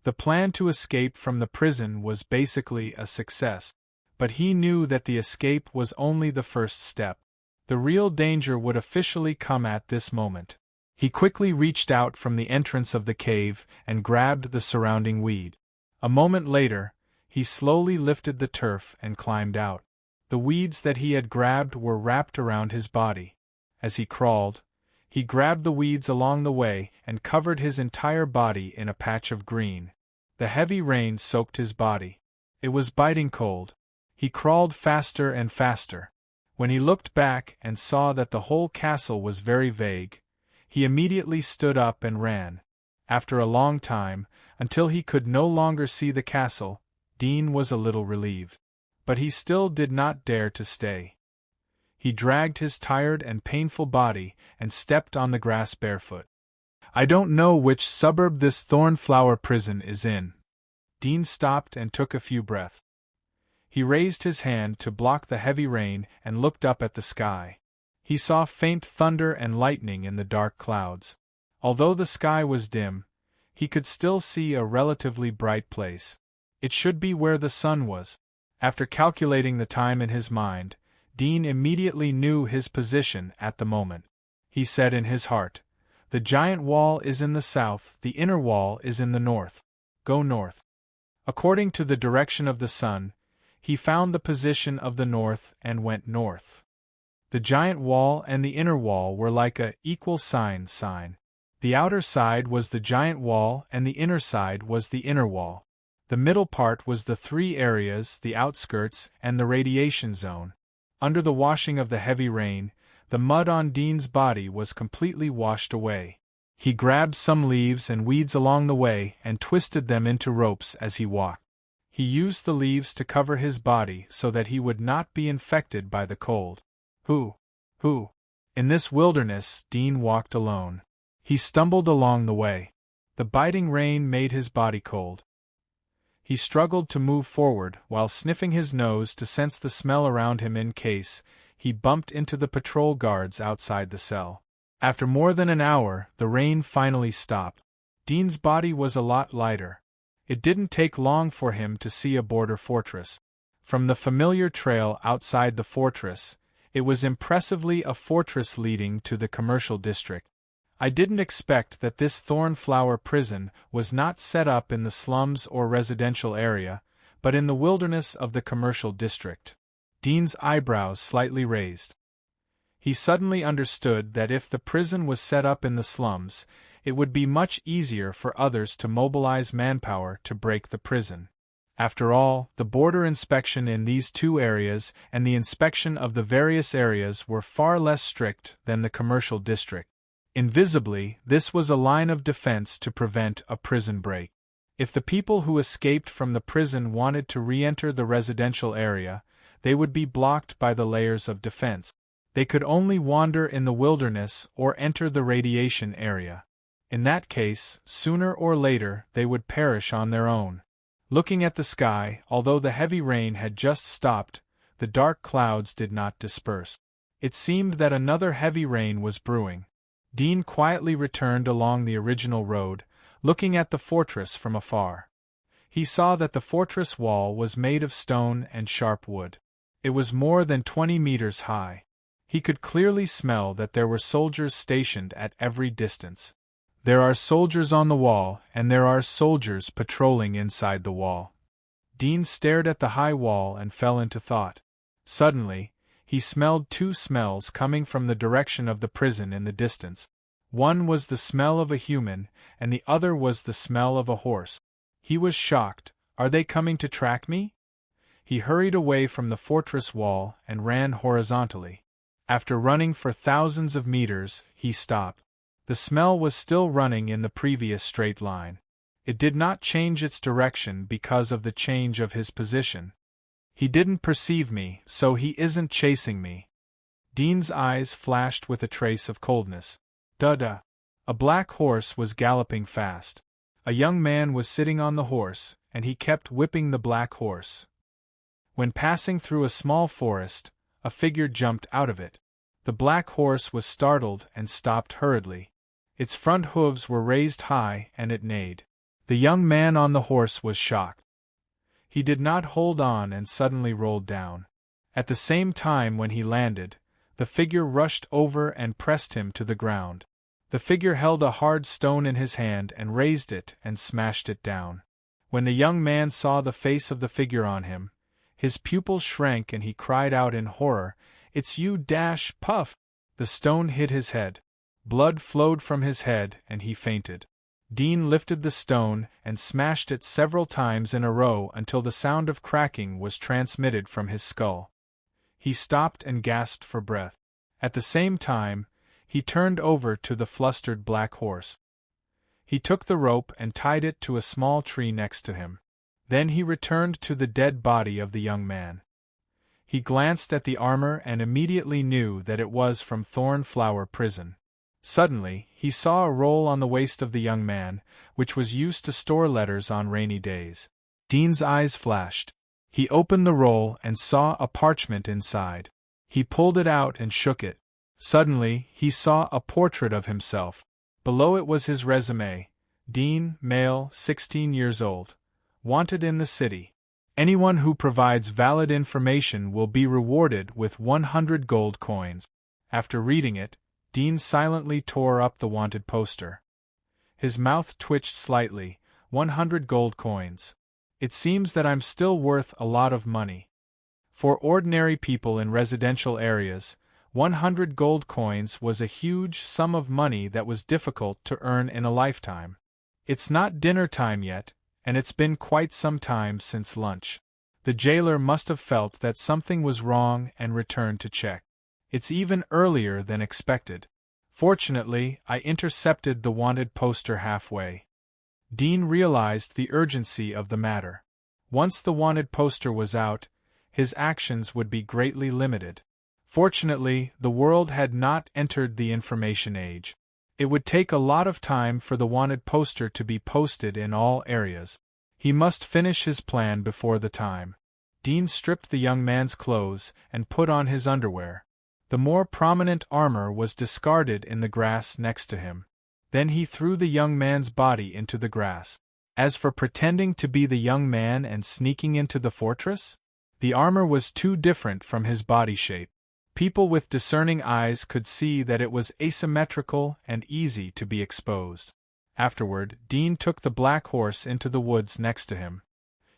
The plan to escape from the prison was basically a success, but he knew that the escape was only the first step. The real danger would officially come at this moment. He quickly reached out from the entrance of the cave and grabbed the surrounding weed. A moment later, he slowly lifted the turf and climbed out. The weeds that he had grabbed were wrapped around his body. As he crawled, he grabbed the weeds along the way and covered his entire body in a patch of green. The heavy rain soaked his body. It was biting cold. He crawled faster and faster. When he looked back and saw that the whole castle was very vague, he immediately stood up and ran. After a long time, until he could no longer see the castle, Dean was a little relieved. But he still did not dare to stay. He dragged his tired and painful body and stepped on the grass barefoot. I don't know which suburb this Thornflower prison is in. Dean stopped and took a few breaths. He raised his hand to block the heavy rain and looked up at the sky. He saw faint thunder and lightning in the dark clouds. Although the sky was dim, he could still see a relatively bright place. It should be where the sun was. After calculating the time in his mind, Dean immediately knew his position at the moment. He said in his heart, "The giant wall is in the south, the inner wall is in the north. Go north." According to the direction of the sun, he found the position of the north and went north. The giant wall and the inner wall were like a equal sign. The outer side was the giant wall and the inner side was the inner wall. The middle part was the three areas, the outskirts, and the radiation zone. Under the washing of the heavy rain, the mud on Dean's body was completely washed away. He grabbed some leaves and weeds along the way and twisted them into ropes as he walked. He used the leaves to cover his body so that he would not be infected by the cold. In this wilderness, Dean walked alone. He stumbled along the way. The biting rain made his body cold. He struggled to move forward while sniffing his nose to sense the smell around him in case he bumped into the patrol guards outside the cell. After more than an hour, the rain finally stopped. Dean's body was a lot lighter. It didn't take long for him to see a border fortress. From the familiar trail outside the fortress, it was impressively a fortress leading to the commercial district. I didn't expect that this Thornflower prison was not set up in the slums or residential area, but in the wilderness of the commercial district. Dean's eyebrows slightly raised. He suddenly understood that if the prison was set up in the slums, it would be much easier for others to mobilize manpower to break the prison. After all, the border inspection in these two areas and the inspection of the various areas were far less strict than the commercial district. Invisibly, this was a line of defense to prevent a prison break. If the people who escaped from the prison wanted to re-enter the residential area, they would be blocked by the layers of defense. They could only wander in the wilderness or enter the radiation area. In that case, sooner or later, they would perish on their own. Looking at the sky, although the heavy rain had just stopped, the dark clouds did not disperse. It seemed that another heavy rain was brewing. Dean quietly returned along the original road, looking at the fortress from afar. He saw that the fortress wall was made of stone and sharp wood. It was more than 20 meters high. He could clearly smell that there were soldiers stationed at every distance. There are soldiers on the wall, and there are soldiers patrolling inside the wall. Dean stared at the high wall and fell into thought. Suddenly, he smelled two smells coming from the direction of the prison in the distance. One was the smell of a human, and the other was the smell of a horse. He was shocked. Are they coming to track me? He hurried away from the fortress wall and ran horizontally. After running for thousands of meters, he stopped. The smell was still running in the previous straight line. It did not change its direction because of the change of his position. He didn't perceive me, so he isn't chasing me. Dean's eyes flashed with a trace of coldness. Duh. A black horse was galloping fast. A young man was sitting on the horse, and he kept whipping the black horse. When passing through a small forest, a figure jumped out of it. The black horse was startled and stopped hurriedly. Its front hooves were raised high and it neighed. The young man on the horse was shocked. He did not hold on and suddenly rolled down. At the same time when he landed, the figure rushed over and pressed him to the ground. The figure held a hard stone in his hand and raised it and smashed it down. When the young man saw the face of the figure on him, his pupils shrank and he cried out in horror, "It's you, Puff!" The stone hit his head. Blood flowed from his head and he fainted. Dean lifted the stone and smashed it several times in a row until the sound of cracking was transmitted from his skull. He stopped and gasped for breath. At the same time, he turned over to the flustered black horse. He took the rope and tied it to a small tree next to him. Then he returned to the dead body of the young man. He glanced at the armor and immediately knew that it was from Thornflower Prison. Suddenly, he saw a roll on the waist of the young man, which was used to store letters on rainy days. Dean's eyes flashed. He opened the roll and saw a parchment inside. He pulled it out and shook it. Suddenly, he saw a portrait of himself. Below it was his resume. Dean, male, 16 years old. Wanted in the city. Anyone who provides valid information will be rewarded with 100 gold coins. After reading it, Dean silently tore up the wanted poster. His mouth twitched slightly. 100 gold coins. It seems that I'm still worth a lot of money. For ordinary people in residential areas, 100 gold coins was a huge sum of money that was difficult to earn in a lifetime. It's not dinner time yet, and it's been quite some time since lunch. The jailer must have felt that something was wrong and returned to check. It's even earlier than expected. Fortunately, I intercepted the wanted poster halfway. Dean realized the urgency of the matter. Once the wanted poster was out, his actions would be greatly limited. Fortunately, the world had not entered the information age. It would take a lot of time for the wanted poster to be posted in all areas. He must finish his plan before the time. Dean stripped the young man's clothes and put on his underwear. The more prominent armor was discarded in the grass next to him. Then he threw the young man's body into the grass. As for pretending to be the young man and sneaking into the fortress, the armor was too different from his body shape. People with discerning eyes could see that it was asymmetrical and easy to be exposed. Afterward, Dean took the black horse into the woods next to him.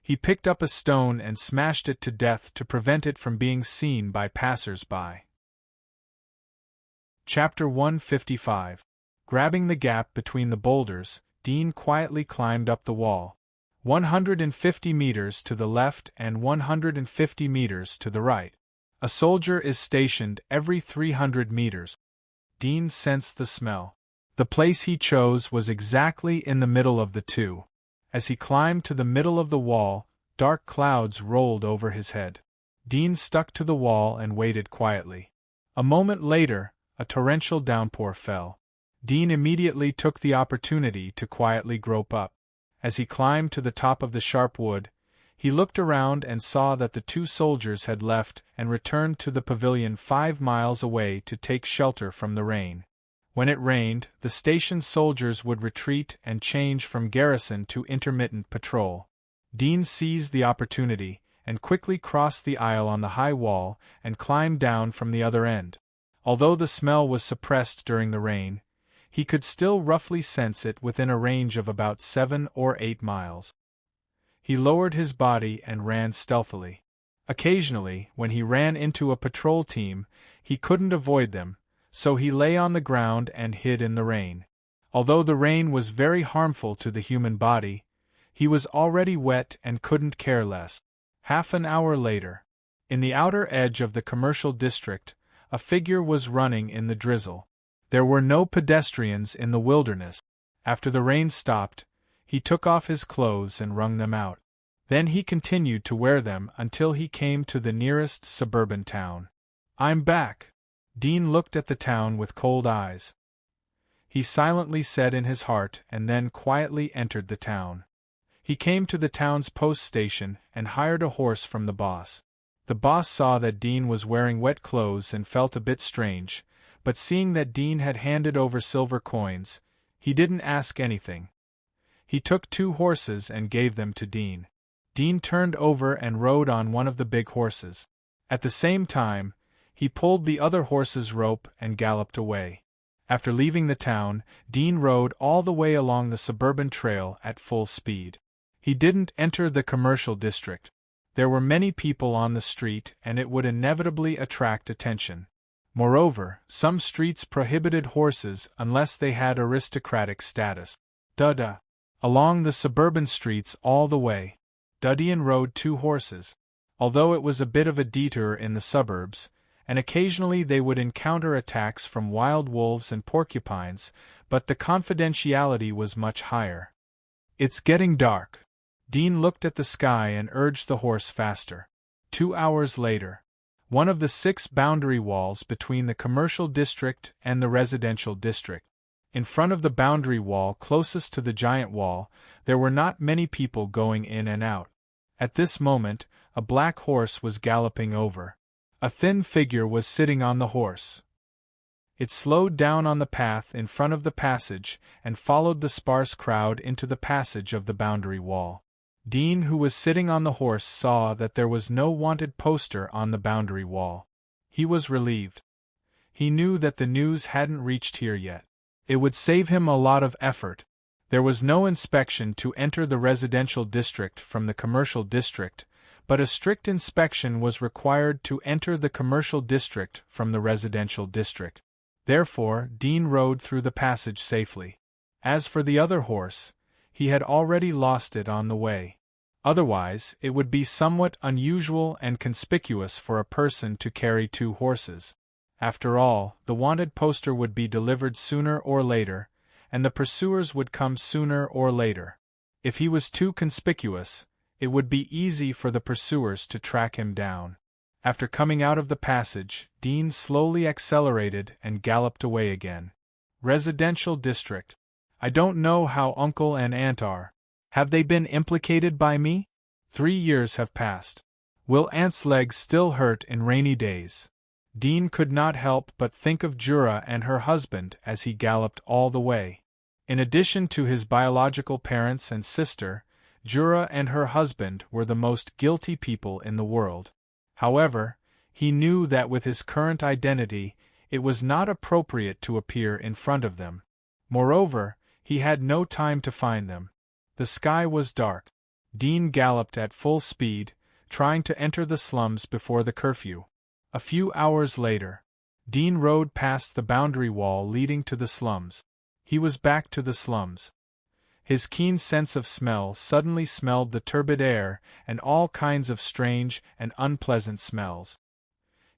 He picked up a stone and smashed it to death to prevent it from being seen by passers-by. Chapter 155. Grabbing the gap between the boulders, Dean quietly climbed up the wall. 150 meters to the left and 150 meters to the right. A soldier is stationed every 300 meters. Dean sensed the smell. The place he chose was exactly in the middle of the two. As he climbed to the middle of the wall, dark clouds rolled over his head. Dean stuck to the wall and waited quietly. A moment later, a torrential downpour fell. Dean immediately took the opportunity to quietly grope up. As he climbed to the top of the sharp wood, he looked around and saw that the two soldiers had left and returned to the pavilion 5 miles away to take shelter from the rain. When it rained, the station soldiers would retreat and change from garrison to intermittent patrol. Dean seized the opportunity and quickly crossed the aisle on the high wall and climbed down from the other end. Although the smell was suppressed during the rain, he could still roughly sense it within a range of about 7 or 8 miles. He lowered his body and ran stealthily. Occasionally, when he ran into a patrol team, he couldn't avoid them, so he lay on the ground and hid in the rain. Although the rain was very harmful to the human body, he was already wet and couldn't care less. Half an hour later, in the outer edge of the commercial district, a figure was running in the drizzle. There were no pedestrians in the wilderness. After the rain stopped, He took off his clothes and wrung them out. Then he continued to wear them until he came to the nearest suburban town. "I'm back." Dean looked at the town with cold eyes. He silently said in his heart and then quietly entered the town. He came to the town's post station and hired a horse from the boss. The boss saw that Dean was wearing wet clothes and felt a bit strange, but seeing that Dean had handed over silver coins, he didn't ask anything. He took 2 horses and gave them to Dean. Dean turned over and rode on one of the big horses. At the same time, he pulled the other horse's rope and galloped away. After leaving the town, Dean rode all the way along the suburban trail at full speed. He didn't enter the commercial district. There were many people on the street and it would inevitably attract attention. Moreover, some streets prohibited horses unless they had aristocratic status. Along the suburban streets all the way, Dean rode 2 horses. Although it was a bit of a detour in the suburbs, and occasionally they would encounter attacks from wild wolves and porcupines, but the confidentiality was much higher. "It's getting dark." Dean looked at the sky and urged the horse faster. 2 hours later, one of the 6 boundary walls between the commercial district and the residential district. In front of the boundary wall closest to the giant wall, there were not many people going in and out. At this moment, a black horse was galloping over. A thin figure was sitting on the horse. It slowed down on the path in front of the passage and followed the sparse crowd into the passage of the boundary wall. Dean, who was sitting on the horse, saw that there was no wanted poster on the boundary wall. He was relieved. He knew that the news hadn't reached here yet. It would save him a lot of effort. There was no inspection to enter the residential district from the commercial district, but a strict inspection was required to enter the commercial district from the residential district. Therefore, Dean rode through the passage safely. As for the other horse, he had already lost it on the way. Otherwise, it would be somewhat unusual and conspicuous for a person to carry 2 horses. After all, the wanted poster would be delivered sooner or later, and the pursuers would come sooner or later. If he was too conspicuous, it would be easy for the pursuers to track him down. After coming out of the passage, Dean slowly accelerated and galloped away again. Residential district. "I don't know how Uncle and Aunt are. Have they been implicated by me? 3 years have passed. Will Aunt's legs still hurt in rainy days?" Dean could not help but think of Jura and her husband as he galloped all the way. In addition to his biological parents and sister, Jura and her husband were the most guilty people in the world. However, he knew that with his current identity, it was not appropriate to appear in front of them. Moreover, he had no time to find them. The sky was dark. Dean galloped at full speed, trying to enter the slums before the curfew. A few hours later, Dean rode past the boundary wall leading to the slums. He was back to the slums. His keen sense of smell suddenly smelled the turbid air and all kinds of strange and unpleasant smells.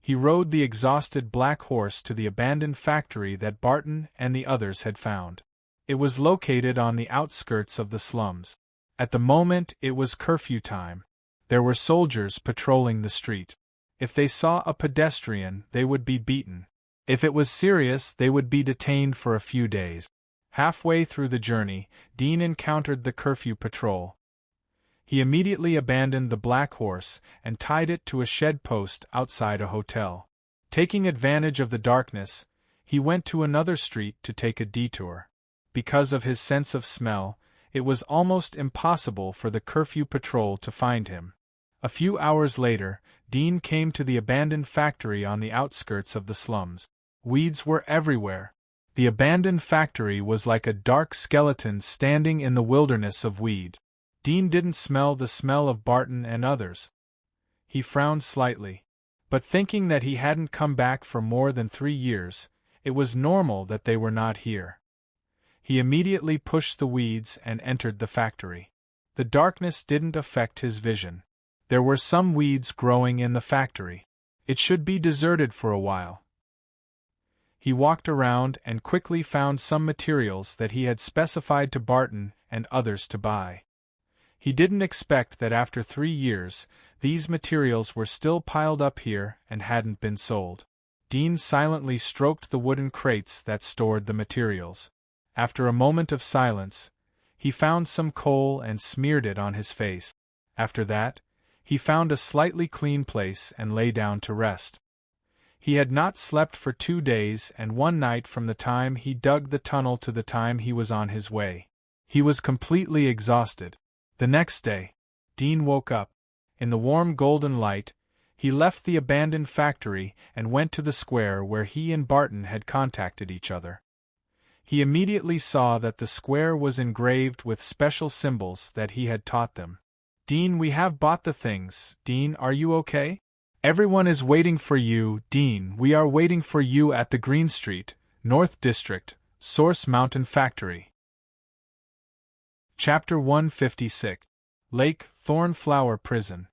He rode the exhausted black horse to the abandoned factory that Barton and the others had found. It was located on the outskirts of the slums. At the moment it was curfew time. There were soldiers patrolling the street. If they saw a pedestrian, they would be beaten. If it was serious, they would be detained for a few days. Halfway through the journey, Dean encountered the curfew patrol. He immediately abandoned the black horse and tied it to a shed post outside a hotel. Taking advantage of the darkness, he went to another street to take a detour. Because of his sense of smell, it was almost impossible for the curfew patrol to find him. A few hours later, Dean came to the abandoned factory on the outskirts of the slums. Weeds were everywhere. The abandoned factory was like a dark skeleton standing in the wilderness of weed. Dean didn't smell the smell of Barton and others. He frowned slightly. But thinking that he hadn't come back for more than 3 years, it was normal that they were not here. He immediately pushed the weeds and entered the factory. The darkness didn't affect his vision. There were some weeds growing in the factory. It should be deserted for a while. He walked around and quickly found some materials that he had specified to Barton and others to buy. He didn't expect that after 3 years, these materials were still piled up here and hadn't been sold. Dean silently stroked the wooden crates that stored the materials. After a moment of silence, he found some coal and smeared it on his face. After that, he found a slightly clean place and lay down to rest. He had not slept for 2 days and 1 night from the time he dug the tunnel to the time he was on his way. He was completely exhausted. The next day, Dean woke up. In the warm golden light, he left the abandoned factory and went to the square where he and Barton had contacted each other. He immediately saw that the square was engraved with special symbols that he had taught them. "Dean, we have bought the things. Dean, are you okay? Everyone is waiting for you, Dean. We are waiting for you at the Green Street, North District, Source Mountain Factory." Chapter 156. Lake Thornflower Prison.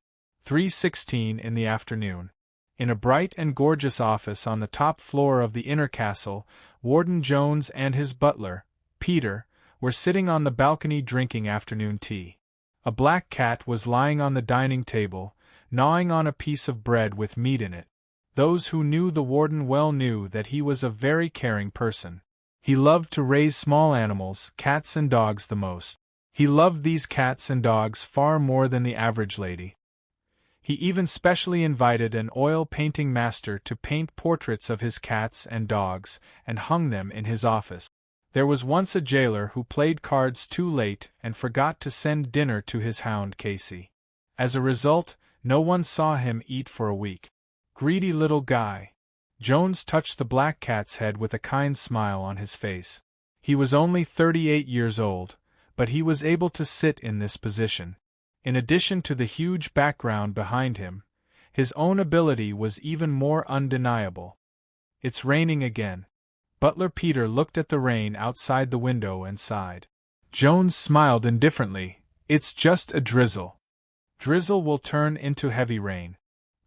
3:16 in the afternoon. In a bright and gorgeous office on the top floor of the inner castle, Warden Jones and his butler, Peter, were sitting on the balcony drinking afternoon tea. A black cat was lying on the dining table, gnawing on a piece of bread with meat in it. Those who knew the warden well knew that he was a very caring person. He loved to raise small animals, cats and dogs the most. He loved these cats and dogs far more than the average lady. He even specially invited an oil painting master to paint portraits of his cats and dogs, and hung them in his office. There was once a jailer who played cards too late and forgot to send dinner to his hound Casey. As a result, no one saw him eat for a week. Greedy little guy. Jones touched the black cat's head with a kind smile on his face. He was only 38 years old, but he was able to sit in this position. In addition to the huge background behind him, his own ability was even more undeniable. "It's raining again." Butler Peter looked at the rain outside the window and sighed. Jones smiled indifferently. "It's just a drizzle." "Drizzle will turn into heavy rain,"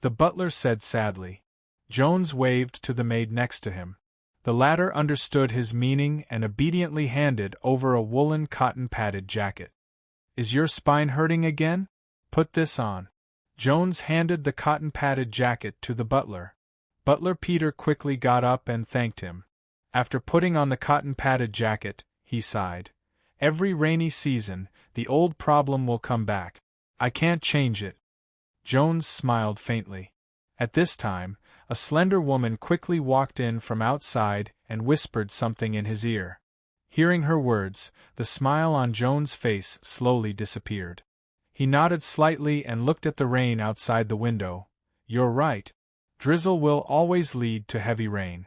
the butler said sadly. Jones waved to the maid next to him. The latter understood his meaning and obediently handed over a woolen cotton-padded jacket. "Is your spine hurting again? Put this on." Jones handed the cotton-padded jacket to the butler. Butler Peter quickly got up and thanked him. After putting on the cotton-padded jacket, he sighed. "Every rainy season, the old problem will come back. I can't change it." Jones smiled faintly. At this time, a slender woman quickly walked in from outside and whispered something in his ear. Hearing her words, the smile on Jones' face slowly disappeared. He nodded slightly and looked at the rain outside the window. "You're right. Drizzle will always lead to heavy rain."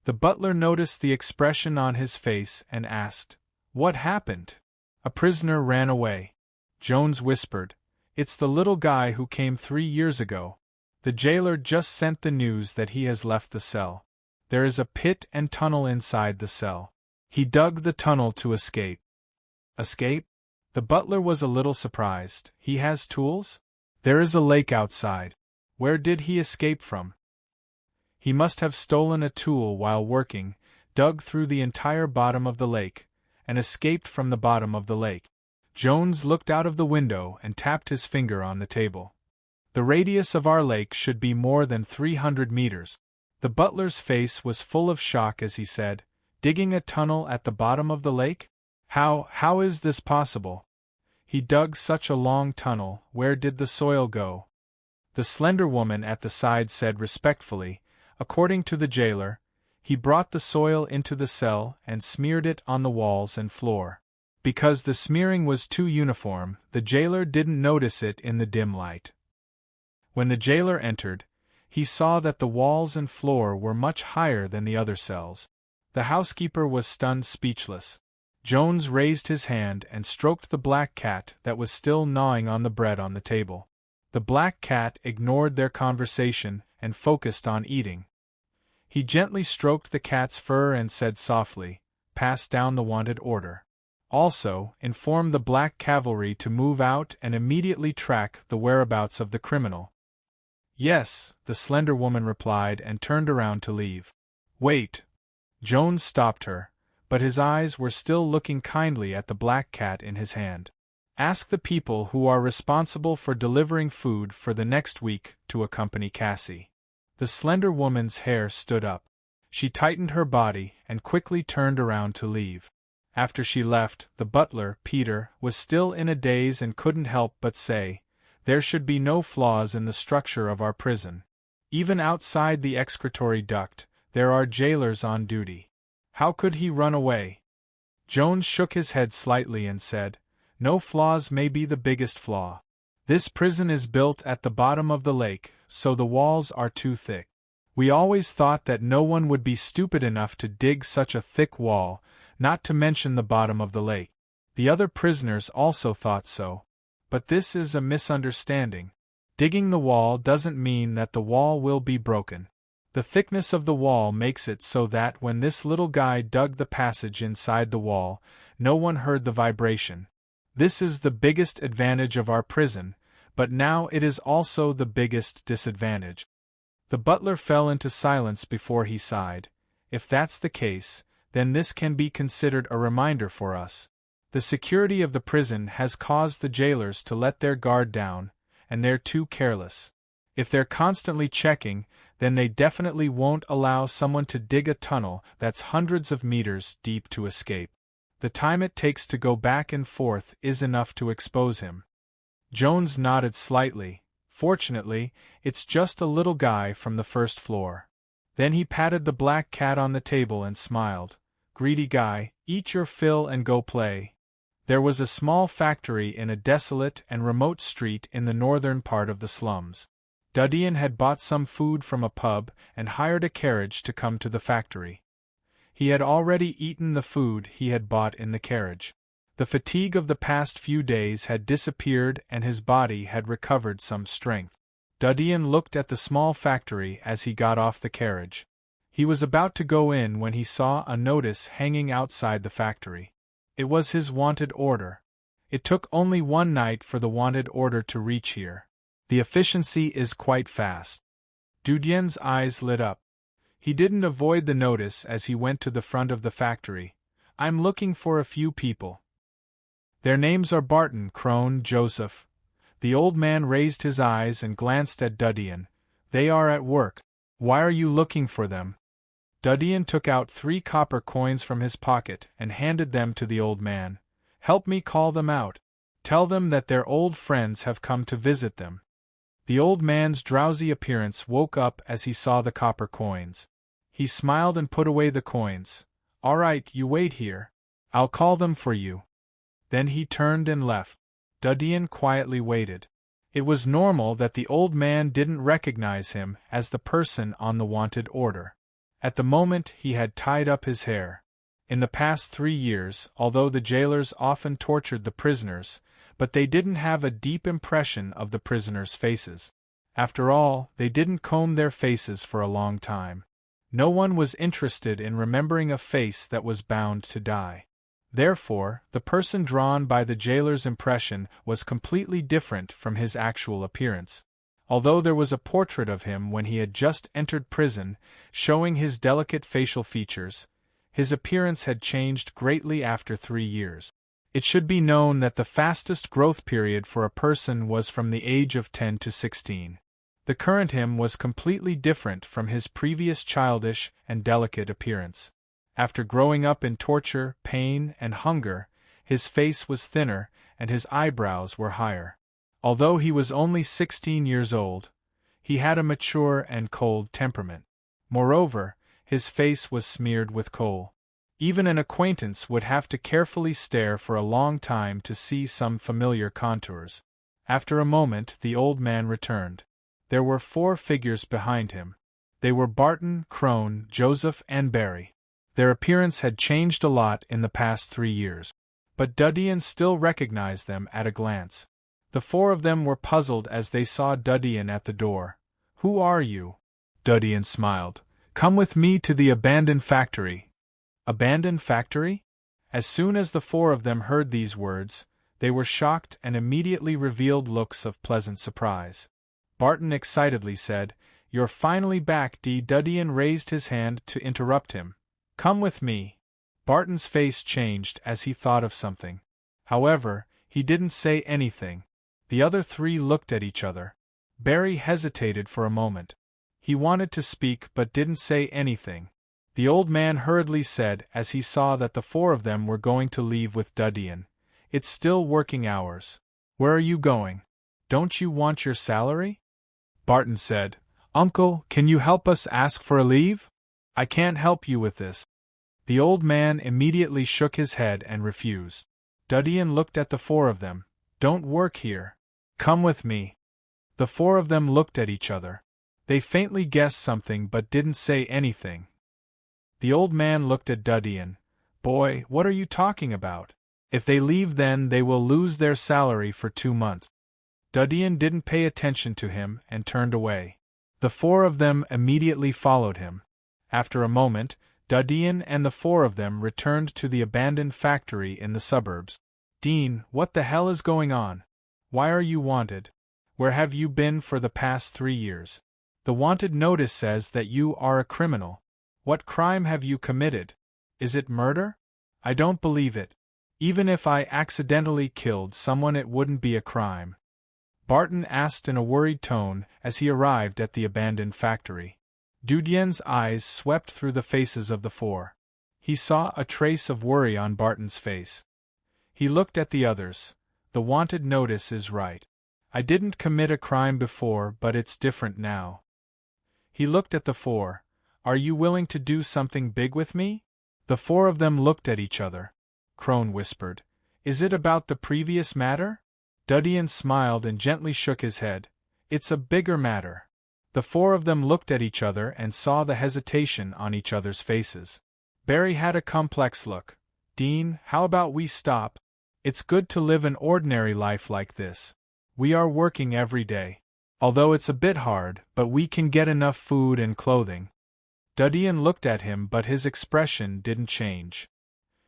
The butler noticed the expression on his face and asked, "What happened?" "A prisoner ran away," Jones whispered. "It's the little guy who came 3 years ago. The jailer just sent the news that he has left the cell. There is a pit and tunnel inside the cell. He dug the tunnel to escape." "Escape?" The butler was a little surprised. "He has tools?" "There is a lake outside." "Where did he escape from?" "He must have stolen a tool while working, dug through the entire bottom of the lake, and escaped from the bottom of the lake." Jones looked out of the window and tapped his finger on the table. "The radius of our lake should be more than 300 meters. The butler's face was full of shock as he said, "Digging a tunnel at the bottom of the lake? How is this possible?" "He dug such a long tunnel. Where did the soil go?" The slender woman at the side said respectfully, "According to the jailer, he brought the soil into the cell and smeared it on the walls and floor. Because the smearing was too uniform, the jailer didn't notice it in the dim light." When the jailer entered, he saw that the walls and floor were much higher than the other cells. The housekeeper was stunned speechless. Jones raised his hand and stroked the black cat that was still gnawing on the bread on the table. The black cat ignored their conversation and focused on eating. He gently stroked the cat's fur and said softly, "Pass down the wanted order. Also, inform the black cavalry to move out and immediately track the whereabouts of the criminal." "Yes," the slender woman replied and turned around to leave. "Wait," Jones stopped her, but his eyes were still looking kindly at the black cat in his hand. Ask the people who are responsible for delivering food for the next week to accompany Cassie. The slender woman's hair stood up. She tightened her body and quickly turned around to leave. After she left, the butler, Peter, was still in a daze and couldn't help but say, "There should be no flaws in the structure of our prison. Even outside the excretory duct, there are jailers on duty. How could he run away?" Jones shook his head slightly and said, "No flaws may be the biggest flaw. This prison is built at the bottom of the lake, so the walls are too thick. We always thought that no one would be stupid enough to dig such a thick wall, not to mention the bottom of the lake. The other prisoners also thought so. But this is a misunderstanding. Digging the wall doesn't mean that the wall will be broken. The thickness of the wall makes it so that when this little guy dug the passage inside the wall, no one heard the vibration. This is the biggest advantage of our prison, but now it is also the biggest disadvantage." The butler fell into silence before he sighed. "If that's the case, then this can be considered a reminder for us. The security of the prison has caused the jailers to let their guard down, and they're too careless. If they're constantly checking, then they definitely won't allow someone to dig a tunnel that's hundreds of meters deep to escape. The time it takes to go back and forth is enough to expose him." Jones nodded slightly. "Fortunately, it's just a little guy from the first floor." Then he patted the black cat on the table and smiled. "Greedy guy, eat your fill and go play." There was a small factory in a desolate and remote street in the northern part of the slums. Duddian had bought some food from a pub and hired a carriage to come to the factory. He had already eaten the food he had bought in the carriage. The fatigue of the past few days had disappeared and his body had recovered some strength. Duddian looked at the small factory as he got off the carriage. He was about to go in when he saw a notice hanging outside the factory. It was his wanted order. It took only one night for the wanted order to reach here. The efficiency is quite fast. Duddian's eyes lit up. He didn't avoid the notice as he went to the front of the factory. "I'm looking for a few people. Their names are Barton, Crone, Joseph." The old man raised his eyes and glanced at Duddian. "They are at work. Why are you looking for them?" Duddian took out 3 copper coins from his pocket and handed them to the old man. "Help me call them out. Tell them that their old friends have come to visit them." The old man's drowsy appearance woke up as he saw the copper coins. He smiled and put away the coins. "All right, you wait here. I'll call them for you." Then he turned and left. Duddian quietly waited. It was normal that the old man didn't recognize him as the person on the wanted order. At the moment he had tied up his hair. In the past 3 years, although the jailers often tortured the prisoners, but they didn't have a deep impression of the prisoners' faces. After all, they didn't comb their faces for a long time. No one was interested in remembering a face that was bound to die. Therefore, the person drawn by the jailer's impression was completely different from his actual appearance. Although there was a portrait of him when he had just entered prison, showing his delicate facial features, his appearance had changed greatly after 3 years. It should be known that the fastest growth period for a person was from the age of 10 to 16. The current him was completely different from his previous childish and delicate appearance. After growing up in torture, pain, and hunger, his face was thinner and his eyebrows were higher. Although he was only 16 years old, he had a mature and cold temperament. Moreover, his face was smeared with coal. Even an acquaintance would have to carefully stare for a long time to see some familiar contours. After a moment, the old man returned. There were 4 figures behind him. They were Barton, Crone, Joseph, and Barry. Their appearance had changed a lot in the past 3 years. But Duddian still recognized them at a glance. The 4 of them were puzzled as they saw Duddian at the door. "Who are you?" Duddian smiled. "Come with me to the abandoned factory." Abandoned factory? As soon as the 4 of them heard these words, they were shocked and immediately revealed looks of pleasant surprise. Barton excitedly said, "You're finally back, D." Duddian raised his hand to interrupt him. Come with me. Barton's face changed as he thought of something. However, he didn't say anything. The other three looked at each other. Barry hesitated for a moment. He wanted to speak but didn't say anything. The old man hurriedly said as he saw that the four of them were going to leave with Dudian, "It's still working hours. Where are you going? Don't you want your salary?" Barton said, "Uncle, can you help us ask for a leave? I can't help you with this." The old man immediately shook his head and refused. Dudian looked at the four of them. "Don't work here. Come with me." The four of them looked at each other. They faintly guessed something but didn't say anything. The old man looked at Dudian. "Boy, what are you talking about? If they leave then they will lose their salary for 2 months." Dudian didn't pay attention to him and turned away. The four of them immediately followed him. After a moment, Dudian and the four of them returned to the abandoned factory in the suburbs. "Dean, what the hell is going on? Why are you wanted? Where have you been for the past 3 years? The wanted notice says that you are a criminal. What crime have you committed? Is it murder? I don't believe it. Even if I accidentally killed someone it wouldn't be a crime." Barton asked in a worried tone as he arrived at the abandoned factory. Dudian's eyes swept through the faces of the four. He saw a trace of worry on Barton's face. He looked at the others. "The wanted notice is right. I didn't commit a crime before, but it's different now." He looked at the four. "Are you willing to do something big with me?" The four of them looked at each other. Crone whispered, "Is it about the previous matter?" Dudian smiled and gently shook his head. "It's a bigger matter." The four of them looked at each other and saw the hesitation on each other's faces. Barry had a complex look. "Dean, how about we stop? It's good to live an ordinary life like this. We are working every day. Although it's a bit hard, but we can get enough food and clothing." Dudian looked at him but his expression didn't change.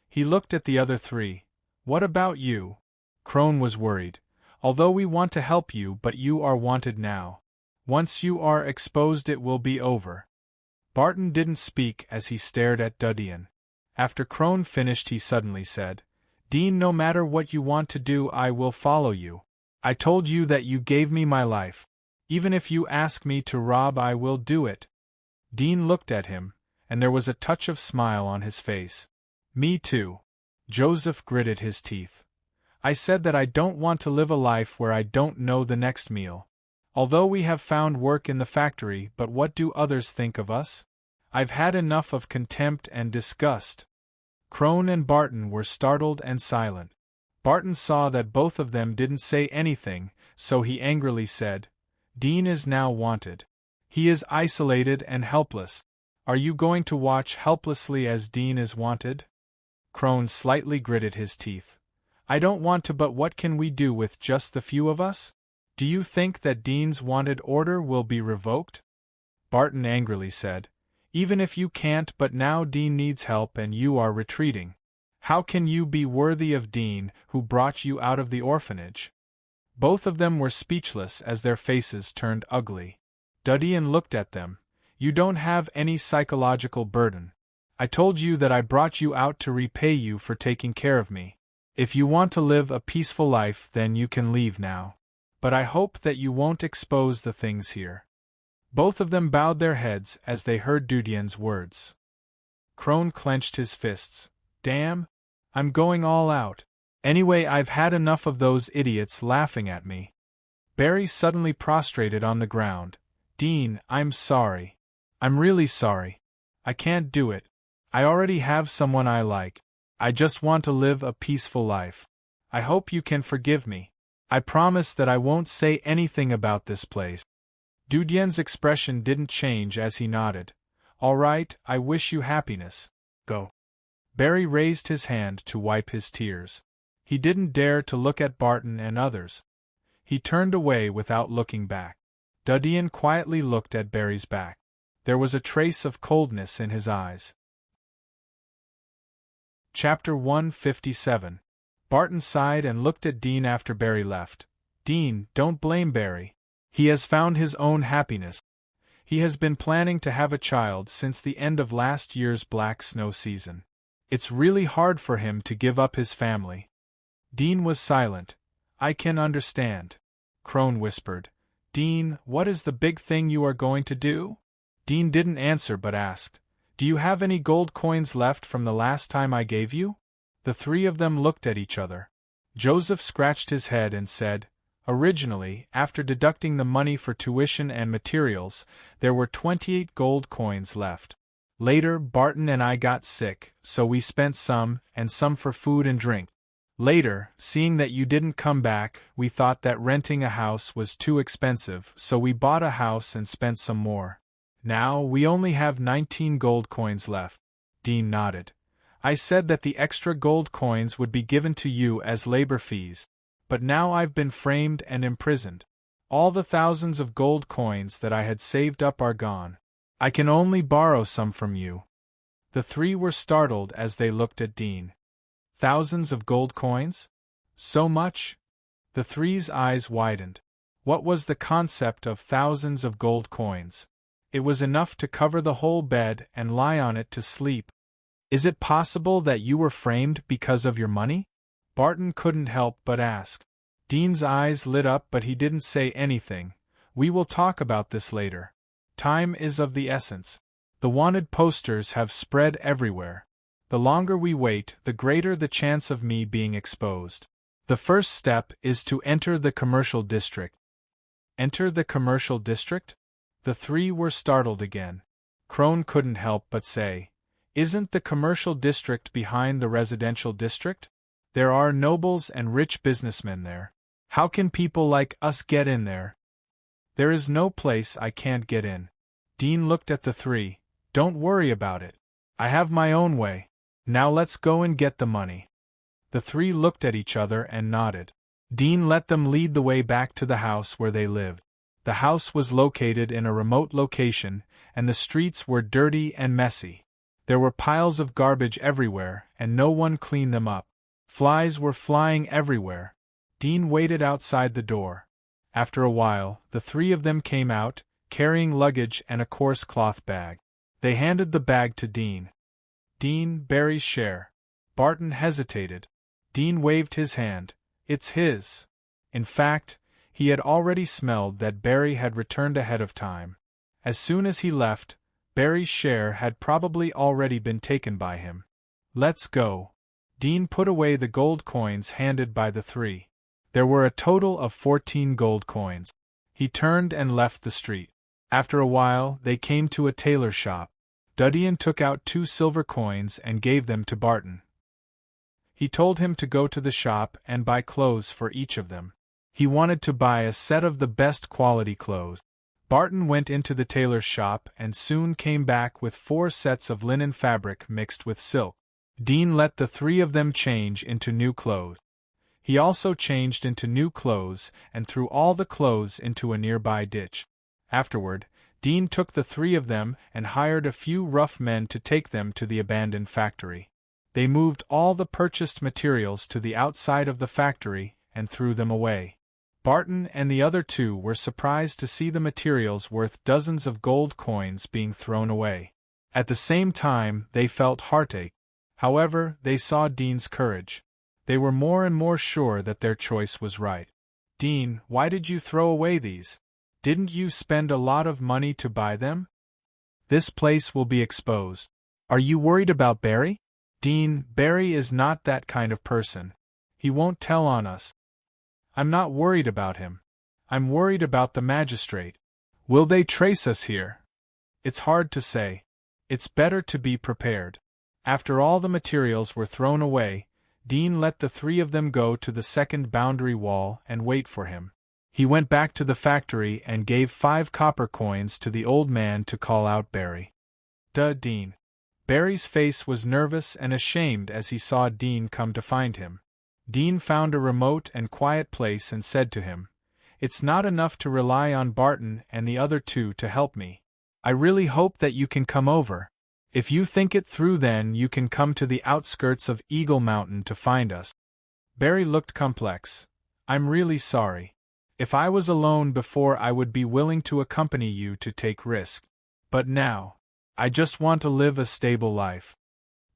He looked at the other three. "What about you?" Crone was worried. "Although we want to help you, but you are wanted now. Once you are exposed it will be over." Barton didn't speak as he stared at Dudian. After Crone finished he suddenly said, "Dean, no matter what you want to do I will follow you. I told you that you gave me my life. Even if you ask me to rob I will do it." Dean looked at him, and there was a touch of smile on his face. "Me too." Joseph gritted his teeth. "I said that I don't want to live a life where I don't know the next meal. Although we have found work in the factory, but what do others think of us? I've had enough of contempt and disgust." Crone and Barton were startled and silent. Barton saw that both of them didn't say anything, so he angrily said, "Dean is now wanted. He is isolated and helpless. Are you going to watch helplessly as Dean is wanted?" Crone slightly gritted his teeth. "I don't want to, but what can we do with just the few of us? Do you think that Dean's wanted order will be revoked?" Barton angrily said, "Even if you can't, but now Dean needs help and you are retreating. How can you be worthy of Dean, who brought you out of the orphanage?" Both of them were speechless as their faces turned ugly. Dudian looked at them. "You don't have any psychological burden. I told you that I brought you out to repay you for taking care of me. If you want to live a peaceful life then you can leave now. But I hope that you won't expose the things here." Both of them bowed their heads as they heard Dudian's words. Crone clenched his fists. "Damn! I'm going all out. Anyway, I've had enough of those idiots laughing at me." Barry suddenly prostrated on the ground. "Dean, I'm sorry. I'm really sorry. I can't do it. I already have someone I like. I just want to live a peaceful life. I hope you can forgive me. I promise that I won't say anything about this place." Dudian's expression didn't change as he nodded. "All right, I wish you happiness. Go." Barry raised his hand to wipe his tears. He didn't dare to look at Barton and others. He turned away without looking back. Dudian quietly looked at Barry's back. There was a trace of coldness in his eyes. Chapter 157. Barton sighed and looked at Dean after Barry left. "Dean, don't blame Barry. He has found his own happiness. He has been planning to have a child since the end of last year's black snow season. It's really hard for him to give up his family." Dean was silent. "I can understand," Crone whispered. "Dean, what is the big thing you are going to do?" Dean didn't answer but asked, "Do you have any gold coins left from the last time I gave you?" The three of them looked at each other. Joseph scratched his head and said, "Originally, after deducting the money for tuition and materials, there were 28 gold coins left. Later, Barton and I got sick, so we spent some, and some for food and drink. Later, seeing that you didn't come back, we thought that renting a house was too expensive, so we bought a house and spent some more. Now, we only have 19 gold coins left." Dean nodded. "I said that the extra gold coins would be given to you as labor fees. But now I've been framed and imprisoned. All the thousands of gold coins that I had saved up are gone. I can only borrow some from you." The three were startled as they looked at Dean. Thousands of gold coins? So much? The three's eyes widened. What was the concept of thousands of gold coins? It was enough to cover the whole bed and lie on it to sleep. "Is it possible that you were framed because of your money?" Barton couldn't help but ask. Dean's eyes lit up but he didn't say anything. "We will talk about this later. Time is of the essence. The wanted posters have spread everywhere. The longer we wait, the greater the chance of me being exposed. The first step is to enter the commercial district." "Enter the commercial district?" The three were startled again. Crone couldn't help but say, "Isn't the commercial district behind the residential district? There are nobles and rich businessmen there. How can people like us get in there?" "There is no place I can't get in." Dean looked at the three. "Don't worry about it. I have my own way. Now let's go and get the money." The three looked at each other and nodded. Dean let them lead the way back to the house where they lived. The house was located in a remote location, and the streets were dirty and messy. There were piles of garbage everywhere, and no one cleaned them up. Flies were flying everywhere. Dean waited outside the door. After a while, the three of them came out, carrying luggage and a coarse cloth bag. They handed the bag to Dean. "Dean, Barry's share." Barton hesitated. Dean waved his hand. "It's his." In fact, he had already smelled that Barry had returned ahead of time. As soon as he left, Barry's share had probably already been taken by him. "Let's go." Dean put away the gold coins handed by the three. There were a total of 14 gold coins. He turned and left the street. After a while, they came to a tailor shop. Dudian took out 2 silver coins and gave them to Barton. He told him to go to the shop and buy clothes for each of them. He wanted to buy a set of the best quality clothes. Barton went into the tailor's shop and soon came back with 4 sets of linen fabric mixed with silk. Dean let the three of them change into new clothes. He also changed into new clothes and threw all the clothes into a nearby ditch. Afterward, Dean took the three of them and hired a few rough men to take them to the abandoned factory. They moved all the purchased materials to the outside of the factory and threw them away. Barton and the other 2 were surprised to see the materials worth dozens of gold coins being thrown away. At the same time, they felt heartache. However, they saw Dean's courage. They were more and more sure that their choice was right. "Dean, why did you throw away these? Didn't you spend a lot of money to buy them? This place will be exposed. Are you worried about Barry?" "Dean, Barry is not that kind of person. He won't tell on us." "I'm not worried about him. I'm worried about the magistrate. Will they trace us here?" "It's hard to say. It's better to be prepared." After all the materials were thrown away, Dean let the three of them go to the second boundary wall and wait for him. He went back to the factory and gave 5 copper coins to the old man to call out Barry. Dean." Barry's face was nervous and ashamed as he saw Dean come to find him. Dean found a remote and quiet place and said to him, "It's not enough to rely on Barton and the other 2 to help me. I really hope that you can come over. If you think it through, then you can come to the outskirts of Eagle Mountain to find us." Barry looked complex. "I'm really sorry. If I was alone before, I would be willing to accompany you to take risk. But now, I just want to live a stable life."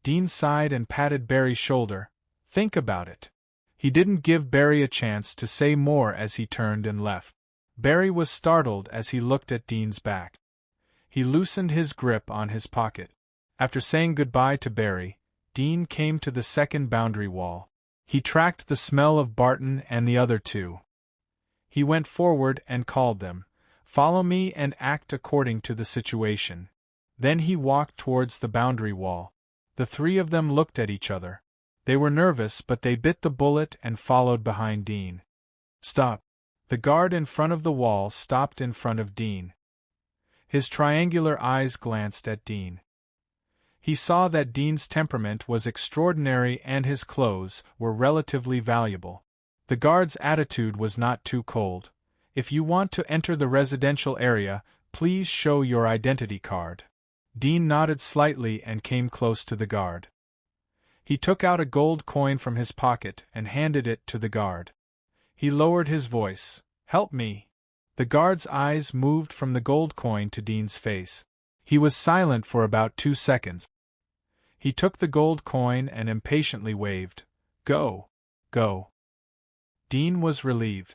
Dean sighed and patted Barry's shoulder. "Think about it." He didn't give Barry a chance to say more as he turned and left. Barry was startled as he looked at Dean's back. He loosened his grip on his pocket. After saying goodbye to Barry, Dean came to the second boundary wall. He tracked the smell of Barton and the other two. He went forward and called them, "Follow me and act according to the situation." Then he walked towards the boundary wall. The three of them looked at each other. They were nervous, but they bit the bullet and followed behind Dean. "Stop." The guard in front of the wall stopped in front of Dean. His triangular eyes glanced at Dean. He saw that Dean's temperament was extraordinary and his clothes were relatively valuable. The guard's attitude was not too cold. "If you want to enter the residential area, please show your identity card." Dean nodded slightly and came close to the guard. He took out a gold coin from his pocket and handed it to the guard. He lowered his voice. "Help me." The guard's eyes moved from the gold coin to Dean's face. He was silent for about 2 seconds. He took the gold coin and impatiently waved. "Go. Go." Dean was relieved.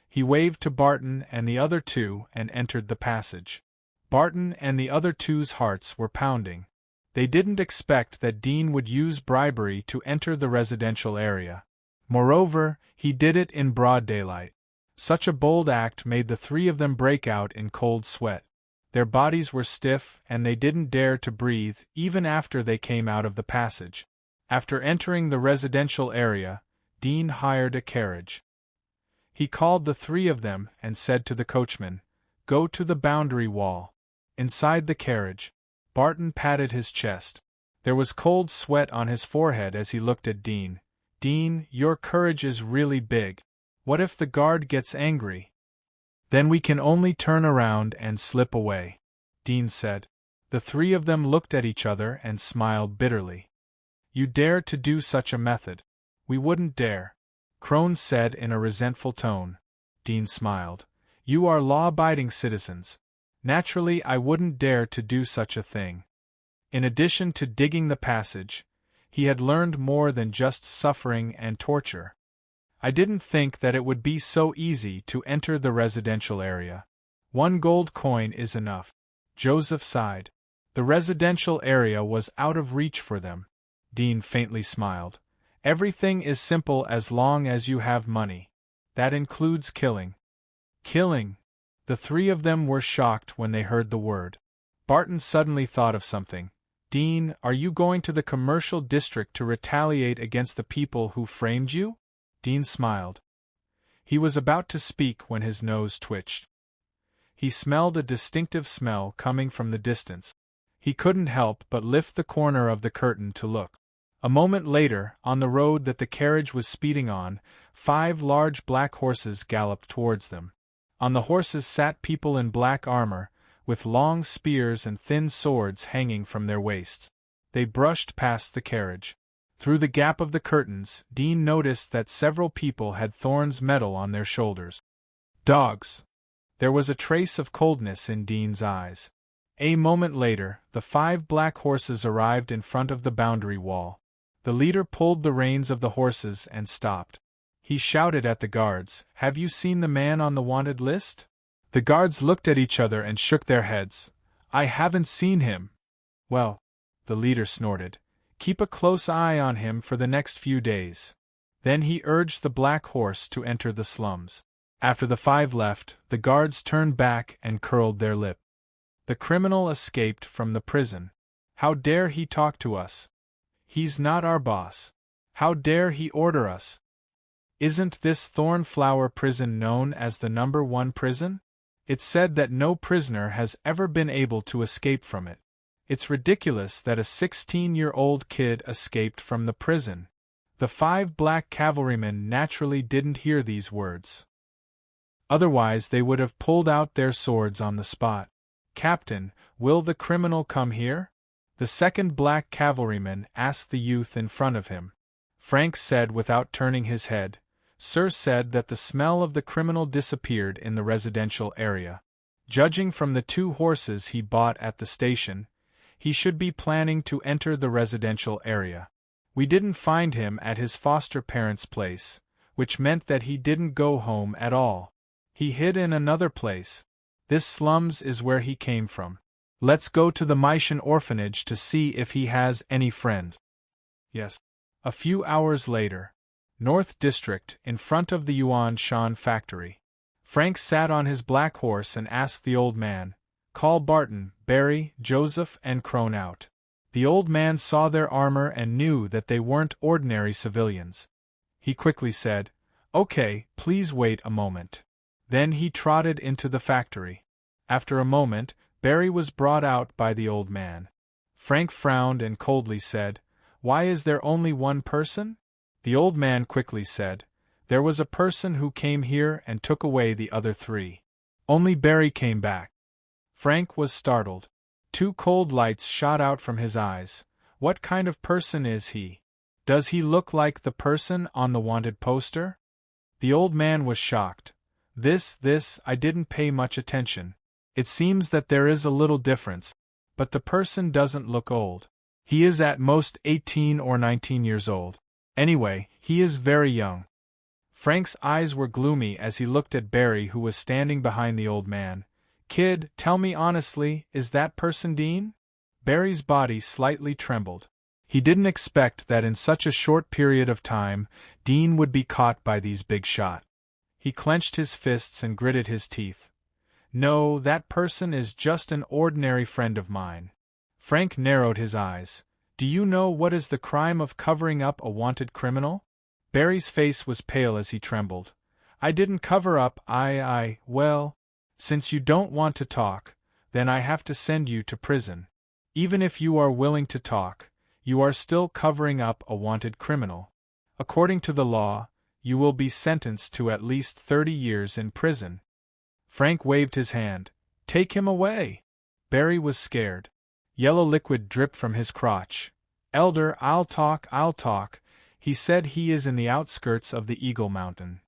He waved to Barton and the other two and entered the passage. Barton and the other two's hearts were pounding. They didn't expect that Dean would use bribery to enter the residential area. Moreover, he did it in broad daylight. Such a bold act made the three of them break out in cold sweat. Their bodies were stiff and they didn't dare to breathe even after they came out of the passage. After entering the residential area, Dean hired a carriage. He called the three of them and said to the coachman, "Go to the boundary wall." Inside the carriage, Barton patted his chest. There was cold sweat on his forehead as he looked at Dean. "Dean, your courage is really big. What if the guard gets angry?" "Then we can only turn around and slip away," Dean said. The three of them looked at each other and smiled bitterly. "You dare to do such a method?" "We wouldn't dare," Crone said in a resentful tone. Dean smiled. "You are law-abiding citizens. Naturally, I wouldn't dare to do such a thing." In addition to digging the passage, he had learned more than just suffering and torture. "I didn't think that it would be so easy to enter the residential area. 1 gold coin is enough." Joseph sighed. The residential area was out of reach for them. Dean faintly smiled. "Everything is simple as long as you have money. That includes killing." "Killing?" The three of them were shocked when they heard the word. Barton suddenly thought of something. "Dean, are you going to the commercial district to retaliate against the people who framed you?" Dean smiled. He was about to speak when his nose twitched. He smelled a distinctive smell coming from the distance. He couldn't help but lift the corner of the curtain to look. A moment later, on the road that the carriage was speeding on, 5 large black horses galloped towards them. On the horses sat people in black armor, with long spears and thin swords hanging from their waists. They brushed past the carriage. Through the gap of the curtains, Dean noticed that several people had Thorn's medal on their shoulders. "Dogs!" There was a trace of coldness in Dean's eyes. A moment later, the 5 black horses arrived in front of the boundary wall. The leader pulled the reins of the horses and stopped. He shouted at the guards, "Have you seen the man on the wanted list?" The guards looked at each other and shook their heads. "I haven't seen him." "Well," the leader snorted, "keep a close eye on him for the next few days." Then he urged the black horse to enter the slums. After the 5 left, the guards turned back and curled their lip. The criminal escaped from the prison. How dare he talk to us? He's not our boss. How dare he order us? Isn't this Thornflower prison known as the number 1 prison? It's said that no prisoner has ever been able to escape from it. It's ridiculous that a 16-year-old kid escaped from the prison. The 5 black cavalrymen naturally didn't hear these words. Otherwise they would have pulled out their swords on the spot. "Captain, will the criminal come here?" The second black cavalryman asked the youth in front of him. Frank said without turning his head, Sir said that the smell of the criminal disappeared in the residential area. Judging from the 2 horses he bought at the station, he should be planning to enter the residential area. We didn't find him at his foster parents' place, which meant that he didn't go home at all. He hid in another place. This slums is where he came from. Let's go to the Maishan orphanage to see if he has any friends. Yes. A few hours later. North District, in front of the Yuan Shan factory. Frank sat on his black horse and asked the old man, "Call Barton, Barry, Joseph, and Crone out." The old man saw their armor and knew that they weren't ordinary civilians. He quickly said, "Okay, please wait a moment." Then he trotted into the factory. After a moment, Barry was brought out by the old man. Frank frowned and coldly said, "Why is there only one person?" The old man quickly said, "There was a person who came here and took away the other 3. Only Barry came back." Frank was startled. 2 cold lights shot out from his eyes. What kind of person is he? Does he look like the person on the wanted poster? The old man was shocked. This, I didn't pay much attention. It seems that there is a little difference, but the person doesn't look old. He is at most 18 or 19 years old. Anyway, he is very young. Frank's eyes were gloomy as he looked at Barry, who was standing behind the old man. "Kid, tell me honestly, is that person Dean?" Barry's body slightly trembled. He didn't expect that in such a short period of time, Dean would be caught by these big shot. He clenched his fists and gritted his teeth. "No, that person is just an ordinary friend of mine." Frank narrowed his eyes. "Do you know what is the crime of covering up a wanted criminal?" Barry's face was pale as he trembled. "I didn't cover up, well, since you don't want to talk, then I have to send you to prison. Even if you are willing to talk, you are still covering up a wanted criminal. According to the law, you will be sentenced to at least 30 years in prison." Frank waved his hand. "Take him away!" Barry was scared. Yellow liquid dripped from his crotch. "Elder, I'll talk. He said he is in the outskirts of the Eagle Mountain."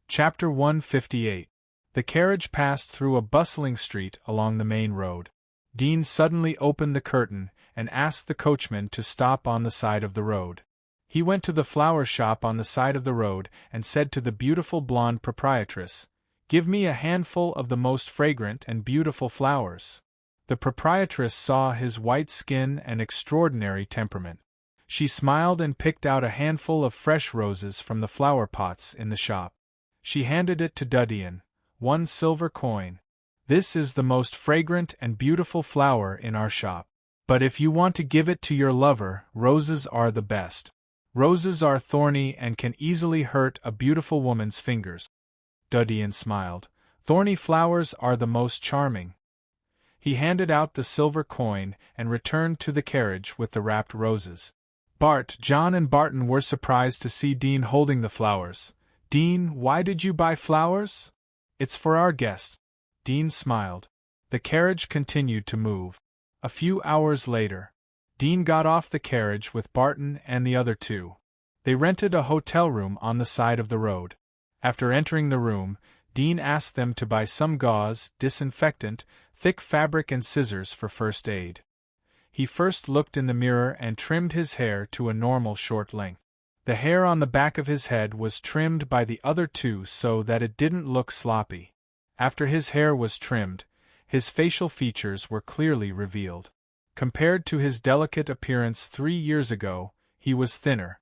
Chapter 158. The carriage passed through a bustling street along the main road. Dean suddenly opened the curtain and asked the coachman to stop on the side of the road. He went to the flower shop on the side of the road and said to the beautiful blonde proprietress, "Give me a handful of the most fragrant and beautiful flowers." The proprietress saw his white skin and extraordinary temperament. She smiled and picked out a handful of fresh roses from the flower pots in the shop. She handed it to Dudian, 1 silver coin. "This is the most fragrant and beautiful flower in our shop. But if you want to give it to your lover, roses are the best. Roses are thorny and can easily hurt a beautiful woman's fingers." Dudian smiled. "Thorny flowers are the most charming." He handed out the silver coin and returned to the carriage with the wrapped roses. John and Barton were surprised to see Dean holding the flowers. "Dean, why did you buy flowers?" "It's for our guest." Dean smiled. The carriage continued to move. A few hours later, Dean got off the carriage with Barton and the other 2. They rented a hotel room on the side of the road. After entering the room, Dean asked them to buy some gauze, disinfectant, thick fabric and scissors for first aid. He first looked in the mirror and trimmed his hair to a normal short length. The hair on the back of his head was trimmed by the other 2 so that it didn't look sloppy. After his hair was trimmed, his facial features were clearly revealed. Compared to his delicate appearance 3 years ago, he was thinner.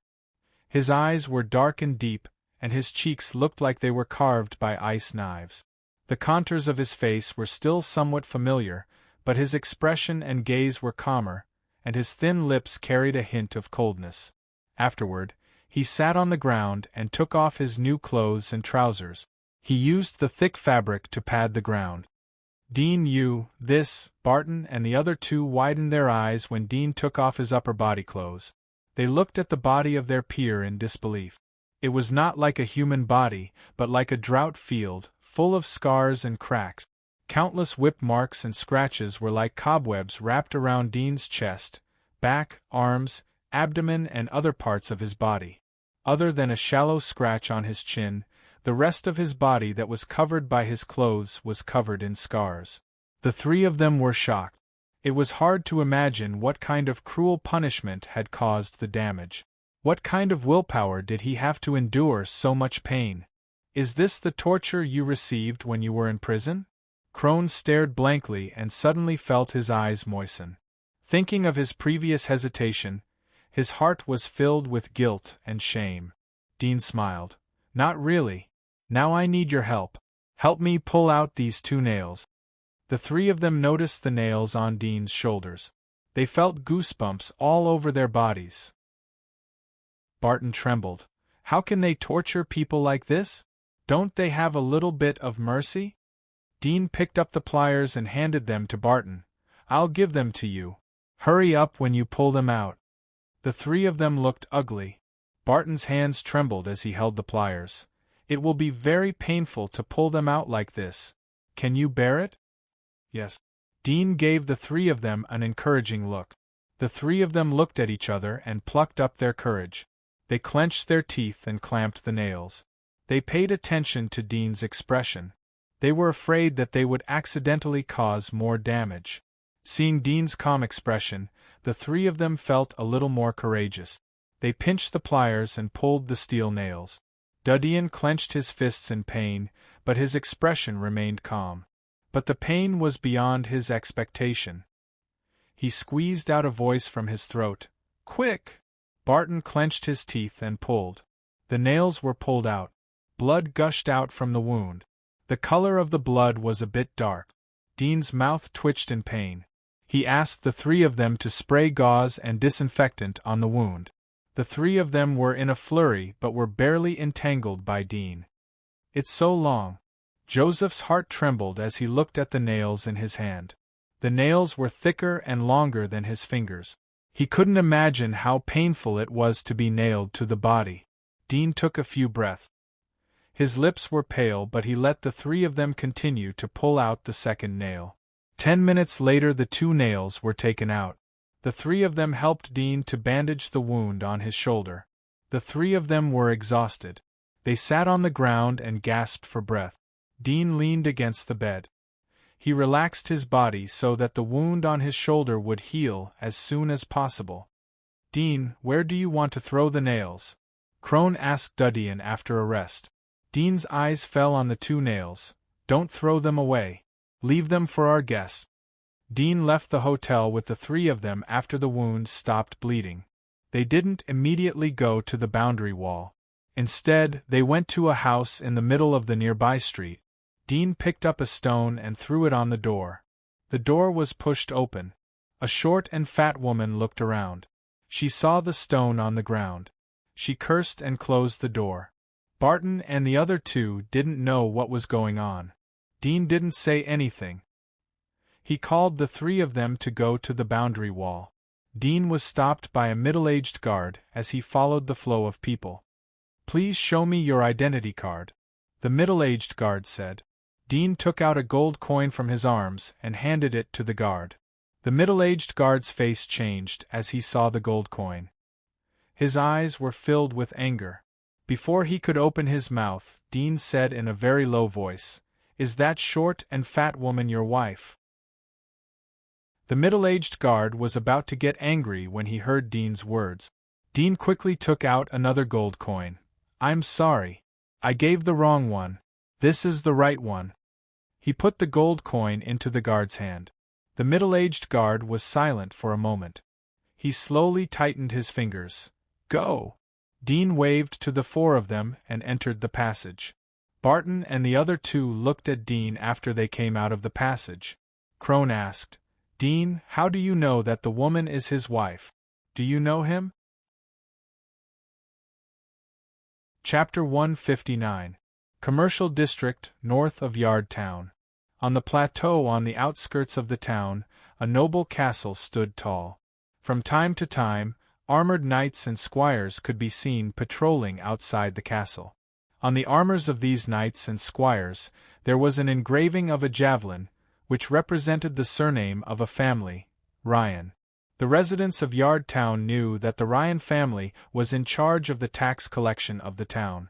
His eyes were dark and deep, and his cheeks looked like they were carved by ice knives. The contours of his face were still somewhat familiar, but his expression and gaze were calmer, and his thin lips carried a hint of coldness. Afterward, he sat on the ground and took off his new clothes and trousers. He used the thick fabric to pad the ground. Barton and the other 2 widened their eyes when Dean took off his upper body clothes. They looked at the body of their peer in disbelief. It was not like a human body, but like a drought field, full of scars and cracks. Countless whip marks and scratches were like cobwebs wrapped around Dean's chest, back, arms, abdomen and other parts of his body. Other than a shallow scratch on his chin, the rest of his body that was covered by his clothes was covered in scars. The three of them were shocked. It was hard to imagine what kind of cruel punishment had caused the damage. What kind of willpower did he have to endure so much pain? Is this the torture you received when you were in prison? Crone stared blankly and suddenly felt his eyes moisten. Thinking of his previous hesitation, his heart was filled with guilt and shame. Dean smiled. Not really. Now I need your help. Help me pull out these 2 nails. The three of them noticed the nails on Dean's shoulders. They felt goosebumps all over their bodies. Barton trembled. How can they torture people like this? Don't they have a little bit of mercy? Dean picked up the pliers and handed them to Barton. I'll give them to you. Hurry up when you pull them out. The three of them looked ugly. Barton's hands trembled as he held the pliers. It will be very painful to pull them out like this. Can you bear it? Yes. Dean gave the three of them an encouraging look. The three of them looked at each other and plucked up their courage. They clenched their teeth and clamped the nails. They paid attention to Dean's expression. They were afraid that they would accidentally cause more damage. Seeing Dean's calm expression, the three of them felt a little more courageous. They pinched the pliers and pulled the steel nails. Dudian clenched his fists in pain, but his expression remained calm. But the pain was beyond his expectation. He squeezed out a voice from his throat. Quick! Barton clenched his teeth and pulled. The nails were pulled out. Blood gushed out from the wound. The color of the blood was a bit dark. Dean's mouth twitched in pain. He asked the three of them to spray gauze and disinfectant on the wound. The three of them were in a flurry but were barely entangled by Dean. It's so long. Joseph's heart trembled as he looked at the nails in his hand. The nails were thicker and longer than his fingers. He couldn't imagine how painful it was to be nailed to the body. Dean took a few breaths. His lips were pale, but he let the three of them continue to pull out the second nail. 10 minutes later the 2 nails were taken out. The three of them helped Dean to bandage the wound on his shoulder. The three of them were exhausted. They sat on the ground and gasped for breath. Dean leaned against the bed. He relaxed his body so that the wound on his shoulder would heal as soon as possible. Dean, where do you want to throw the nails? Crone asked Dudian after a rest. Dean's eyes fell on the 2 nails. Don't throw them away. Leave them for our guests. Dean left the hotel with the 3 of them after the wounds stopped bleeding. They didn't immediately go to the boundary wall. Instead, they went to a house in the middle of the nearby street. Dean picked up a stone and threw it on the door. The door was pushed open. A short and fat woman looked around. She saw the stone on the ground. She cursed and closed the door. Barton and the other 2 didn't know what was going on. Dean didn't say anything. He called the 3 of them to go to the boundary wall. Dean was stopped by a middle-aged guard as he followed the flow of people. Please show me your identity card, the middle-aged guard said. Dean took out a gold coin from his arms and handed it to the guard. The middle-aged guard's face changed as he saw the gold coin. His eyes were filled with anger. Before he could open his mouth, Dean said in a very low voice, "Is that short and fat woman your wife?" The middle-aged guard was about to get angry when he heard Dean's words. Dean quickly took out another gold coin. "I'm sorry. I gave the wrong one. This is the right one." He put the gold coin into the guard's hand. The middle-aged guard was silent for a moment. He slowly tightened his fingers. "Go!" Dean waved to the 4 of them and entered the passage. Barton and the other 2 looked at Dean after they came out of the passage. Crone asked, "Dean, how do you know that the woman is his wife? Do you know him?" Chapter 159. Commercial District, north of Yard Town. On the plateau on the outskirts of the town, a noble castle stood tall. From time to time, armored knights and squires could be seen patrolling outside the castle. On the armors of these knights and squires, there was an engraving of a javelin, which represented the surname of a family, Ryan. The The residents of Yardtown knew that the Ryan family was in charge of the tax collection of the town.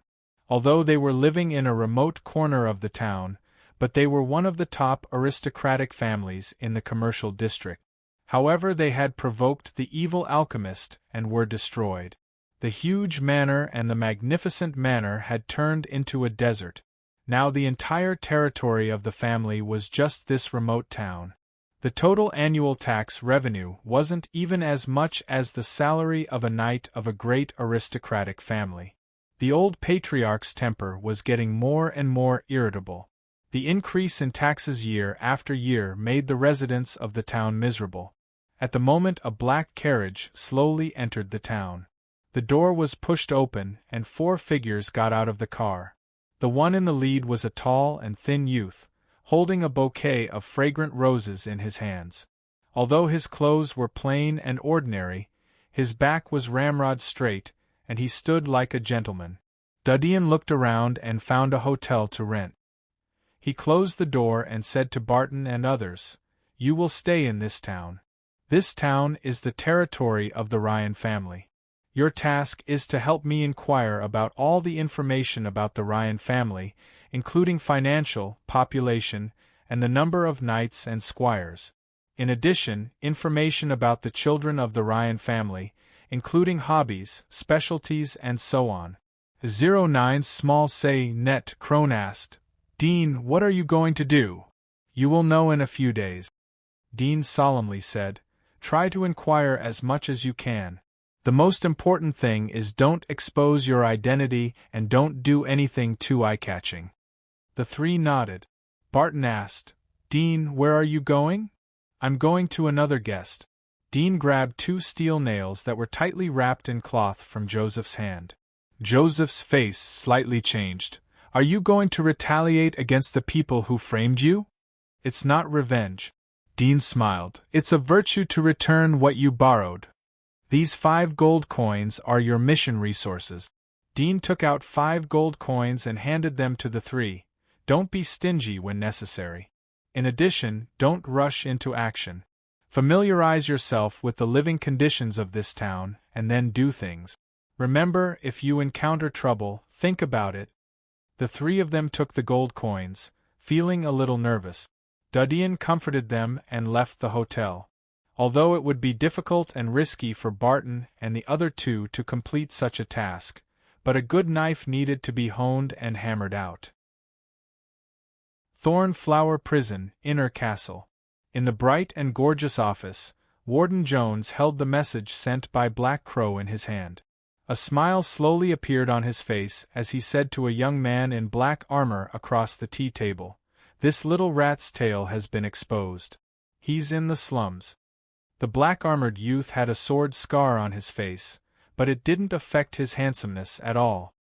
Although they were living in a remote corner of the town, but they were one of the top aristocratic families in the commercial district. However, they had provoked the evil alchemist and were destroyed. The huge manor and the magnificent manor had turned into a desert. Now the entire territory of the family was just this remote town. The total annual tax revenue wasn't even as much as the salary of a knight of a great aristocratic family. The old patriarch's temper was getting more and more irritable. The increase in taxes year after year made the residents of the town miserable. At the moment a black carriage slowly entered the town. The door was pushed open and 4 figures got out of the car. The one in the lead was a tall and thin youth, holding a bouquet of fragrant roses in his hands. Although his clothes were plain and ordinary, his back was ramrod straight, and he stood like a gentleman. Duddian looked around and found a hotel to rent. He closed the door and said to Barton and others, "You will stay in this town. This town is the territory of the Ryan family. Your task is to help me inquire about all the information about the Ryan family, including financial, population, and the number of knights and squires. In addition, information about the children of the Ryan family, including hobbies, specialties, and so on." 09 Small Say Net Crone asked, "Dean, what are you going to do?" "You will know in a few days." Dean solemnly said, "Try to inquire as much as you can. The most important thing is don't expose your identity and don't do anything too eye-catching." The 3 nodded. Barton asked, "Dean, where are you going?" "I'm going to another guest." Dean grabbed 2 steel nails that were tightly wrapped in cloth from Joseph's hand. Joseph's face slightly changed. "Are you going to retaliate against the people who framed you?" "It's not revenge." Dean smiled. "It's a virtue to return what you borrowed. These 5 gold coins are your mission resources." Dean took out 5 gold coins and handed them to the 3. "Don't be stingy when necessary. In addition, don't rush into action. Familiarize yourself with the living conditions of this town, and then do things. Remember, if you encounter trouble, think about it." The 3 of them took the gold coins, feeling a little nervous. Duddian comforted them and left the hotel. Although it would be difficult and risky for Barton and the other 2 to complete such a task, but a good knife needed to be honed and hammered out. Thornflower Prison, Inner Castle. In the bright and gorgeous office, Warden Jones held the message sent by Black Crow in his hand. A smile slowly appeared on his face as he said to a young man in black armor across the tea table, "This little rat's tail has been exposed. He's in the slums." The black-armored youth had a sword scar on his face, but it didn't affect his handsomeness at all.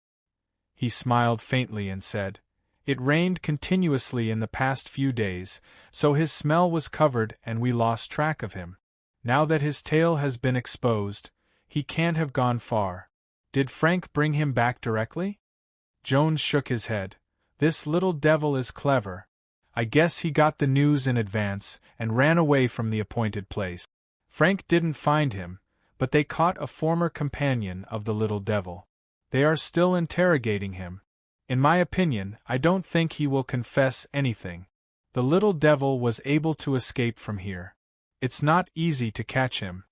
He smiled faintly and said, "It rained continuously in the past few days, so his smell was covered and we lost track of him. Now that his tail has been exposed, he can't have gone far. Did Frank bring him back directly?" Jones shook his head. "This little devil is clever. I guess he got the news in advance and ran away from the appointed place. Frank didn't find him, but they caught a former companion of the little devil. They are still interrogating him. In my opinion, I don't think he will confess anything. The little devil was able to escape from here. It's not easy to catch him."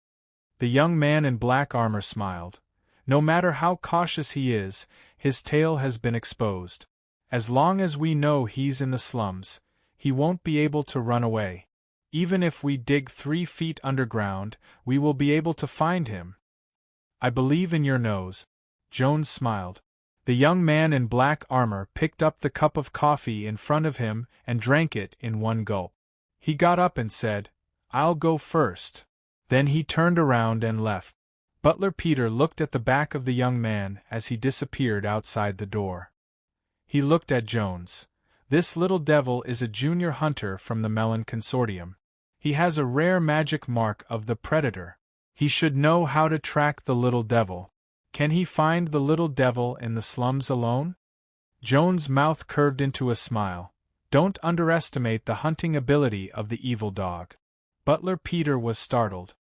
The young man in black armor smiled. "No matter how cautious he is, his tail has been exposed. As long as we know he's in the slums, he won't be able to run away. Even if we dig 3 feet underground, we will be able to find him." "I believe in your nose." Jones smiled. The young man in black armor picked up the cup of coffee in front of him and drank it in one gulp. He got up and said, "I'll go first." Then he turned around and left. Butler Peter looked at the back of the young man as he disappeared outside the door. He looked at Jones. "This little devil is a junior hunter from the Melon Consortium. He has a rare magic mark of the Predator. He should know how to track the little devil. Can he find the little devil in the slums alone?" Jones' mouth curved into a smile. "Don't underestimate the hunting ability of the evil dog." Butler Peter was startled.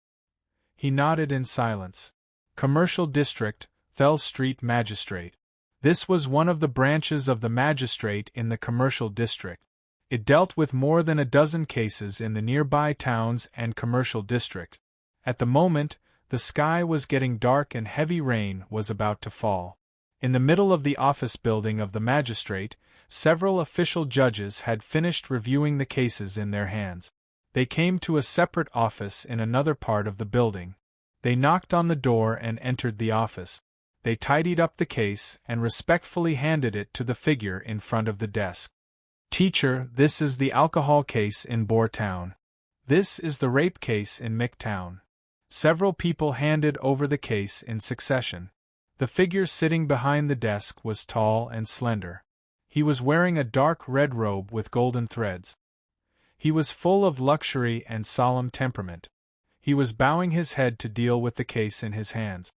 He nodded in silence. Commercial District, Fell Street Magistrate. This was one of the branches of the magistrate in the commercial district. It dealt with more than a dozen cases in the nearby towns and commercial district. At the moment, the sky was getting dark and heavy rain was about to fall. In the middle of the office building of the magistrate, several official judges had finished reviewing the cases in their hands. They came to a separate office in another part of the building. They knocked on the door and entered the office. They tidied up the case and respectfully handed it to the figure in front of the desk. "Teacher, this is the alcohol case in Boortown. This is the rape case in Micktown." Several people handed over the case in succession. The figure sitting behind the desk was tall and slender. He was wearing a dark red robe with golden threads. He was full of luxury and solemn temperament. He was bowing his head to deal with the case in his hands.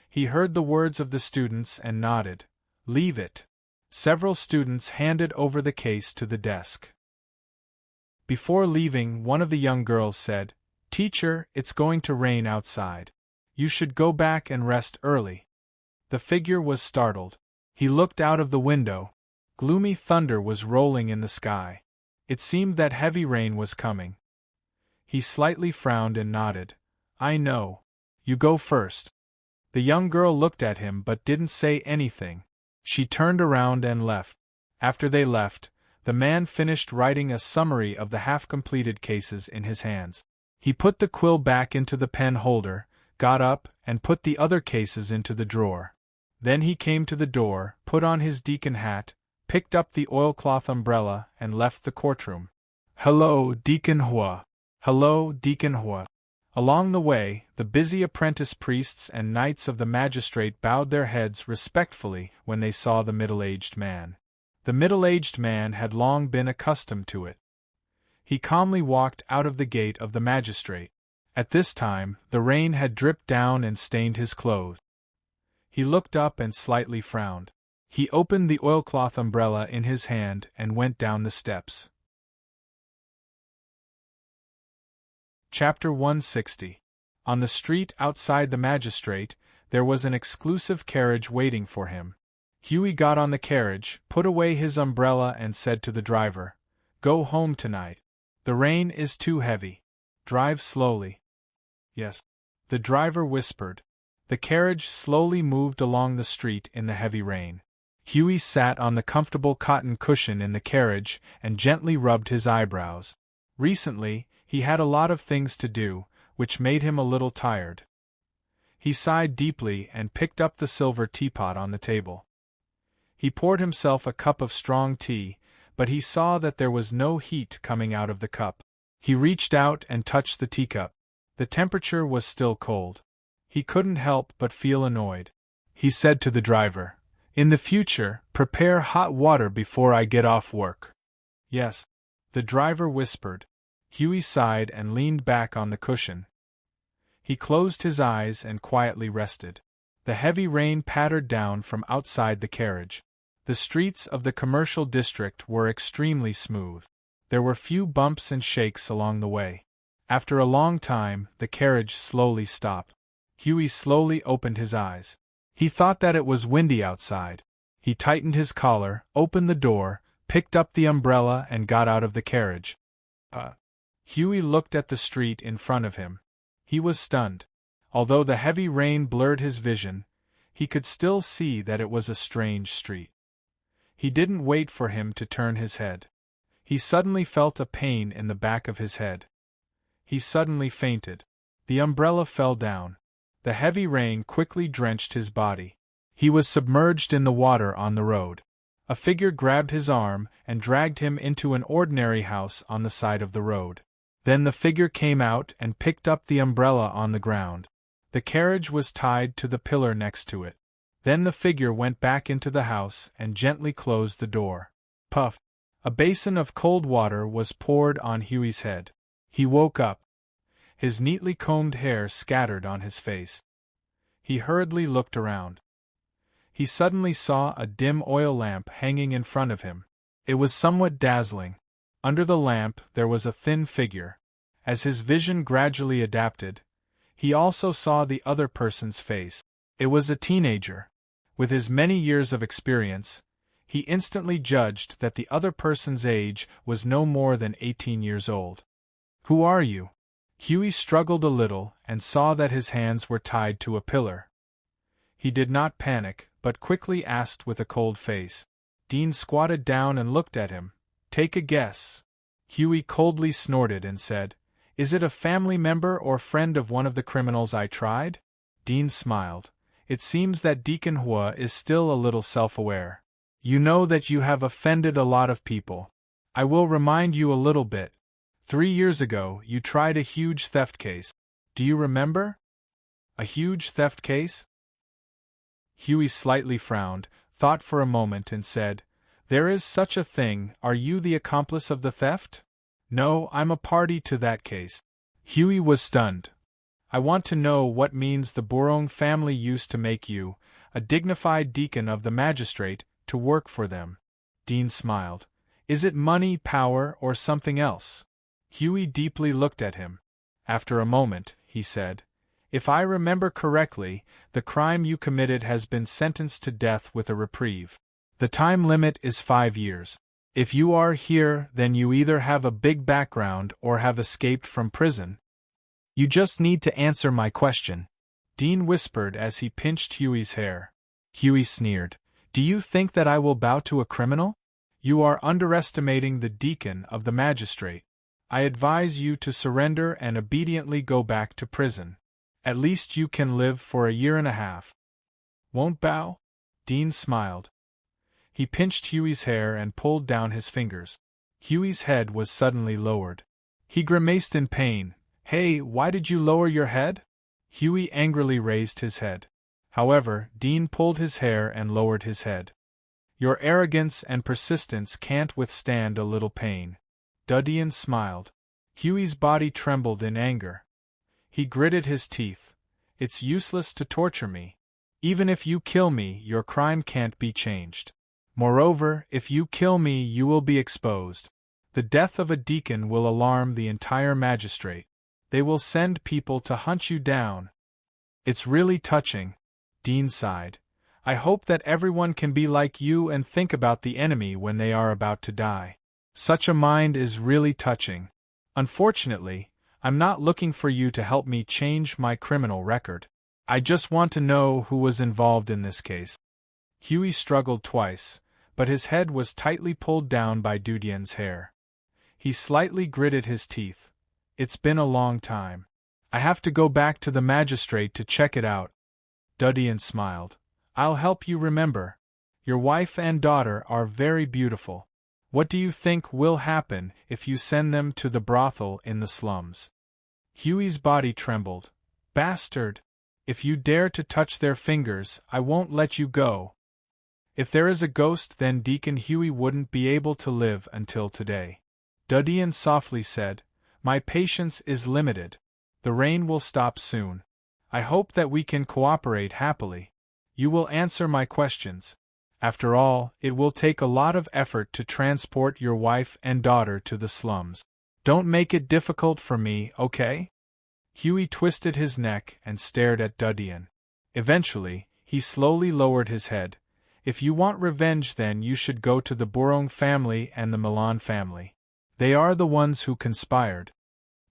He heard the words of the students and nodded. "Leave it." Several students handed over the case to the desk. Before leaving, one of the young girls said, "Teacher, it's going to rain outside. You should go back and rest early." The figure was startled. He looked out of the window. Gloomy thunder was rolling in the sky. It seemed that heavy rain was coming. He slightly frowned and nodded. "I know. You go first." The young girl looked at him but didn't say anything. She turned around and left. After they left, the man finished writing a summary of the half-completed cases in his hands. He put the quill back into the pen holder, got up, and put the other cases into the drawer. Then he came to the door, put on his deacon hat, picked up the oilcloth umbrella, and left the courtroom. "Hello, Deacon Hua. Hello, Deacon Hua." Along the way, the busy apprentice priests and knights of the magistrate bowed their heads respectfully when they saw the middle-aged man. The middle-aged man had long been accustomed to it. He calmly walked out of the gate of the magistrate. At this time, the rain had dripped down and stained his clothes. He looked up and slightly frowned. He opened the oilcloth umbrella in his hand and went down the steps. Chapter 160. On the street outside the magistrate, there was an exclusive carriage waiting for him. Huey got on the carriage, put away his umbrella and said to the driver, "Go home tonight. The rain is too heavy. Drive slowly." "Yes," the driver whispered. The carriage slowly moved along the street in the heavy rain. Huey sat on the comfortable cotton cushion in the carriage and gently rubbed his eyebrows. Recently, he had a lot of things to do, which made him a little tired. He sighed deeply and picked up the silver teapot on the table. He poured himself a cup of strong tea, but he saw that there was no heat coming out of the cup. He reached out and touched the teacup. The temperature was still cold. He couldn't help but feel annoyed. He said to the driver, "In the future, prepare hot water before I get off work." "Yes," the driver whispered. Huey sighed and leaned back on the cushion. He closed his eyes and quietly rested. The heavy rain pattered down from outside the carriage. The streets of the commercial district were extremely smooth. There were few bumps and shakes along the way. After a long time, the carriage slowly stopped. Huey slowly opened his eyes. He thought that it was windy outside. He tightened his collar, opened the door, picked up the umbrella and got out of the carriage. Huey looked at the street in front of him. He was stunned. Although the heavy rain blurred his vision, he could still see that it was a strange street. He didn't wait for him to turn his head. He suddenly felt a pain in the back of his head. He suddenly fainted. The umbrella fell down. The heavy rain quickly drenched his body. He was submerged in the water on the road. A figure grabbed his arm and dragged him into an ordinary house on the side of the road. Then the figure came out and picked up the umbrella on the ground. The carriage was tied to the pillar next to it. Then the figure went back into the house and gently closed the door. Puff! A basin of cold water was poured on Huey's head. He woke up. His neatly combed hair scattered on his face. He hurriedly looked around. He suddenly saw a dim oil lamp hanging in front of him. It was somewhat dazzling. Under the lamp there was a thin figure. As his vision gradually adapted, He also saw the other person's face. It was a teenager. With his many years of experience, he instantly judged that the other person's age was no more than 18 years old. "Who are you?" Huey struggled a little and saw that his hands were tied to a pillar. He did not panic, but quickly asked with a cold face. Dean squatted down and looked at him. "Take a guess." Huey coldly snorted and said, "Is it a family member or friend of one of the criminals I tried?" Dean smiled. "It seems that Deacon Hua is still a little self-aware. You know that you have offended a lot of people. I will remind you a little bit. 3 years ago, you tried a huge theft case. Do you remember?" "A huge theft case?" Huey slightly frowned, thought for a moment and said, "There is such a thing. Are you the accomplice of the theft?" "No, I'm a party to that case." Huey was stunned. "I want to know what means the Borong family used to make you, a dignified deacon of the magistrate, to work for them." Dean smiled. "Is it money, power, or something else?" Huey deeply looked at him. After a moment, he said, "If I remember correctly, the crime you committed has been sentenced to death with a reprieve. The time limit is 5 years. If you are here, then you either have a big background or have escaped from prison. You just need to answer my question," Dean whispered as he pinched Huey's hair. Huey sneered. "Do you think that I will bow to a criminal? You are underestimating the deacon of the magistrate. I advise you to surrender and obediently go back to prison. At least you can live for a year and a half." "Won't bow?" Dean smiled. He pinched Huey's hair and pulled down his fingers. Huey's head was suddenly lowered. He grimaced in pain. "Hey, why did you lower your head?" Huey angrily raised his head. However, Dean pulled his hair and lowered his head. "Your arrogance and persistence can't withstand a little pain." Dudian smiled. Huey's body trembled in anger. He gritted his teeth. "It's useless to torture me. Even if you kill me, your crime can't be changed. Moreover, if you kill me, you will be exposed. The death of a deacon will alarm the entire magistrate. They will send people to hunt you down." "It's really touching," Dean sighed. "I hope that everyone can be like you and think about the enemy when they are about to die. Such a mind is really touching. Unfortunately, I'm not looking for you to help me change my criminal record. I just want to know who was involved in this case." Huey struggled twice, but his head was tightly pulled down by Dudian's hair. He slightly gritted his teeth. "It's been a long time. I have to go back to the magistrate to check it out." Dudian smiled. "I'll help you remember. Your wife and daughter are very beautiful. What do you think will happen if you send them to the brothel in the slums?" Huey's body trembled. "Bastard! If you dare to touch their fingers, I won't let you go." "If there is a ghost, then Deacon Huey wouldn't be able to live until today." Dudian softly said, "My patience is limited. The rain will stop soon. I hope that we can cooperate happily. You will answer my questions. After all, it will take a lot of effort to transport your wife and daughter to the slums. Don't make it difficult for me, okay?" Huey twisted his neck and stared at Dudian. Eventually, he slowly lowered his head. "If you want revenge, then you should go to the Borong family and the Milan family. They are the ones who conspired."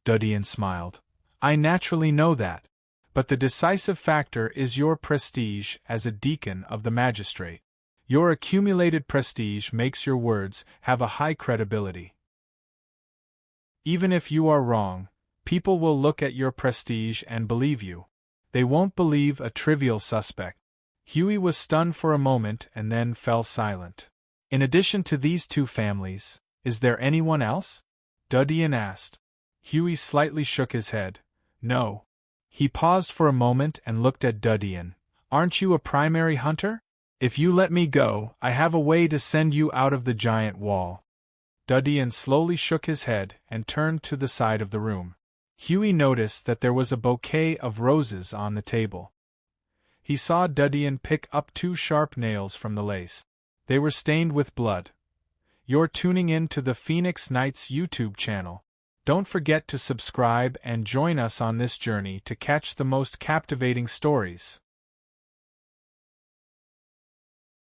Dudian smiled. "I naturally know that. But the decisive factor is your prestige as a deacon of the magistrate. Your accumulated prestige makes your words have a high credibility. Even if you are wrong, people will look at your prestige and believe you. They won't believe a trivial suspect." Huey was stunned for a moment and then fell silent. "In addition to these two families, is there anyone else?" Dudian asked. Huey slightly shook his head. "No." He paused for a moment and looked at Dudian. "Aren't you a primary hunter? If you let me go, I have a way to send you out of the giant wall." Dudian slowly shook his head and turned to the side of the room. Huey noticed that there was a bouquet of roses on the table. He saw Dudian pick up 2 sharp nails from the lace. They were stained with blood. "You're tuning in to the Phoenix Nights YouTube channel. Don't forget to subscribe and join us on this journey to catch the most captivating stories.